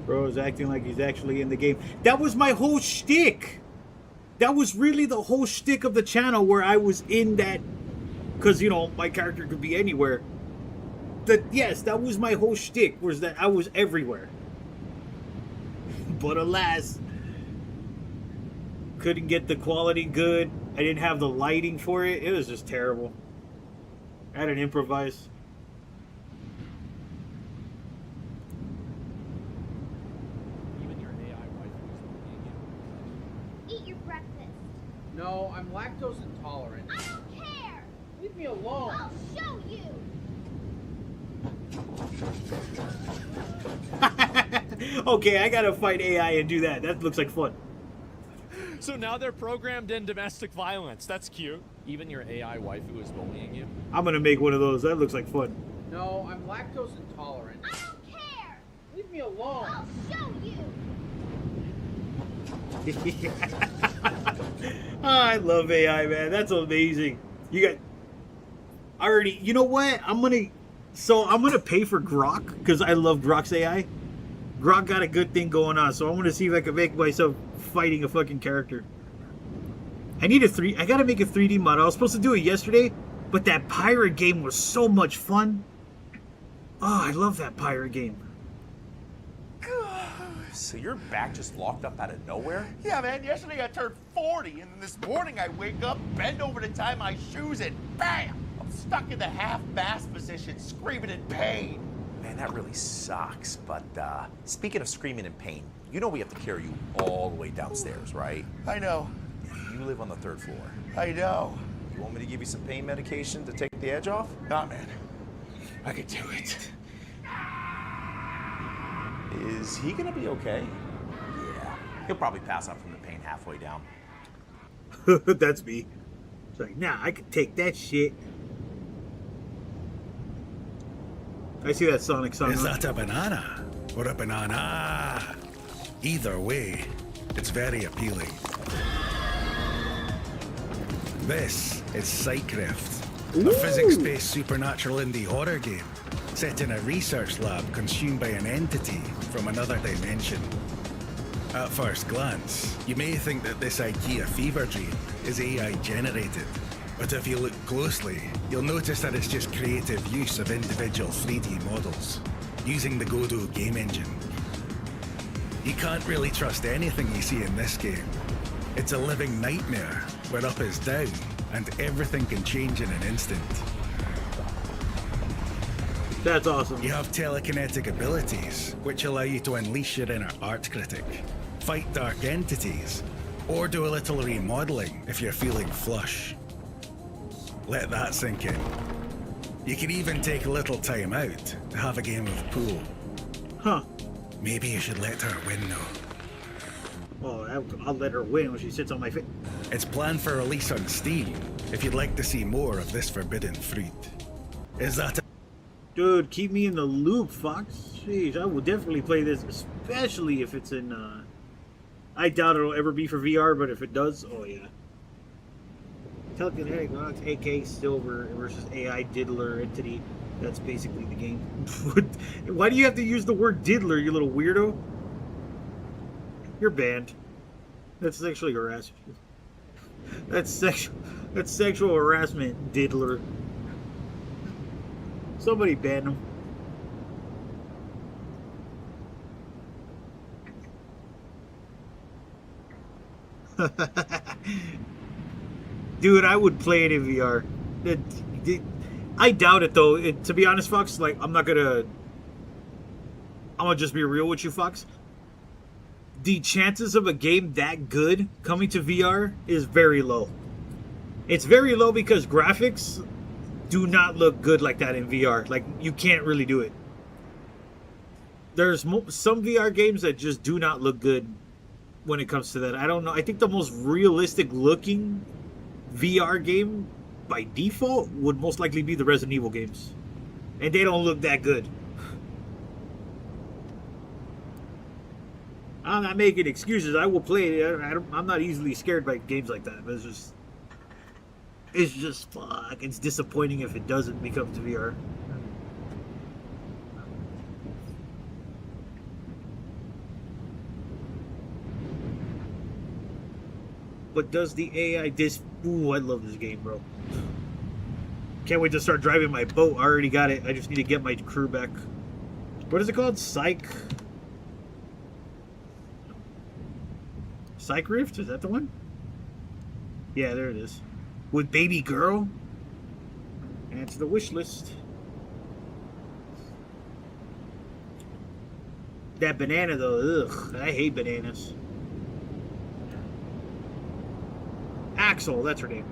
Bro is acting like he's actually in the game. That was my whole shtick. That was really the whole shtick of the channel, where I was in that, because you know my character could be anywhere. Yes, that was my whole shtick, was that I was everywhere. But alas, couldn't get the quality good. I didn't have the lighting for it. It was just terrible. I had to improvise. No, I'm lactose intolerant. I don't care! Leave me alone! I'll show you! Okay, I gotta fight AI and do that. That looks like fun. So now they're programmed in domestic violence. That's cute. Even your AI waifu is bullying you. I'm gonna make one of those. That looks like fun. No, I'm lactose intolerant. I don't care! Leave me alone! I'll show you! Oh, I love AI, man. That's amazing. You got already. You know what? I'm gonna pay for Grok because I love Grok's AI. Grok got a good thing going on, so I want to see if I can make myself fighting a fucking character. I gotta make a 3D model. I was supposed to do it yesterday, but that pirate game was so much fun. Oh, I love that pirate game. So your back just locked up out of nowhere? Yeah, man, yesterday I turned 40, and this morning I wake up, bend over to tie my shoes, and bam! I'm stuck in the half-mast position, screaming in pain. Man, that really sucks. But speaking of screaming in pain, you know we have to carry you all the way downstairs, right? I know. You live on the 3rd floor. I know. You want me to give you some pain medication to take the edge off? Nah, man. I could do it. Is he gonna be okay? Yeah. He'll probably pass out from the pain halfway down. That's me. It's like, nah, I could take that shit. I see that Sonic song. Is that a banana? Or a banana? Either way, it's very appealing. This is Psychrift, a physics-based supernatural indie horror game set in a research lab consumed by an entity from another dimension. At first glance, you may think that this IKEA fever dream is AI generated, but if you look closely, you'll notice that it's just creative use of individual 3D models, using the Godot game engine. You can't really trust anything you see in this game. It's a living nightmare, where up is down, and everything can change in an instant. That's awesome. You have telekinetic abilities, which allow you to unleash your inner art critic, fight dark entities, or do a little remodeling if you're feeling flush. Let that sink in. You can even take a little time out to have a game of pool. Huh. Maybe you should let her win though. Oh, I'll let her win when she sits on my face. It's planned for release on Steam, if you'd like to see more of this forbidden fruit. Is that Dude, keep me in the loop, Fox. Jeez, I will definitely play this, especially if it's in, I doubt it'll ever be for VR, but if it does, oh yeah. Telekinetic Rocks, AK Silver versus AI Diddler Entity. That's basically the game. Why do you have to use the word diddler, you little weirdo? You're banned. That's sexual harassment. That's sexual harassment, diddler. Somebody ban him. Dude, I would play it in VR. I doubt it though. To be honest, Fox, like I'm gonna just be real with you, Fox. The chances of a game that good coming to VR is very low. It's very low because graphics do not look good like that in VR. Like, you can't really do it. There's some VR games that just do not look good when it comes to that. I don't know. I think the most realistic looking VR game by default would most likely be the Resident Evil games. And they don't look that good. I'm not making excuses. I will play it. I'm not easily scared by games like that. But it's just fuck. It's disappointing if it doesn't become to VR. But does the AI ooh, I love this game, bro. Can't wait to start driving my boat. I already got it. I just need to get my crew back. What is it called? Psych Rift? Is that the one? Yeah, there it is. With baby girl. Add to the wish list. That banana though, ugh, I hate bananas. Axel, that's her name.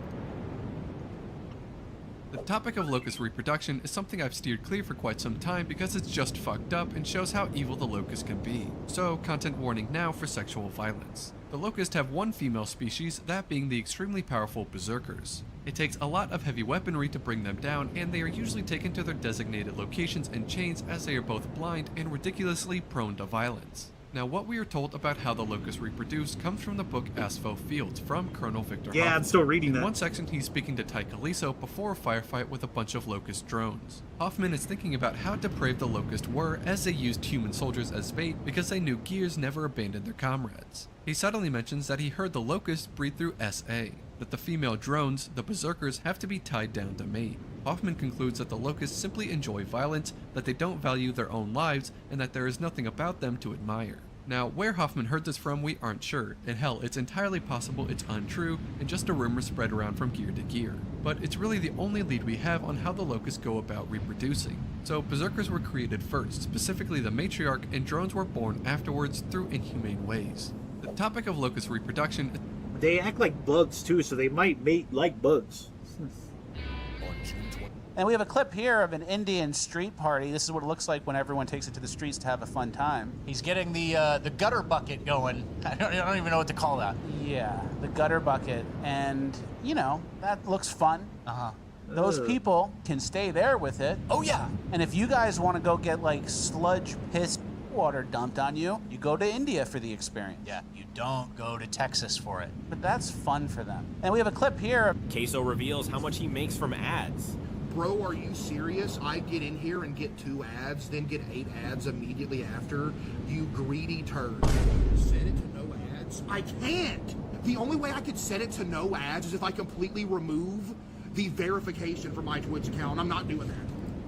The topic of locust reproduction is something I've steered clear for quite some time because it's just fucked up and shows how evil the locust can be. So, content warning now for sexual violence. The locust have one female species, that being the extremely powerful berserkers. It takes a lot of heavy weaponry to bring them down, and they are usually taken to their designated locations in chains as they are both blind and ridiculously prone to violence. Now, what we are told about how the locusts reproduce comes from the book Asphalt Fields from Colonel Victor Yeah, Hoffman. I'm still reading that. In one section, he's speaking to Ty Caliso before a firefight with a bunch of locust drones. Hoffman is thinking about how depraved the locusts were as they used human soldiers as bait because they knew Gears never abandoned their comrades. He suddenly mentions that he heard the locusts breathe through SA, that the female drones, the berserkers, have to be tied down to mate. Hoffman concludes that the locusts simply enjoy violence, that they don't value their own lives, and that there is nothing about them to admire. Now, where Hoffman heard this from, we aren't sure, and hell, it's entirely possible it's untrue and just a rumor spread around from gear to gear. But it's really the only lead we have on how the locusts go about reproducing. So, berserkers were created first, specifically the matriarch, and drones were born afterwards through inhumane ways. The topic of locust reproduction... They act like bugs too, so they might mate like bugs. And we have a clip here of an Indian street party. This is what it looks like when everyone takes it to the streets to have a fun time. He's getting the gutter bucket going. I don't even know what to call that. Yeah, the gutter bucket. And, you know, that looks fun. Those people can stay there with it. Oh, yeah. And if you guys want to go get, like, sludge, piss, water dumped on you, you go to India for the experience. Yeah, you don't go to Texas for it. But that's fun for them. And we have a clip here. Queso reveals how much he makes from ads. Bro, are you serious? I get in here and get 2 ads, then get 8 ads immediately after? You greedy turd. Set it to no ads? I can't! The only way I could set it to no ads is if I completely remove the verification from my Twitch account. I'm not doing that.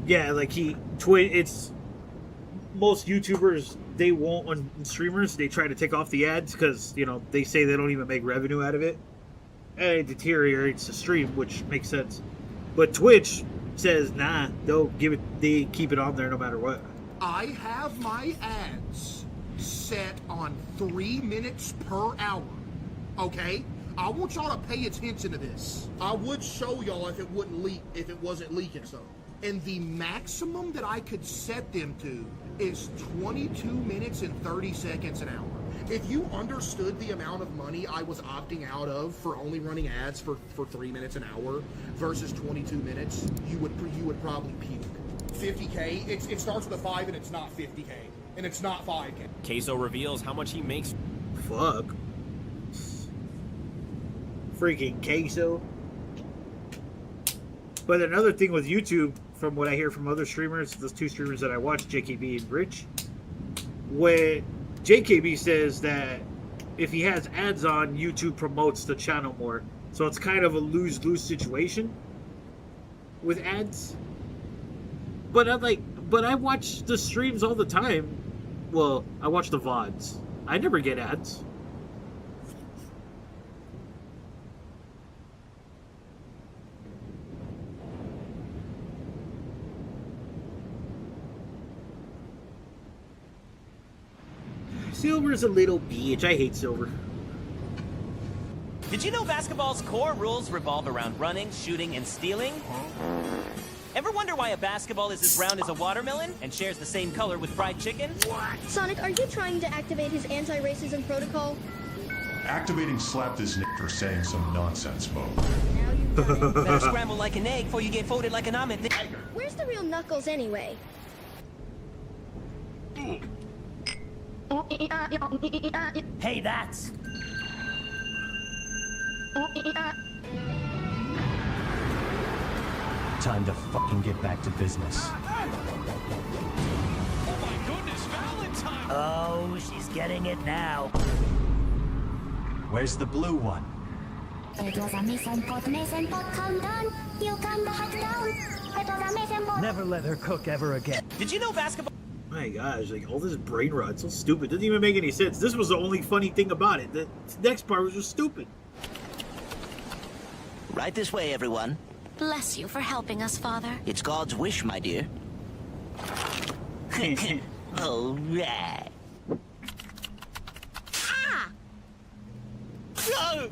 Yeah, like it's most YouTubers, they won't, on streamers, they try to take off the ads because, you know, they say they don't even make revenue out of it. And it deteriorates the stream, which makes sense. But Twitch says, nah, they keep it on there no matter what. I have my ads set on 3 minutes per hour, okay? I want y'all to pay attention to this. I would show y'all if it wouldn't leak, if it wasn't leaking so. And the maximum that I could set them to is 22 minutes and 30 seconds an hour. If you understood the amount of money I was opting out of for only running ads for 3 minutes an hour versus 22 minutes, you would probably puke. 50K, it starts with a 5 and it's not 50K. And it's not 5K. Queso reveals how much he makes. Fuck. Freaking Queso. But another thing with YouTube, from what I hear from other streamers, those 2 streamers that I watch, JKB and Rich, when JKB says that if he has ads on, YouTube promotes the channel more. So it's kind of a lose-lose situation with ads. But I watch the streams all the time. Well, I watch the VODs. I never get ads. Silver's a little bitch. I hate Silver. Did you know basketball's core rules revolve around running, shooting, and stealing? Ever wonder why a basketball is as round as a watermelon and shares the same color with fried chicken? What? Sonic, are you trying to activate his anti-racism protocol? Activating slap this n for saying some nonsense, Bo. Better scramble like an egg before you get folded like an omelet. Where's the real Knuckles anyway? Hey, that's... Time to fucking get back to business. Oh my goodness, Valentine! Oh, she's getting it now. Where's the blue one? It was a mission pot, calm down. You calm the heck down. It was a mission pot. Never let her cook ever again. Did you know basketball... My gosh, like all this brain rot, so stupid. Doesn't even make any sense. This was the only funny thing about it. The next part was just stupid. Right this way, everyone. Bless you for helping us, Father. It's God's wish, my dear. All right. Ah! No!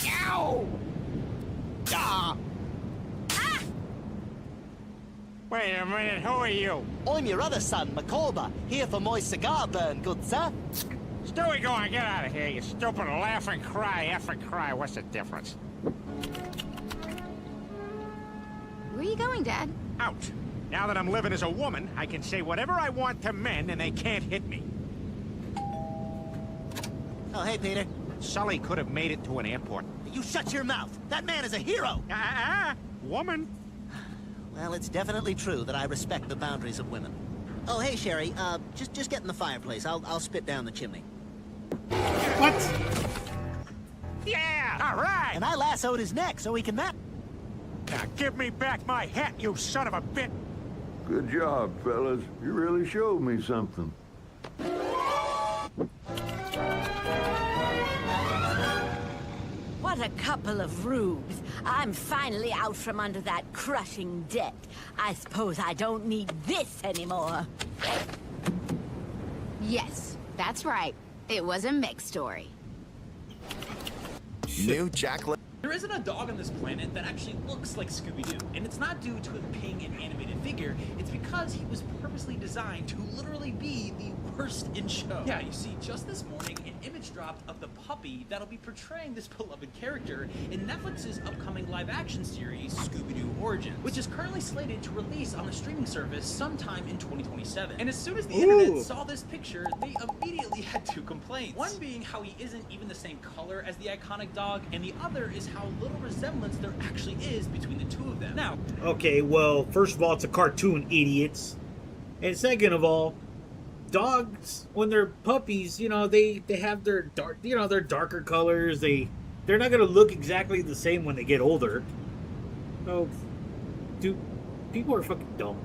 Ow! Ah! Wait a minute, who are you? I'm your other son, Macabre, here for my cigar burn, good sir. Stewie, go on, get out of here, you stupid laugh and cry, F and cry. What's the difference? Where are you going, Dad? Out. Now that I'm living as a woman, I can say whatever I want to men and they can't hit me. Oh, hey, Peter. Sully could have made it to an airport. You shut your mouth. That man is a hero. Woman. Well, it's definitely true that I respect the boundaries of women. Oh, hey, Sherry. Just get in the fireplace. I'll spit down the chimney. What? Yeah, all right. And I lassoed his neck so he can map. Now give me back my hat, you son of a bitch. Good job, fellas. You really showed me something. What a couple of rubes. I'm finally out from under that crushing debt. I suppose I don't need this anymore. Yes, that's right. It was a mixed story. New Jacqueline. There isn't a dog on this planet that actually looks like Scooby-Doo, and it's not due to him being an animated figure, it's because he was purposely designed to literally be the worst in show. Yeah, you see, just this morning, an image dropped of the puppy that'll be portraying this beloved character in Netflix's upcoming live-action series, Scooby-Doo Origins, which is currently slated to release on the streaming service sometime in 2027. And as soon as the internet saw this picture, they immediately had two complaints. One being how he isn't even the same color as the iconic dog, and the other is how little resemblance there actually is between the two of them. Now, okay, well, first of all, it's a cartoon, idiots. And second of all, dogs, when they're puppies, you know, they have their dark, you know, their darker colors. They're not gonna look exactly the same when they get older. So, dude, people are fucking dumb.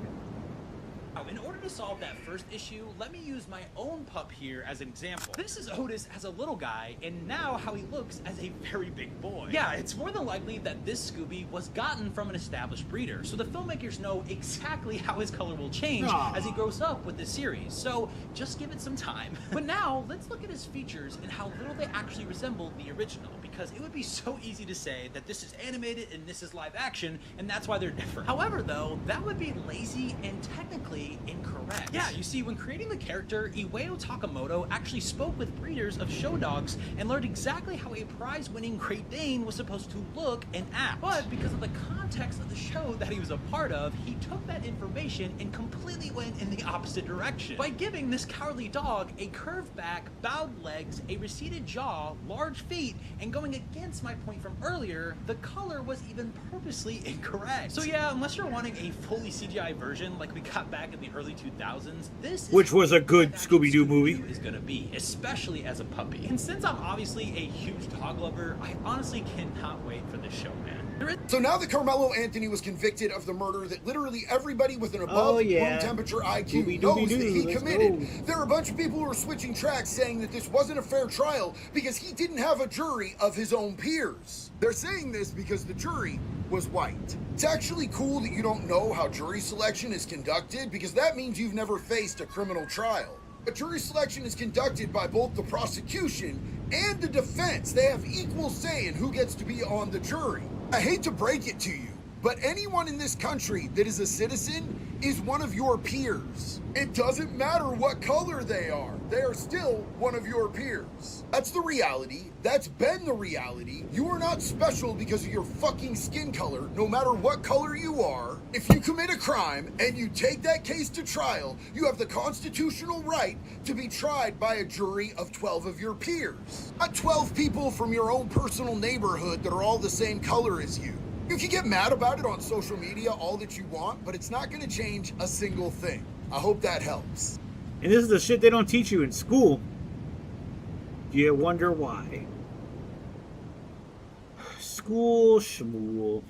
in order to solve that first issue, let me use my own pup here as an example. This is Otis as a little guy, and now how he looks as a very big boy. Yeah, it's more than likely that this Scooby was gotten from an established breeder, so the filmmakers know exactly how his color will change as he grows up with this series, so just give it some time. But now, let's look at his features and how little they actually resemble the original, because it would be so easy to say that this is animated and this is live action, and that's why they're different. However, though, that would be lazy and technically incorrect. Yeah, you see, when creating the character, Iwao Takamoto actually spoke with breeders of show dogs and learned exactly how a prize-winning Great Dane was supposed to look and act. But because of the context of the show that he was a part of, he took that information and completely went in the opposite direction by giving this cowardly dog a curved back, bowed legs, a receded jaw, large feet, and going against my point from earlier, the color was even purposely incorrect. So yeah, unless you're wanting a fully CGI version like we got back in the early 2000s, this which was a good Scooby-Doo movie, is gonna be, especially as a puppy. And since I'm obviously a huge dog lover, I honestly cannot wait for this show, man. So now that Carmelo Anthony was convicted of the murder that literally everybody with an above room temperature IQ knows that he committed, there are a bunch of people who are switching tracks saying that this wasn't a fair trial because he didn't have a jury of his own peers. They're saying this because the jury was white. It's actually cool that you don't know how jury selection is conducted because that means you've never faced a criminal trial. But jury selection is conducted by both the prosecution and the defense. They have equal say in who gets to be on the jury. I hate to break it to you, but anyone in this country that is a citizen is one of your peers. It doesn't matter what color they are still one of your peers. That's the reality. That's been the reality. You are not special because of your fucking skin color, no matter what color you are. If you commit a crime and you take that case to trial, you have the constitutional right to be tried by a jury of 12 of your peers. Not 12 people from your own personal neighborhood that are all the same color as you. You can get mad about it on social media all that you want, but it's not going to change a single thing. I hope that helps. And this is the shit they don't teach you in school. Do you wonder why? School schmool.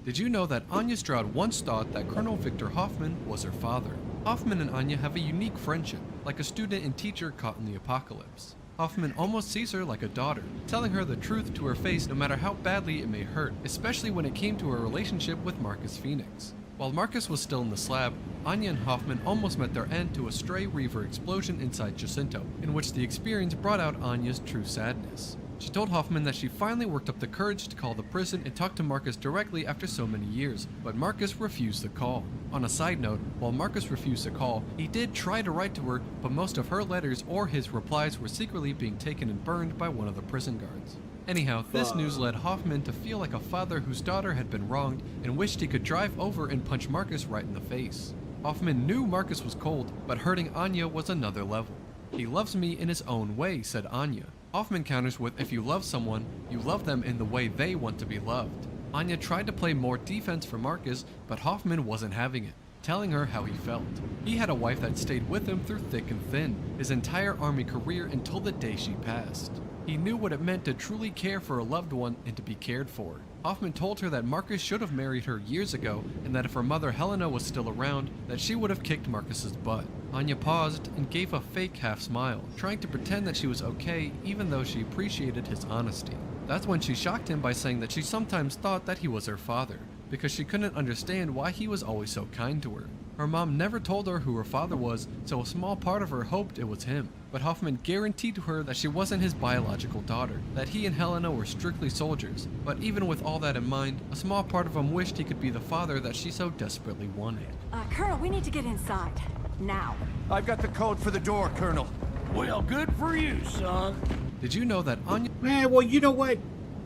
Did you know that Anya Stroud once thought that Colonel Victor Hoffman was her father? Hoffman and Anya have a unique friendship, like a student and teacher caught in the apocalypse. Hoffman almost sees her like a daughter, telling her the truth to her face no matter how badly it may hurt, especially when it came to her relationship with Marcus Phoenix. While Marcus was still in the slab, Anya and Hoffman almost met their end to a stray Reaver explosion inside Jacinto, in which the experience brought out Anya's true sadness. She told Hoffman that she finally worked up the courage to call the prison and talk to Marcus directly after so many years, but Marcus refused the call. On a side note, while Marcus refused to call, he did try to write to her, but most of her letters or his replies were secretly being taken and burned by one of the prison guards. Anyhow, this news led Hoffman to feel like a father whose daughter had been wronged and wished he could drive over and punch Marcus right in the face. Hoffman knew Marcus was cold, but hurting Anya was another level. He loves me in his own way, said Anya. Hoffman counters with, if you love someone, you love them in the way they want to be loved. Anya tried to play more defense for Marcus, but Hoffman wasn't having it, telling her how he felt. He had a wife that stayed with him through thick and thin, his entire army career until the day she passed. He knew what it meant to truly care for a loved one and to be cared for. Hoffman told her that Marcus should have married her years ago, and that if her mother Helena was still around, that she would have kicked Marcus's butt. Anya paused and gave a fake half smile, trying to pretend that she was okay even though she appreciated his honesty. That's when she shocked him by saying that she sometimes thought that he was her father, because she couldn't understand why he was always so kind to her. Her mom never told her who her father was, so a small part of her hoped it was him. But Hoffman guaranteed to her that she wasn't his biological daughter, that he and Helena were strictly soldiers. But even with all that in mind, a small part of him wished he could be the father that she so desperately wanted. Colonel, we need to get inside. Now. I've got the code for the door, Colonel. Well, good for you, son. Did you know that Anya... Man, well, you know what?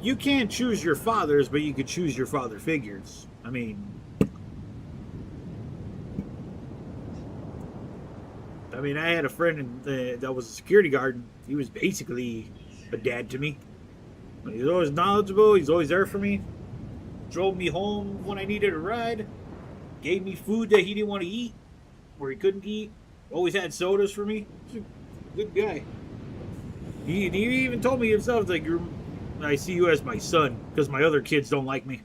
You can't choose your fathers, but you could choose your father figures. I mean... I had a friend that was a security guard. He was basically a dad to me. He was always knowledgeable. He's always there for me. Drove me home when I needed a ride. Gave me food that he didn't want to eat, where he couldn't eat. Always had sodas for me. He's a good guy. He even told me himself, like, I see you as my son because my other kids don't like me.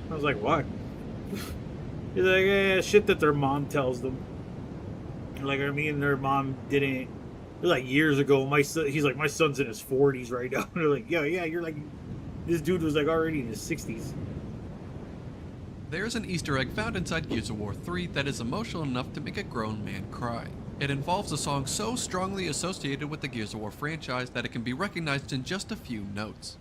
I was like, what? He's like, yeah, shit that their mom tells them. Like, me and their mom didn't. It was like years ago. My son, he's like, my son's in his 40s right now. And they're like, yeah, you're like, this dude was like already in his 60s. There's an Easter egg found inside Gears of War 3 that is emotional enough to make a grown man cry. It involves a song so strongly associated with the Gears of War franchise that it can be recognized in just a few notes.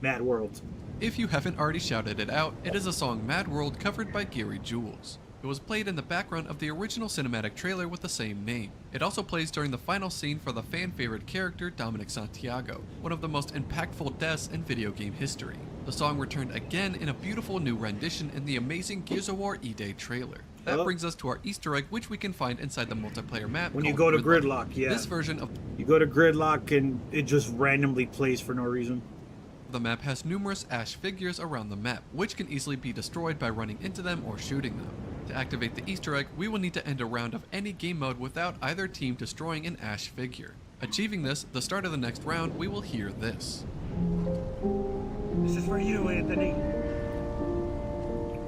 Mad World. If you haven't already shouted it out, it is a song Mad World covered by Gary Jules. It was played in the background of the original cinematic trailer with the same name. It also plays during the final scene for the fan-favorite character Dominic Santiago, one of the most impactful deaths in video game history. The song returned again in a beautiful new rendition in the amazing Gears of War E-Day trailer. That brings us to our Easter egg, which we can find inside the multiplayer map. When you go to Gridlock, yeah. This version of... You go to Gridlock and it just randomly plays for no reason. The map has numerous ash figures around the map, which can easily be destroyed by running into them or shooting them. To activate the Easter egg, we will need to end a round of any game mode without either team destroying an ash figure. Achieving this, the start of the next round, we will hear this. This is for you, Anthony.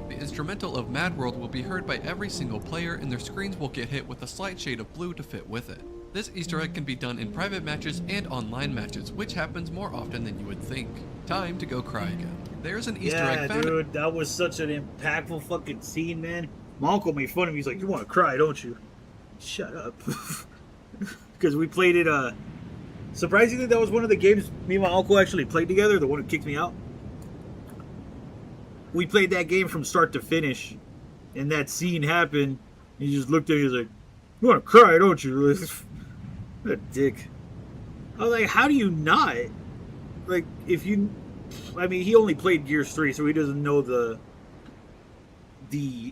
The instrumental of Mad World will be heard by every single player, and their screens will get hit with a slight shade of blue to fit with it. This Easter egg can be done in private matches and online matches, which happens more often than you would think. Time to go cry again. There's an Easter egg found. Dude, that was such an impactful fucking scene, man. My uncle made fun of me. He's like, you want to cry, don't you? Shut up. Because we played it, surprisingly, that was one of the games me and my uncle actually played together, the one who kicked me out. We played that game from start to finish, and that scene happened. He just looked at me, he was like, you want to cry, don't you? What a dick. I was like, how do you not? Like, if you... I mean, he only played Gears 3, so he doesn't know the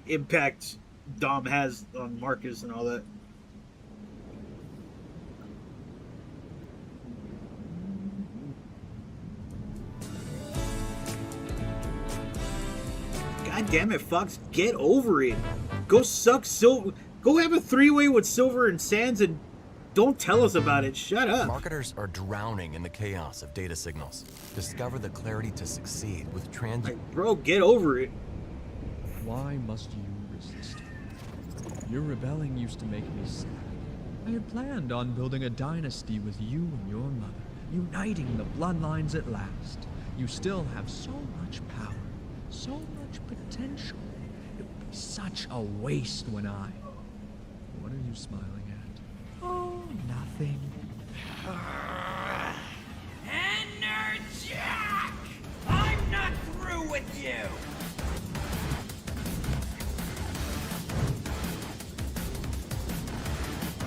impact Dom has on Marcus and all that. God damn it, Fox, get over it. Go suck Silver. Go have a three-way with Silver and Sands and don't tell us about it. Shut up. Marketers are drowning in the chaos of data signals. Discover the clarity to succeed with Bro, get over it. Why must you resist? Your rebelling used to make me sad. I had planned on building a dynasty with you and your mother, uniting the bloodlines at last. You still have so much power, so much potential. It would be such a waste when I... What are you smiling at? Oh, nothing. Enerjack! I'm not through with you!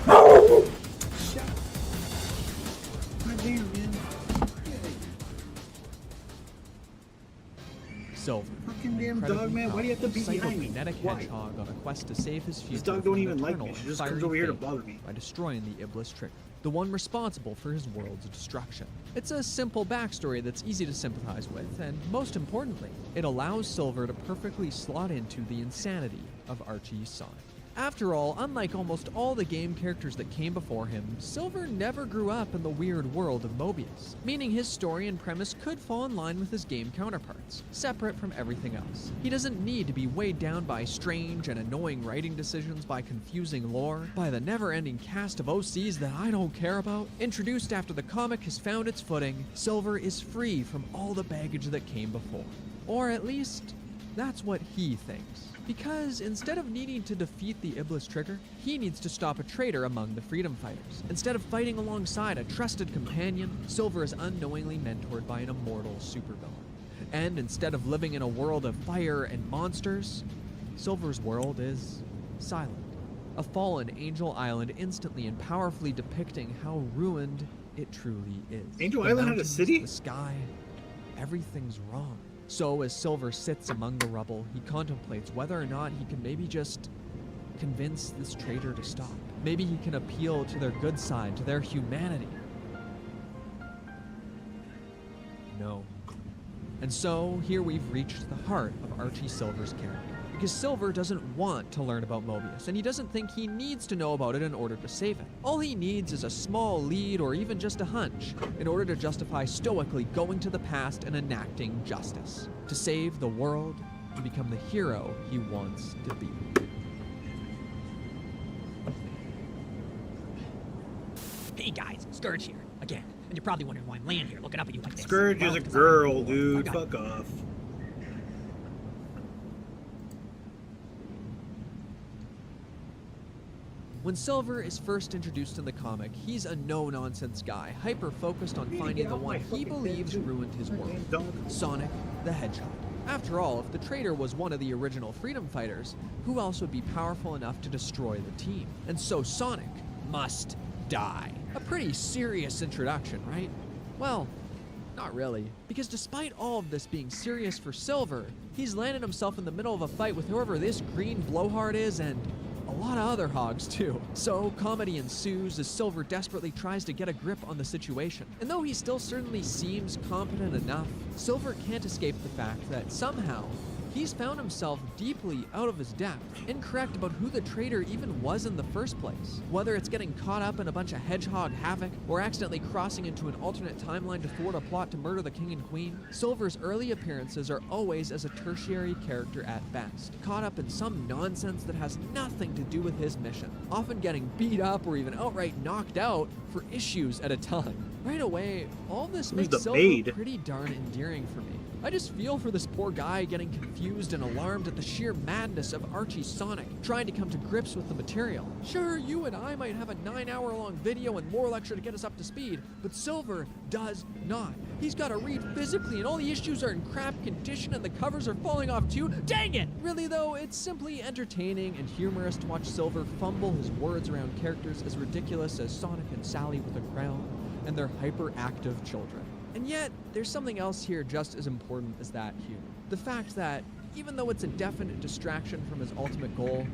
Shut up. God damn, man. Silver. Fucking damn incredibly dog, man. Why do you have to be powerful behind me? psychokinetic Why? hedgehog on a quest to save his future. This dog don't from even an like eternal me. She and just comes fiery over here to fate bother me. by destroying the Iblis trigger, the one responsible for his world's destruction. It's a simple backstory that's easy to sympathize with, and most importantly, it allows Silver to perfectly slot into the insanity of Archie Sonic. After all, unlike almost all the game characters that came before him, Silver never grew up in the weird world of Mobius, meaning his story and premise could fall in line with his game counterparts, separate from everything else. He doesn't need to be weighed down by strange and annoying writing decisions, by confusing lore, by the never-ending cast of OCs that I don't care about. Introduced after the comic has found its footing, Silver is free from all the baggage that came before. Or at least, that's what he thinks. Because instead of needing to defeat the Iblis trigger, he needs to stop a traitor among the freedom fighters. Instead of fighting alongside a trusted companion, Silver is unknowingly mentored by an immortal supervillain. And instead of living in a world of fire and monsters, Silver's world is silent. A fallen Angel Island instantly and powerfully depicting how ruined it truly is. Angel The Island had a mountains, city? The sky, everything's wrong. So as Silver sits among the rubble, he contemplates whether or not he can maybe just convince this traitor to stop. Maybe he can appeal to their good side, to their humanity. No. And so here we've reached the heart of Archie Silver's character. Because Silver doesn't want to learn about Mobius, and he doesn't think he needs to know about it in order to save it. All he needs is a small lead or even just a hunch in order to justify stoically going to the past and enacting justice. To save the world and become the hero he wants to be. Hey guys, Scourge here, again. And you're probably wondering why I'm laying here looking up at you like this. Scourge is a girl, dude. Fuck off. When Silver is first introduced in the comic, he's a no-nonsense guy, hyper-focused on finding the one he believes ruined his world, Sonic the Hedgehog. After all, if the traitor was one of the original freedom fighters, who else would be powerful enough to destroy the team? And so Sonic must die. A pretty serious introduction, right? Well, not really. Because despite all of this being serious for Silver, he's landed himself in the middle of a fight with whoever this green blowhard is, and a lot of other hogs too. So comedy ensues as Silver desperately tries to get a grip on the situation. And though he still certainly seems competent enough, Silver can't escape the fact that somehow he's found himself deeply out of his depth, incorrect about who the traitor even was in the first place. Whether it's getting caught up in a bunch of hedgehog havoc, or accidentally crossing into an alternate timeline to thwart a plot to murder the king and queen, Silver's early appearances are always as a tertiary character at best, caught up in some nonsense that has nothing to do with his mission, often getting beat up or even outright knocked out for issues at a time. Right away, all this makes Silver pretty darn endearing for me. I just feel for this poor guy getting confused and alarmed at the sheer madness of Archie Sonic, trying to come to grips with the material. Sure, you and I might have a 9-hour-long video and lore lecture to get us up to speed, but Silver does not. He's got to read physically, and all the issues are in crap condition, and the covers are falling off too. Dang it! Really though, it's simply entertaining and humorous to watch Silver fumble his words around characters as ridiculous as Sonic and Sally with a crown, and their hyperactive children. And yet, there's something else here just as important as that humor. The fact that, even though it's a definite distraction from his ultimate goal,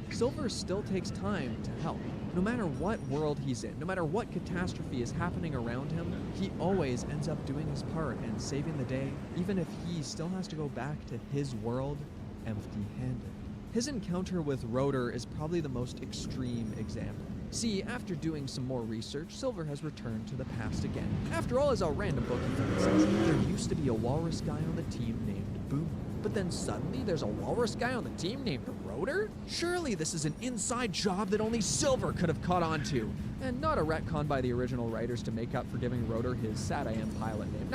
Silver still takes time to help. No matter what world he's in, no matter what catastrophe is happening around him, he always ends up doing his part and saving the day, even if he still has to go back to his world empty-handed. His encounter with Rotor is probably the most extreme example. See, after doing some more research, Silver has returned to the past again. After all, as a random book says, there used to be a walrus guy on the team named Boom. But then suddenly there's a walrus guy on the team named Rotor? Surely this is an inside job that only Silver could have caught on to. And not a retcon by the original writers to make up for giving Rotor his Sad I Am pilot name.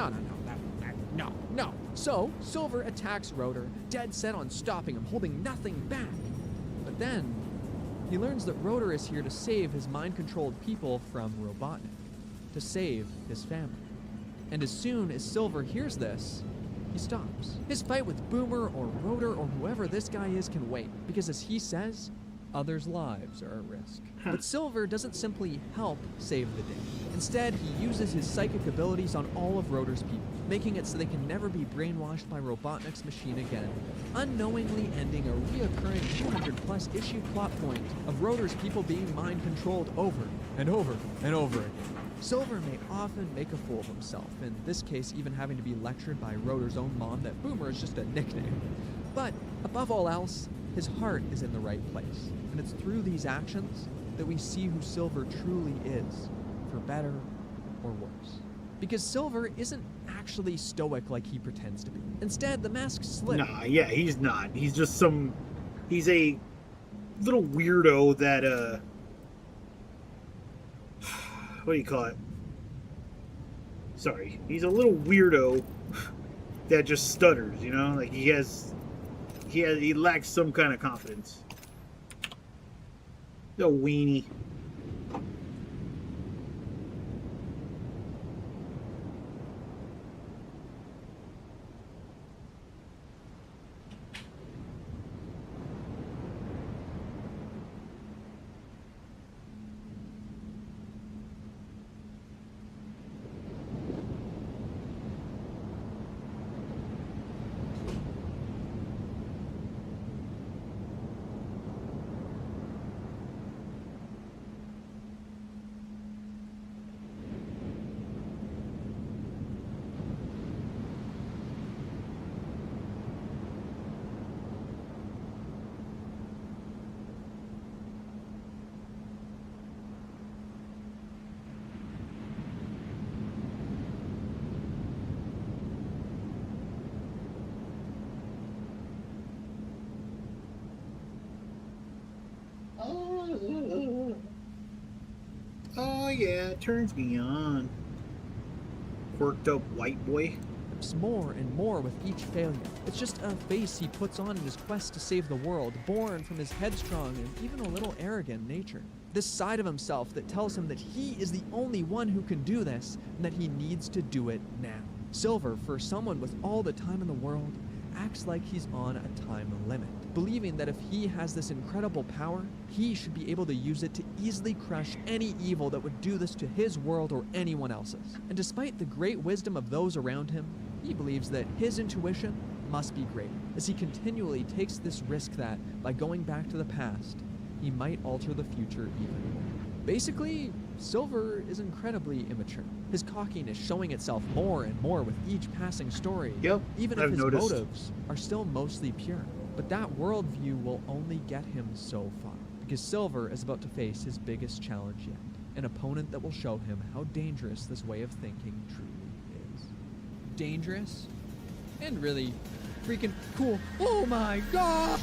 No. So, Silver attacks Rotor, dead set on stopping him, holding nothing back. But then he learns that Rotor is here to save his mind-controlled people from Robotnik, to save his family. And as soon as Silver hears this, he stops. His fight with Boomer or Rotor or whoever this guy is can wait, because as he says, others' lives are at risk. But Silver doesn't simply help save the day. Instead, he uses his psychic abilities on all of Rotor's people, making it so they can never be brainwashed by Robotnik's machine again, unknowingly ending a reoccurring 200-plus issue plot point of Rotor's people being mind-controlled over and over and over again. Silver may often make a fool of himself, in this case even having to be lectured by Rotor's own mom that Boomer is just a nickname. But above all else, his heart is in the right place, and it's through these actions that we see who Silver truly is, for better or worse. Because Silver isn't actually stoic like he pretends to be. Instead, the mask slips. Nah, yeah, he's not. He's just he's a little weirdo that, what do you call it? Sorry. He's a little weirdo that just stutters, you know? Like, he lacks some kind of confidence. The weenie. Oh yeah, it turns me on. Quirked up white boy. More and more with each failure. It's just a face he puts on in his quest to save the world, born from his headstrong and even a little arrogant nature. This side of himself that tells him that he is the only one who can do this and that he needs to do it now. Silver, for someone with all the time in the world, acts like he's on a time limit, believing that if he has this incredible power, he should be able to use it to easily crush any evil that would do this to his world or anyone else's. And despite the great wisdom of those around him, he believes that his intuition must be great, as he continually takes this risk that, by going back to the past, he might alter the future even more. Basically, Silver is incredibly immature, his cockiness showing itself more and more with each passing story, even if his motives are still mostly pure. But that worldview will only get him so far, because Silver is about to face his biggest challenge yet, an opponent that will show him how dangerous this way of thinking truly is. Dangerous? And really freaking cool. Oh my god!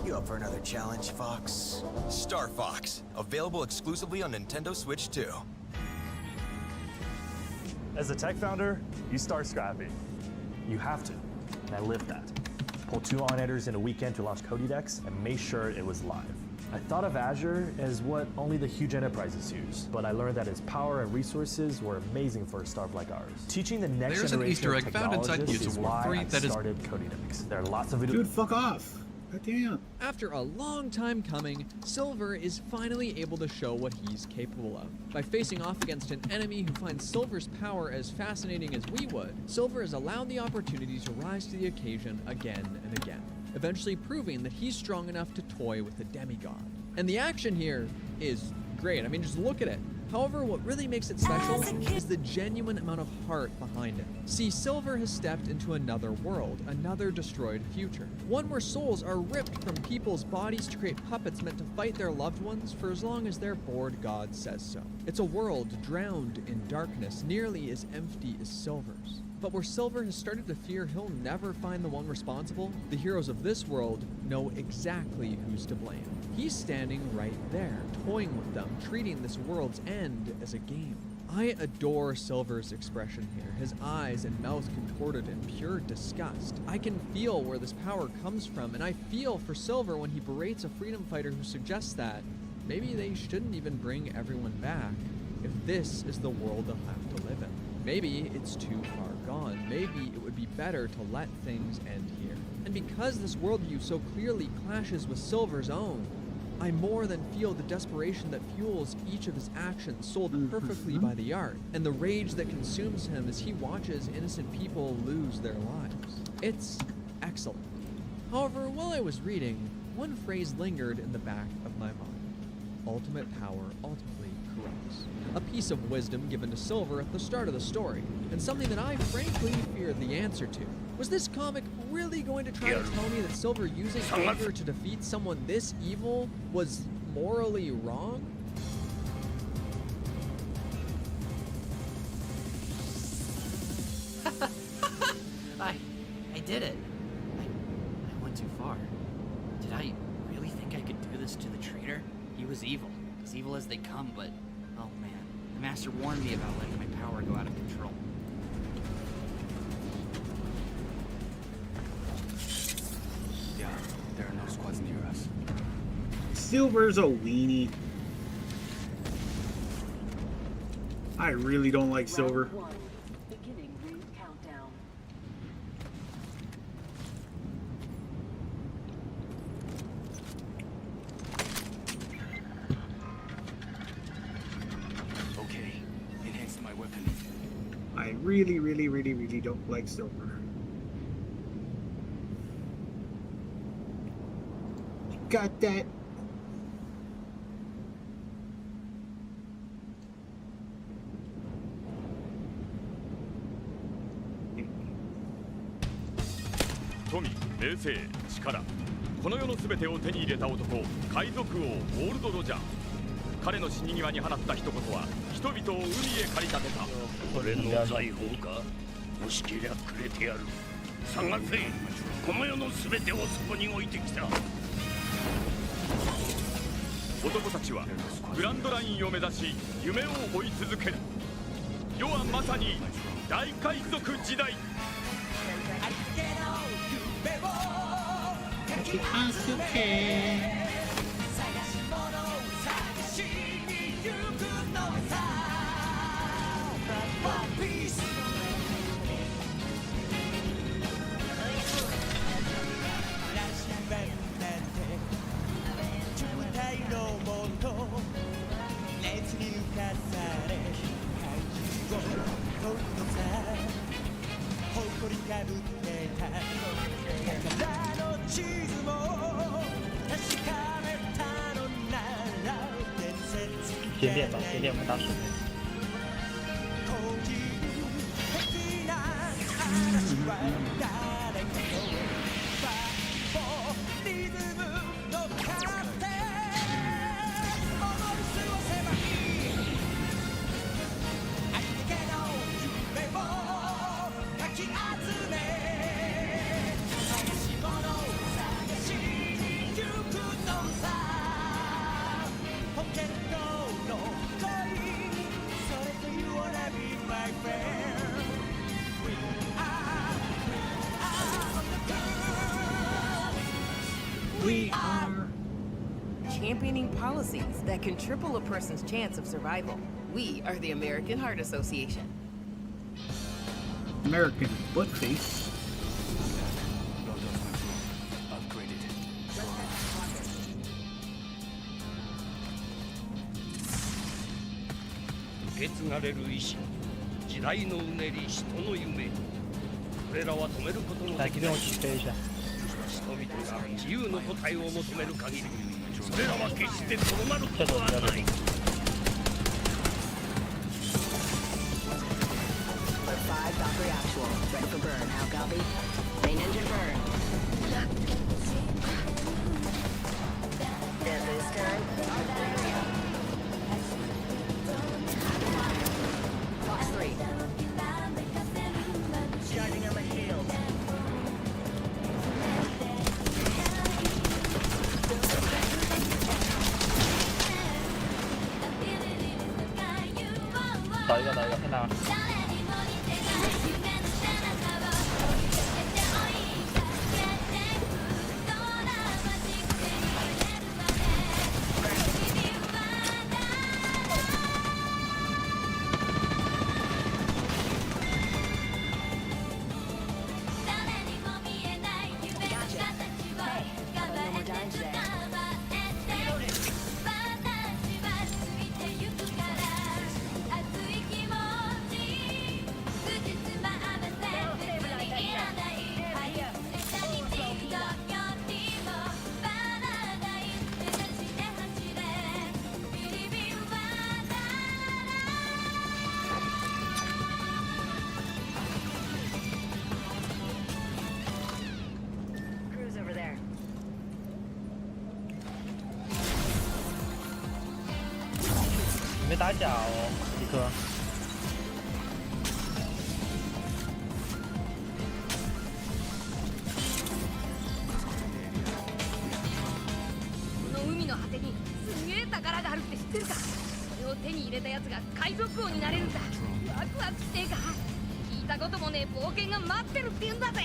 You up for another challenge, Fox? Star Fox, available exclusively on Nintendo Switch 2. As a tech founder, you start scrappy. You have to, and I lived that. Pulled 2 on-editors in a weekend to launch Codedex and made sure it was live. I thought of Azure as what only the huge enterprises use, but I learned that its power and resources were amazing for a startup like ours. Teaching the next There's an generation Easter egg of found inside technologists Gears is of War why 3 I that is... started Codedex. There are lots of videos. Dude, fuck off. God damn. After a long time coming, Silver is finally able to show what he's capable of. By facing off against an enemy who finds Silver's power as fascinating as we would, Silver is allowed the opportunity to rise to the occasion again and again, eventually proving that he's strong enough to toy with the demigod. And the action here is great. I mean, just look at it. However, what really makes it special is the genuine amount of heart behind it. See, Silver has stepped into another world, another destroyed future. One where souls are ripped from people's bodies to create puppets meant to fight their loved ones for as long as their bored god says so. It's a world drowned in darkness, nearly as empty as Silver's. But where Silver has started to fear he'll never find the one responsible, the heroes of this world know exactly who's to blame. He's standing right there, toying with them, treating this world's end as a game. I adore Silver's expression here, his eyes and mouth contorted in pure disgust. I can feel where this power comes from, and I feel for Silver when he berates a freedom fighter who suggests that maybe they shouldn't even bring everyone back if this is the world they'll have to live in. Maybe it's too far gone. Maybe it would be better to let things end here. And because this worldview so clearly clashes with Silver's own, I more than feel the desperation that fuels each of his actions sold perfectly by the art, and the rage that consumes him as he watches innocent people lose their lives. It's excellent. However, while I was reading, one phrase lingered in the back of my mind. Ultimate power ultimately corrupts. A piece of wisdom given to Silver at the start of the story, and something that I frankly feared the answer to. Was this comic really going to try to tell me that Silver using anger to defeat someone this evil was morally wrong? I did it. I went too far. Did I really think I could do this to the traitor? He was evil. As evil as they come, but oh man. The master warned me about letting my power go out of control. Yeah, there are no squads near us. Silver's a weenie. I really don't like Silver. Beginning ring countdown. Okay, enhance my weapon. I really don't like Silver. Got that.富、名声、力、この世の全てを手に入れた男、海賊王ウォールド・ロジャー。彼の死に際に放った一言は人々を海へ駆り立てた。俺の財宝か、もしけりゃくれてやる。探せ、この世の全てをそこに置いてきた。男たちはグランドラインを目指し夢を追い続ける。世はまさに大海賊時代。点点吧，点点我们大师。We are championing policies that can triple a person's chance of survival. We are the American Heart Association. American buttface. Ready for burn. How copy? Main engine burn. This turn. Fox 3. Charging on my shield. 一个，看到。Crew's over there. 没打假哦，迪克。この海の果てにすげえ宝があるって知ってるか？それを手に入れたやつが海賊王になれるんだ。ワクワクしてえか？聞いたこともねえ冒険が待ってるって言うんだぜ。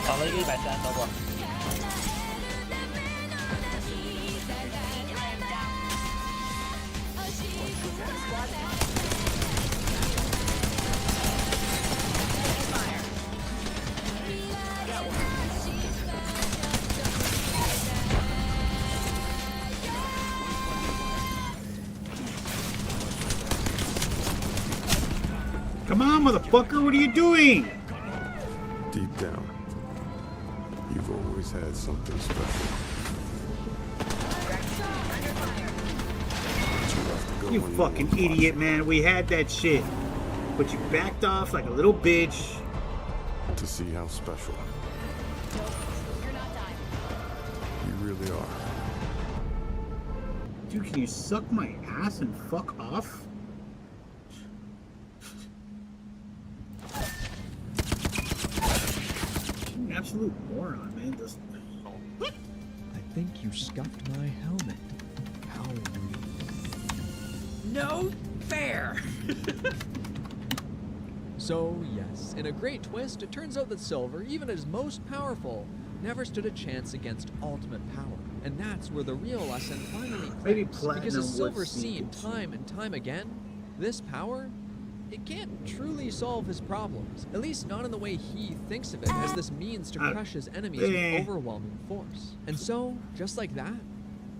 绑了一个130，等会儿。Come on, motherfucker, what are you doing? Deep down, you've always had something special. You fucking idiot, man. We had that shit. But you backed off like a little bitch. To see how special you really are. Dude, can you suck my ass and fuck off? Absolute moron, man. Just... I think you scuffed my helmet. How rude. No fair! So, yes, in a great twist, it turns out that Silver, even as most powerful, never stood a chance against ultimate power. And that's where the real lesson finally clicks. Because as Silver's seen time and time again, this power, it can't truly solve his problems. At least not in the way he thinks of it, as this means to crush his enemies with overwhelming force. And so, just like that,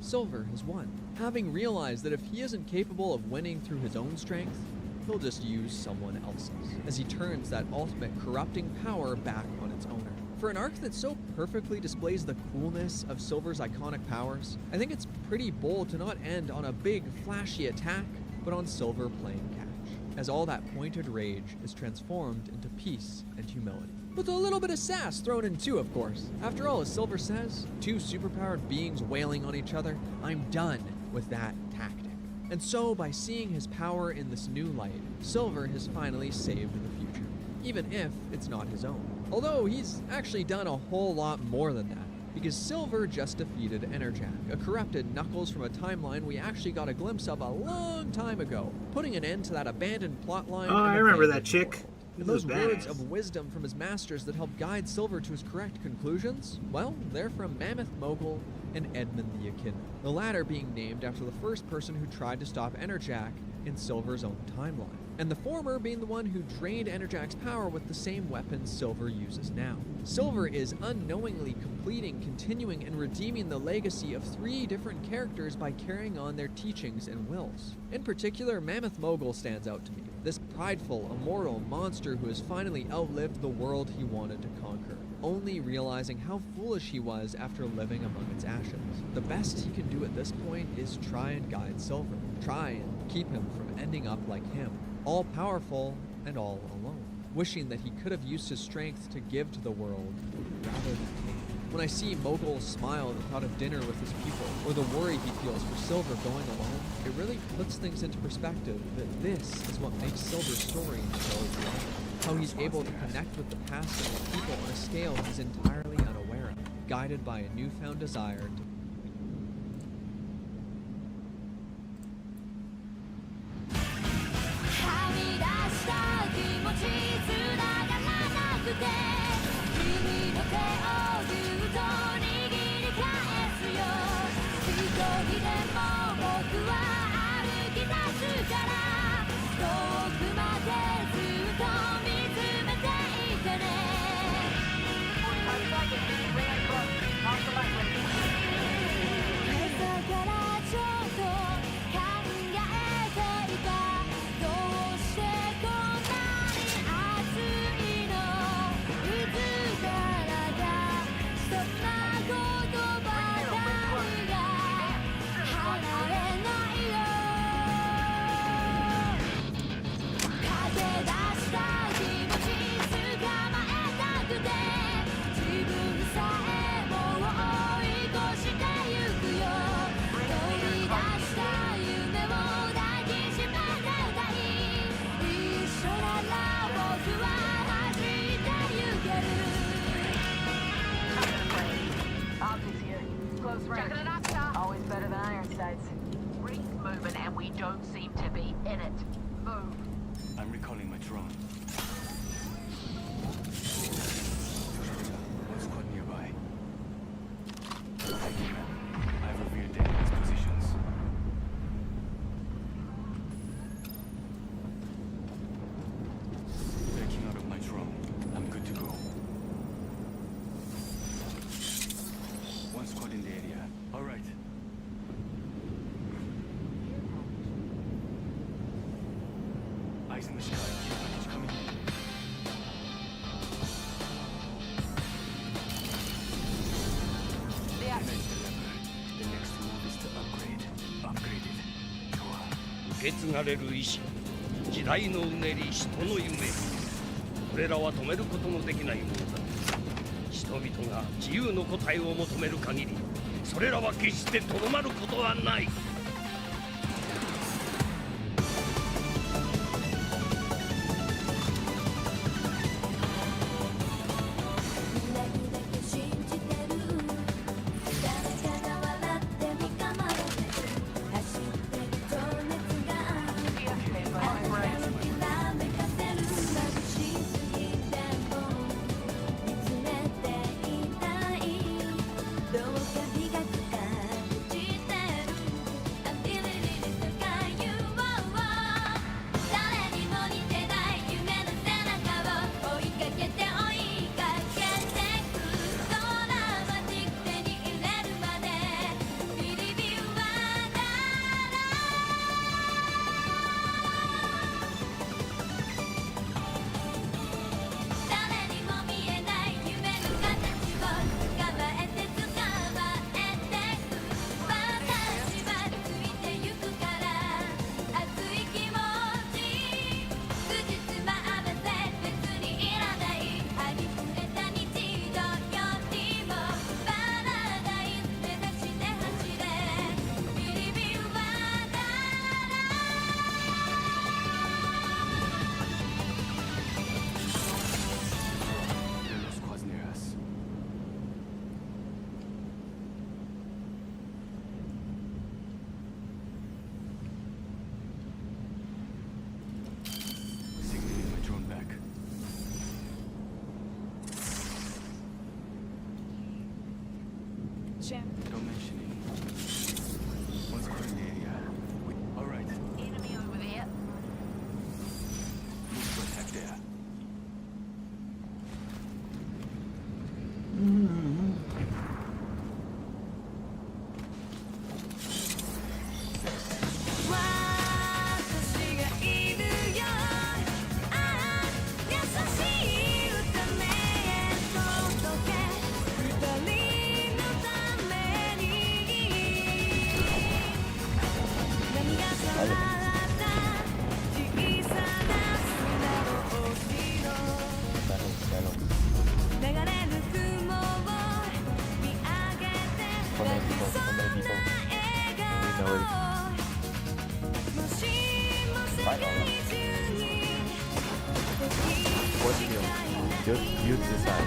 Silver has won. Having realized that if he isn't capable of winning through his own strength, he'll just use someone else's, as he turns that ultimate corrupting power back on its owner. For an arc that so perfectly displays the coolness of Silver's iconic powers, I think it's pretty bold to not end on a big, flashy attack, but on Silver playing catch, as all that pointed rage is transformed into peace and humility. With a little bit of sass thrown in too, of course. After all, as Silver says, two superpowered beings wailing on each other, I'm done with that tactic. And so, by seeing his power in this new light, Silver has finally saved the future, even if it's not his own. Although he's actually done a whole lot more than that, because Silver just defeated Enerjack, a corrupted Knuckles from a timeline we actually got a glimpse of a long time ago, putting an end to that abandoned plotline. Oh, I remember that chick. And those words of wisdom from his masters that helped guide Silver to his correct conclusions, well, they're from Mammoth Mogul and Edmund the Echidna, the latter being named after the first person who tried to stop Enerjack in Silver's own timeline. and the former being the one who drained Enerjak's power with the same weapons Silver uses now. Silver is unknowingly completing, continuing, and redeeming the legacy of 3 different characters by carrying on their teachings and wills. In particular, Mammoth Mogul stands out to me, this prideful, immortal monster who has finally outlived the world he wanted to conquer, only realizing how foolish he was after living among its ashes. The best he can do at this point is try and guide Silver, try and keep him from ending up like him, all-powerful and all alone, wishing that he could have used his strength to give to the world rather than take. When I see Mogul smile at the thought of dinner with his people, or the worry he feels for Silver going alone, it really puts things into perspective that this is what makes Silver's story so real. How he's able to connect with the past and the people on a scale he's entirely unaware of, guided by a newfound desire to Always better than iron sights. Ring's moving and we don't seem to be in it. Move. I'm recalling my drone. One squad nearby. I've revealed the enemy's positions. Breaking out of my drone. I'm good to go. One squad in the area. All right. Eyes in the sky. It's coming in. The next move is to upgrade. Upgrade it. 受け継がれる意志、時代のうねり、人の夢、これらは止めることのできないものだ。人々が自由の答えを求める限り、それらは決してとどまることはない。Don't mention it. One squad in the area. All right. Enemy over there. there. You decide.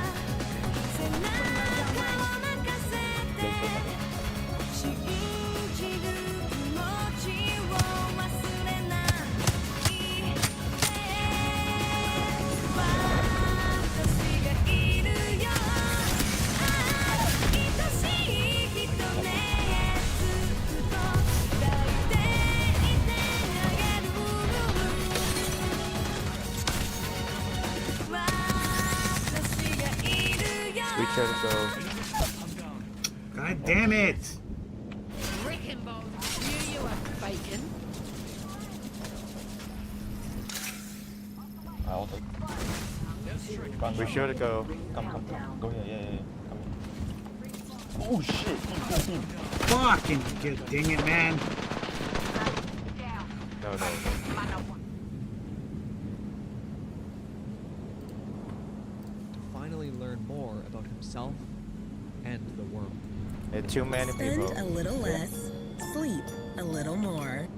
God damn it! Wrecking balls. Here you are, bacon. I'll take. We should go. Come. Go here. Yeah. Come. Oh shit! Fucking good, dang it, man! No. To finally learn more about himself and the world. Too many people. Spend a little less, sleep a little more.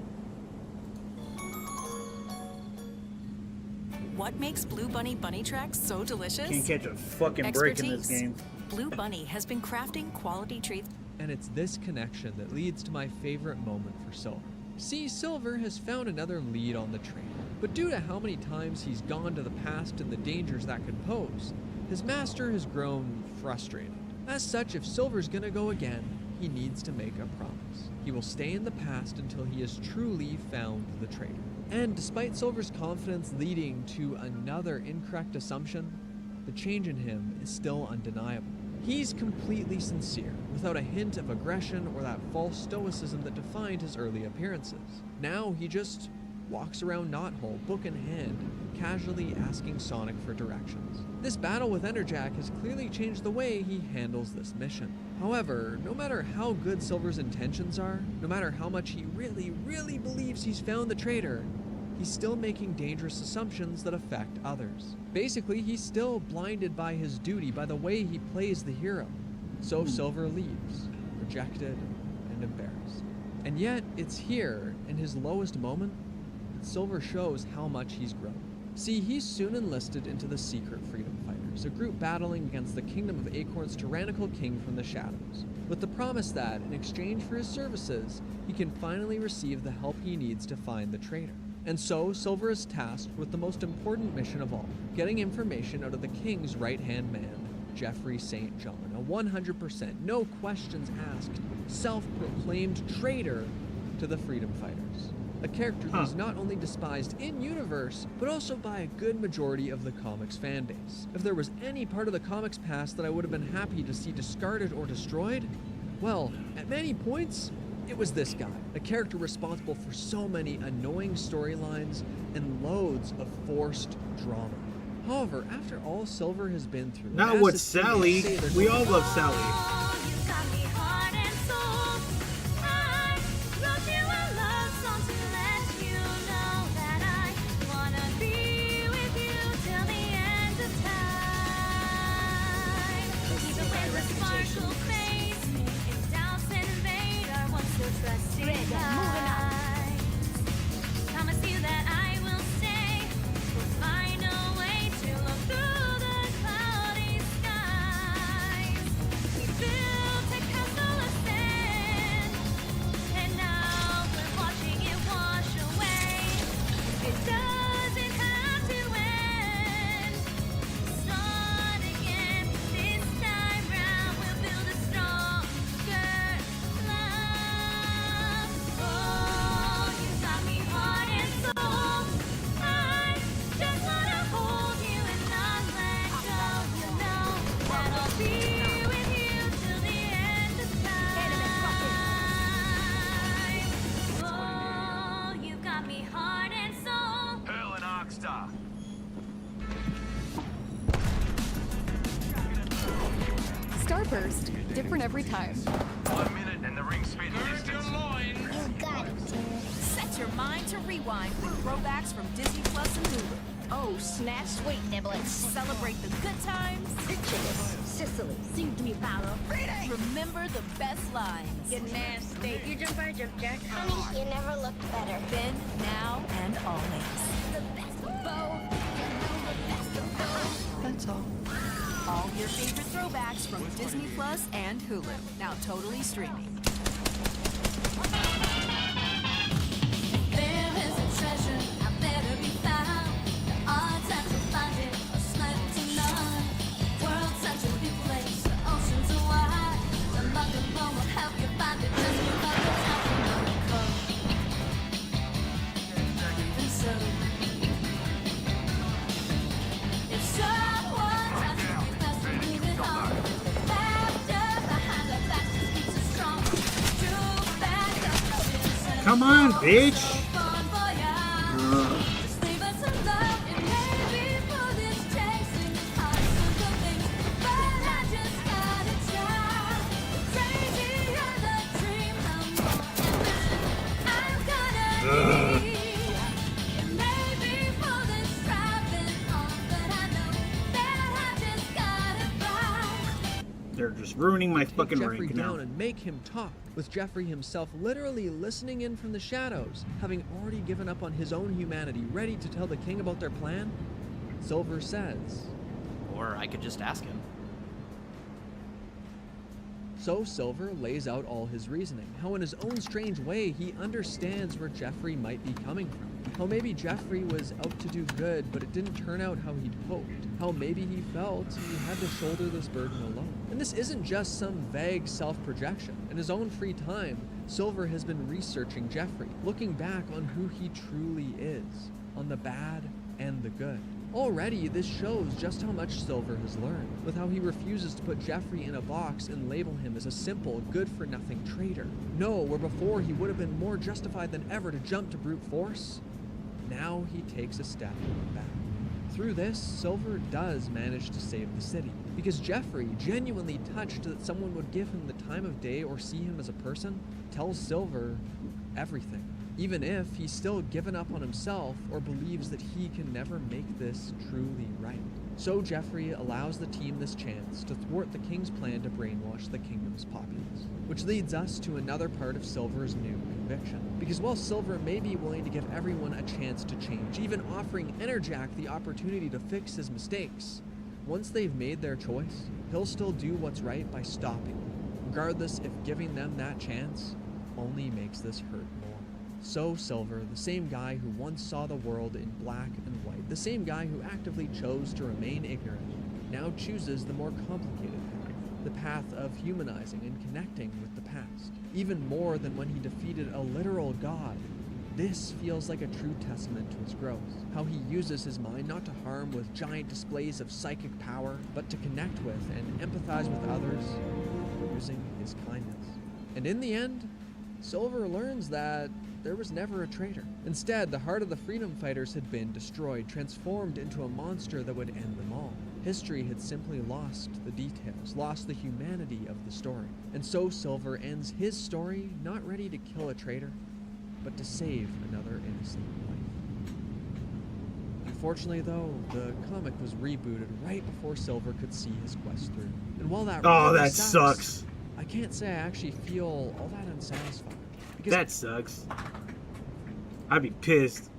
What makes Blue Bunny bunny tracks so delicious? Can't catch a fucking break in this game. Blue Bunny has been crafting quality treats. And it's this connection that leads to my favorite moment for Silver. See, Silver has found another lead on the train, but due to how many times he's gone to the past and the dangers that could pose, his master has grown frustrated. As such, if Silver's gonna go again, he needs to make a promise. He will stay in the past until he has truly found the traitor. And despite Silver's confidence leading to another incorrect assumption, the change in him is still undeniable. He's completely sincere, without a hint of aggression or that false stoicism that defined his early appearances. Now he just walks around Knothole, book in hand, casually asking Sonic for directions. This battle with Enderjack has clearly changed the way he handles this mission. However, no matter how good Silver's intentions are, no matter how much he really believes he's found the traitor, he's still making dangerous assumptions that affect others. Basically, he's still blinded by his duty by the way he plays the hero. So Silver leaves, rejected and embarrassed. And yet, it's here, in his lowest moment, that Silver shows how much he's grown. See, he's soon enlisted into the Secret Freedom Fighters, a group battling against the Kingdom of Acorn's tyrannical king from the shadows, with the promise that, in exchange for his services, he can finally receive the help he needs to find the traitor. And so, Silver is tasked with the most important mission of all, getting information out of the king's right-hand man, Jeffrey St. John, a 100%, no questions asked, self-proclaimed traitor to the Freedom Fighters. A character that is not only despised in-universe, but also by a good majority of the comics fan base. If there was any part of the comics past that I would have been happy to see discarded or destroyed, well, at many points, it was this guy, a character responsible for so many annoying storylines and loads of forced drama. However, after all Silver has been through... Not with Sally. We all love Sally. Fill Starburst, different every time. 1 minute and the ring spin distance. You got it, dude. Set your mind to rewind with throwbacks from Disney Plus and Hulu. Oh, snap, sweet niblets. Celebrate the good times. Ridiculous. Sicily, sing to me, Paolo. Remember the best lines. You're nasty. You jump, I jump, Jack. Honey, you never looked better. Then, now, and always. The best of both. That's all. All your favorite throwbacks from Disney Plus and Hulu. Now totally streaming. There is a treasure out there to be found. The odds that you'll find it are slim to none. World's such a big place, the oceans are wide. The London Bone will help you find it. Just give up the time for no even so, if someone tries to be best to leave it on, laughter behind the back just keeps us strong. True back up the business. Come on, bitch. Just leave us some love and maybe for this chasing the hearts of the things. But I just gotta try. Crazy on the dream, how more ambitious I'm gonna be. And maybe for this driving on, but I know that I just gotta fight. They're just ruining my fucking Jeffrey rank down now. and make him talk, with Jeffrey himself literally listening in from the shadows, having already given up on his own humanity, ready to tell the king about their plan. Silver says. Or I could just ask him. So Silver lays out all his reasoning, how in his own strange way he understands where Jeffrey might be coming from. How maybe Jeffrey was out to do good, but it didn't turn out how he'd hoped. How maybe he felt he had to shoulder this burden alone. And this isn't just some vague self-projection. In his own free time, Silver has been researching Jeffrey, looking back on who he truly is, on the bad and the good. Already, this shows just how much Silver has learned, with how he refuses to put Jeffrey in a box and label him as a simple, good-for-nothing traitor. No, where before he would have been more justified than ever to jump to brute force, now he takes a step back. Through this, Silver does manage to save the city, because Jeffrey, genuinely touched that someone would give him the time of day or see him as a person, tells Silver everything. Even if he's still given up on himself or believes that he can never make this truly right. So Jeffrey allows the team this chance to thwart the king's plan to brainwash the kingdom's populace. Which leads us to another part of Silver's new conviction. Because while Silver may be willing to give everyone a chance to change, even offering Enerjack the opportunity to fix his mistakes, once they've made their choice, he'll still do what's right by stopping, regardless if giving them that chance only makes this hurt more. So Silver, the same guy who once saw the world in black and white, the same guy who actively chose to remain ignorant, now chooses the more complicated path, the path of humanizing and connecting with the past, even more than when he defeated a literal god. This feels like a true testament to his growth, how he uses his mind not to harm with giant displays of psychic power, but to connect with and empathize with others using his kindness. And in the end, Silver learns that there was never a traitor. Instead, the heart of the freedom fighters had been destroyed, transformed into a monster that would end them all. History had simply lost the details, lost the humanity of the story. And so Silver ends his story not ready to kill a traitor, but to save another innocent life. Unfortunately though, the comic was rebooted right before Silver could see his quest through. And while that really sucks, I can't say I actually feel all that unsatisfied. That sucks. I'd be pissed.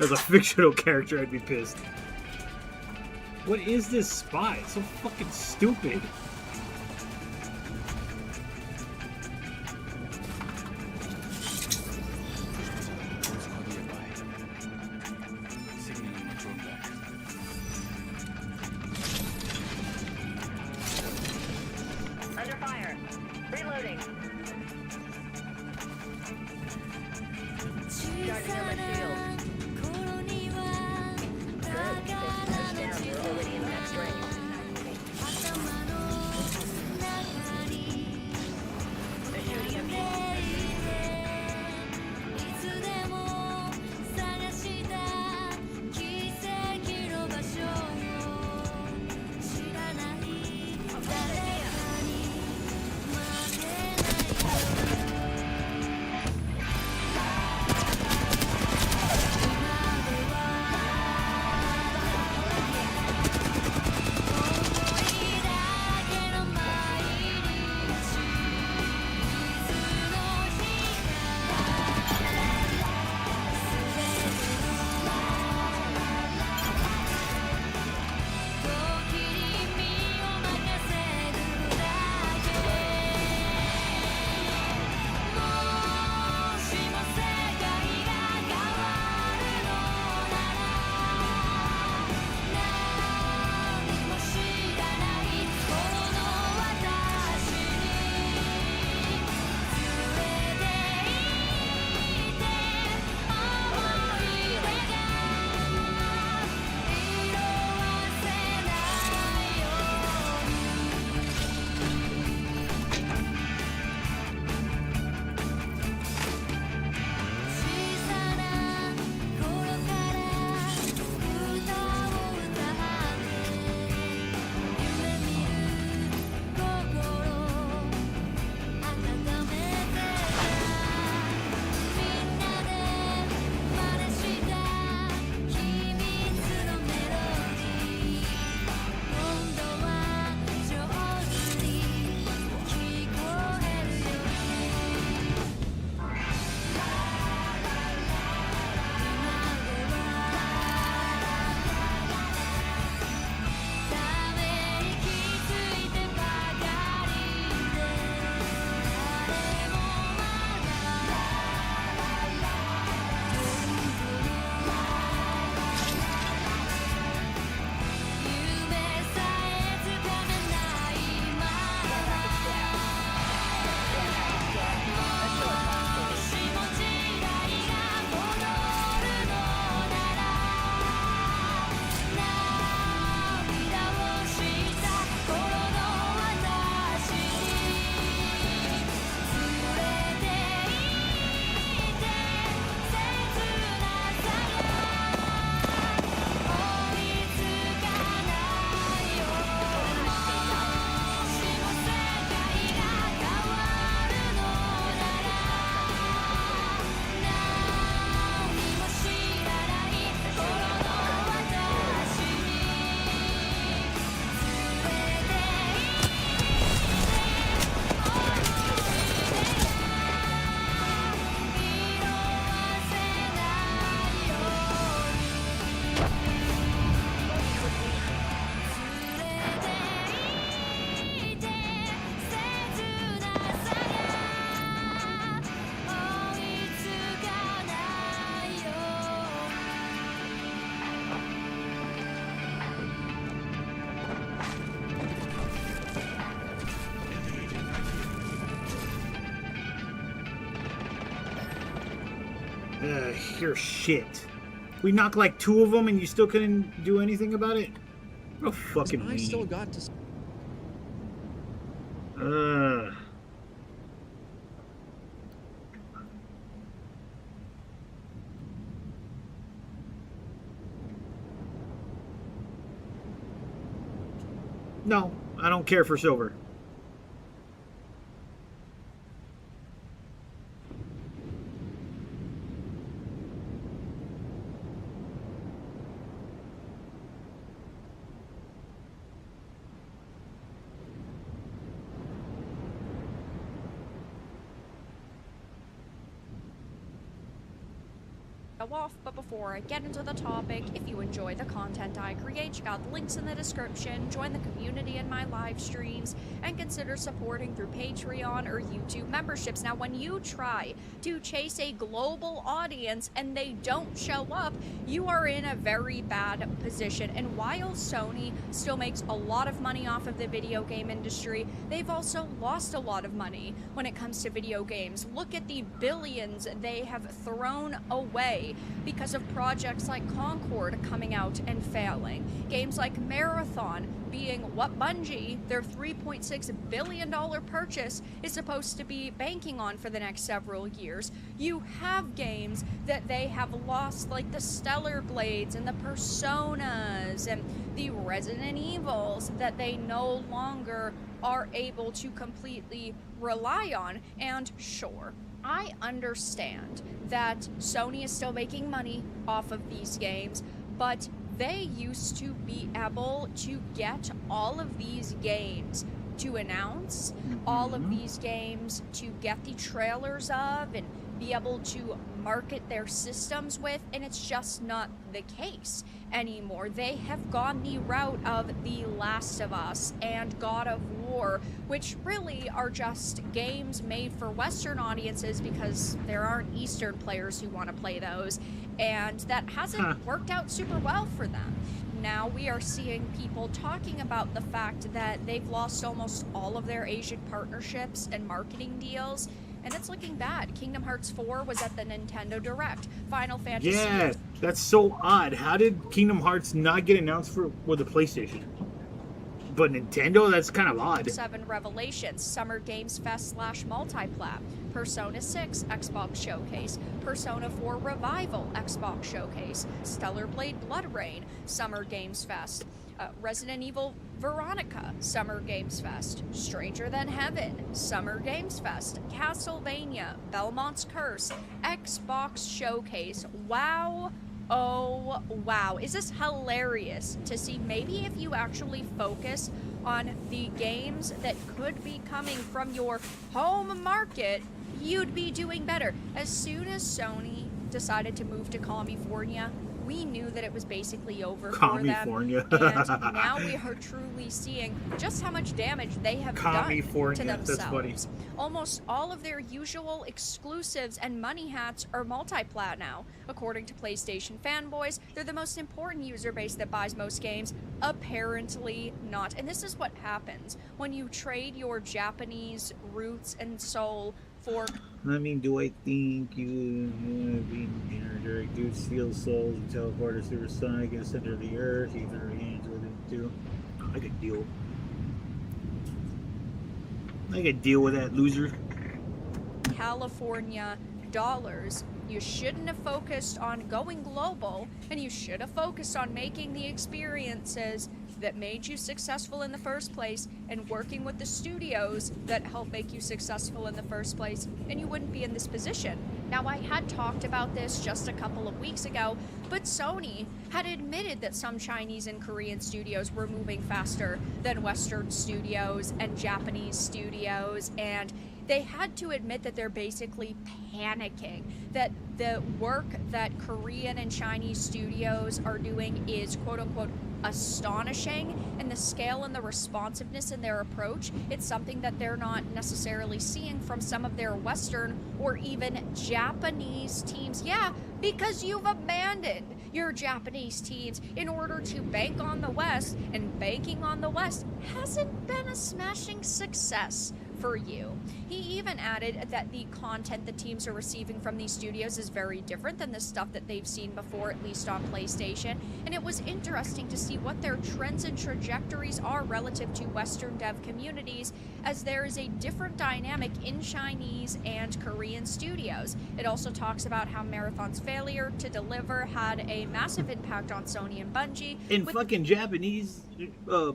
As a fictional character, I'd be pissed. What is this spy? It's so fucking stupid. Under fire. Reloading. Charging on my shield. Good, because touchdown, we're already in the next range. You're shit. We knocked like 2 of them and you still couldn't do anything about it? Oh, fucking I still got to... No, I don't care for silver. Off, but before I get into the topic, if you enjoy the content I create, check out the links in the description, join the community in my live streams, and consider supporting through Patreon or YouTube memberships. Now, when you try to chase a global audience and they don't show up, you are in a very bad position. And while Sony still makes a lot of money off of the video game industry, they've also lost a lot of money when it comes to video games. Look at the billions they have thrown away because of projects like Concord coming out and failing. Games like Marathon being what Bungie, their $3.6 billion purchase, is supposed to be banking on for the next several years. You have games that they have lost, like the Stellar Blades and the Personas and the Resident Evils, that they no longer are able to completely rely on. And sure, I understand that Sony is still making money off of these games, but they used to be able to get all of these games to announce, all of these games to get the trailers of and be able to market their systems with, and it's just not the case anymore. They have gone the route of The Last of Us and God of War, which really are just games made for Western audiences because there aren't Eastern players who want to play those, and that hasn't worked out super well for them. Now we are seeing people talking about the fact that they've lost almost all of their Asian partnerships and marketing deals, and it's looking bad. Kingdom Hearts 4 was at the Nintendo Direct. Final Fantasy... Yeah, that's so odd. How did Kingdom Hearts not get announced with the PlayStation? But Nintendo, that's kind of odd. 7 Revelations, Summer Games Fest / Multiplat, Persona 6 Xbox Showcase, Persona 4 Revival Xbox Showcase, Stellar Blade Blood Rain, Summer Games Fest, Resident Evil Veronica, Summer Games Fest, Stranger Than Heaven, Summer Games Fest, Castlevania, Belmont's Curse, Xbox Showcase. Wow. Oh, wow. Is this hilarious to see? Maybe if you actually focus on the games that could be coming from your home market, you'd be doing better. As soon as Sony decided to move to California, we knew that it was basically over for them. And now we are truly seeing just how much damage they have done to themselves. That's funny. Almost all of their usual exclusives and money hats are multi-plat now. According to PlayStation fanboys, they're the most important user base that buys most games. Apparently not. And this is what happens when you trade your Japanese roots and soul for... I mean, do I think you being energetic, dude, steal souls and teleport us through the sun, get us center of the earth, even our hands with it too? I could deal. I could deal with that loser. California dollars. You shouldn't have focused on going global, and you should have focused on making the experiences that made you successful in the first place and working with the studios that help make you successful in the first place, and you wouldn't be in this position. Now, I had talked about this just a couple of weeks ago, but Sony had admitted that some Chinese and Korean studios were moving faster than Western studios and Japanese studios, and they had to admit that they're basically panicking, that the work that Korean and Chinese studios are doing is quote-unquote astonishing, and the scale and the responsiveness in their approach, it's something that they're not necessarily seeing from some of their Western or even Japanese teams. Yeah, because you've abandoned your Japanese teams in order to bank on the West, and banking on the West hasn't been a smashing success for you. He even added that the content the teams are receiving from these studios is very different than the stuff that they've seen before, at least on PlayStation, and it was interesting to see what their trends and trajectories are relative to Western dev communities, as there is a different dynamic in Chinese and Korean studios. It also talks about how Marathon's failure to deliver had a massive impact on Sony and Bungie. And fucking Japanese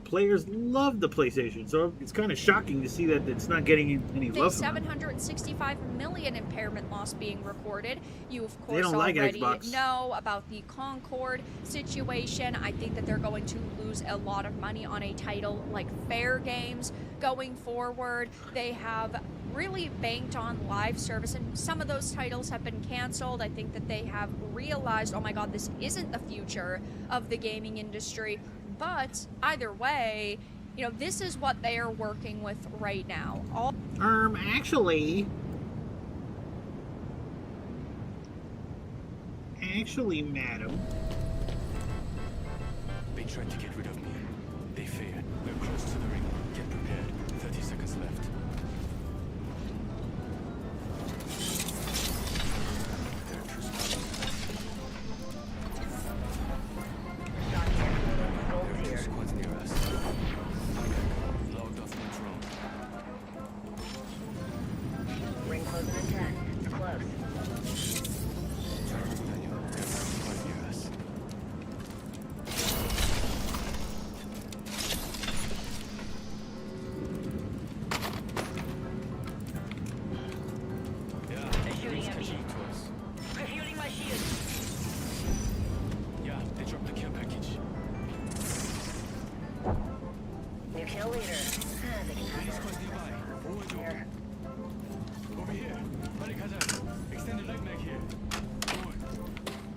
players love the PlayStation, so it's kind of shocking to see that it's not getting any love from them. 765 million impairment loss being recorded. You, of course, don't like already Xbox. know about the Concord situation. I think that they're going to lose a lot of money on a title like Fair Games going forward. They have really banked on live service, and some of those titles have been canceled. I think that they have realized, oh my god, this isn't the future of the gaming industry. But either way, you know, this is what they are working with right now. Actually, madam. They tried to get rid of me. They failed. We're close to the ring. Get prepared. 30 seconds left. Squad's near us. Logged off my drone. Ring closing in 10. It's close. Squad near us. Yeah, They're shooting at me. catching to us. Refueling my shield. Yeah, they dropped the care package. New kill leader. They can have Squad's nearby. Forward Here. over here. 빨리 가자. Extended light mag here. Forward.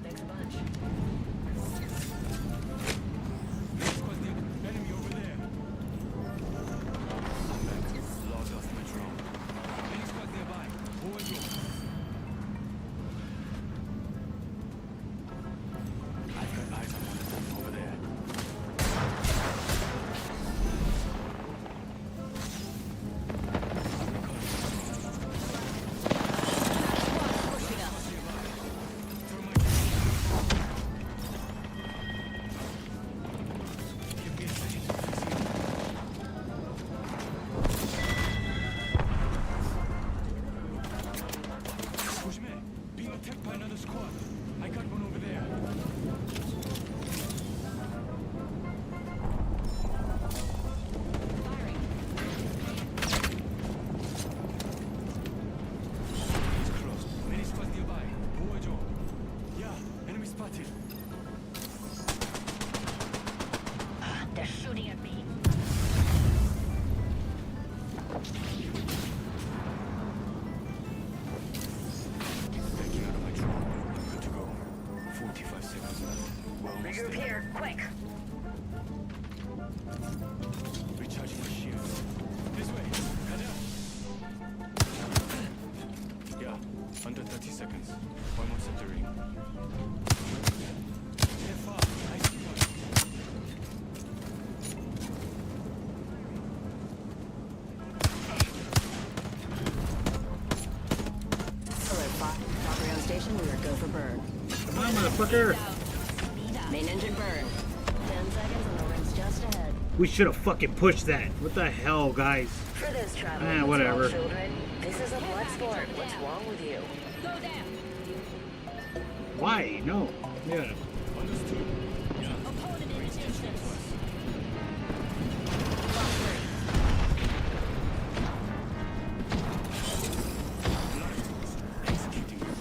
Thanks a bunch. Squad's near. Enemy over there. I'm back. Logged off my drone. Many squads nearby. Forward go. I've got eyes on one of them over there. 조심해. Being attacked by another squad. I got one over there. It's close. Many squads nearby. 보호해줘. Yeah, enemy spotted. They're shooting at me. Backing out of my drone. Good to go. 45 seconds left. We're almost Regroup there. here, quick. Recharging my shields. This way. 가자. Yeah, under 30 seconds. Almost at the ring. They're far. I see one. Alert, Bot. Property on station, we are go for burn. Come on, motherfucker. Main engine burn. 10 seconds and the ring's just ahead. We should have fucking pushed that. What the hell, guys? For those traveling Ah, with whatever. small children, this is a blood sport. What's wrong with you? Why? No. Yeah. Understood. Yeah. Executing your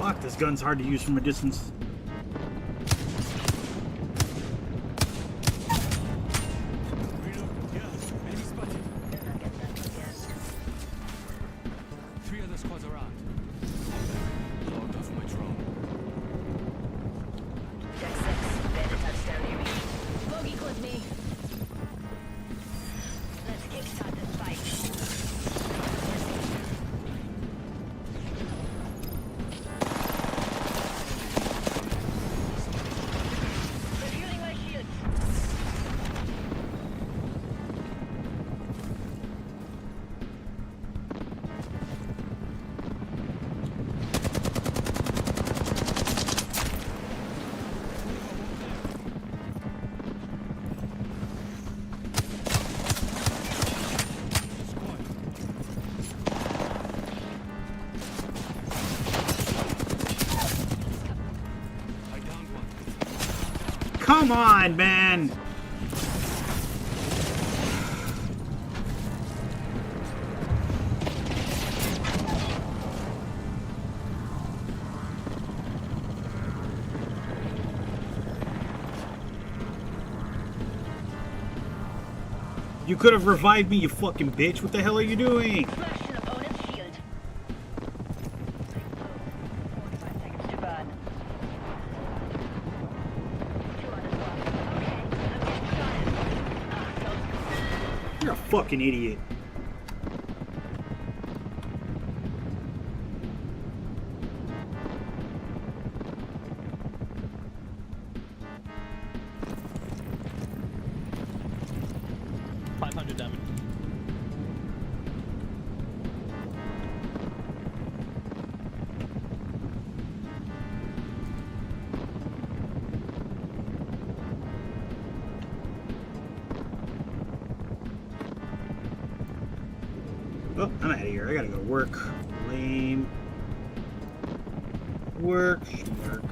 Fuck, this gun's hard to use from a distance. Three other squads are out. Logged off my drone. Deck 6, bandit touchdown near me. Bogey clip me. Let's kickstart this fight. Refueling my shields. Come on, man! You could have revived me, you fucking bitch. What the hell are you doing? Smash an opponent's shield. 45 seconds to burn. You're a fucking idiot. Damage. Oh, I'm out of here. I gotta go work. Lame. Work. Work.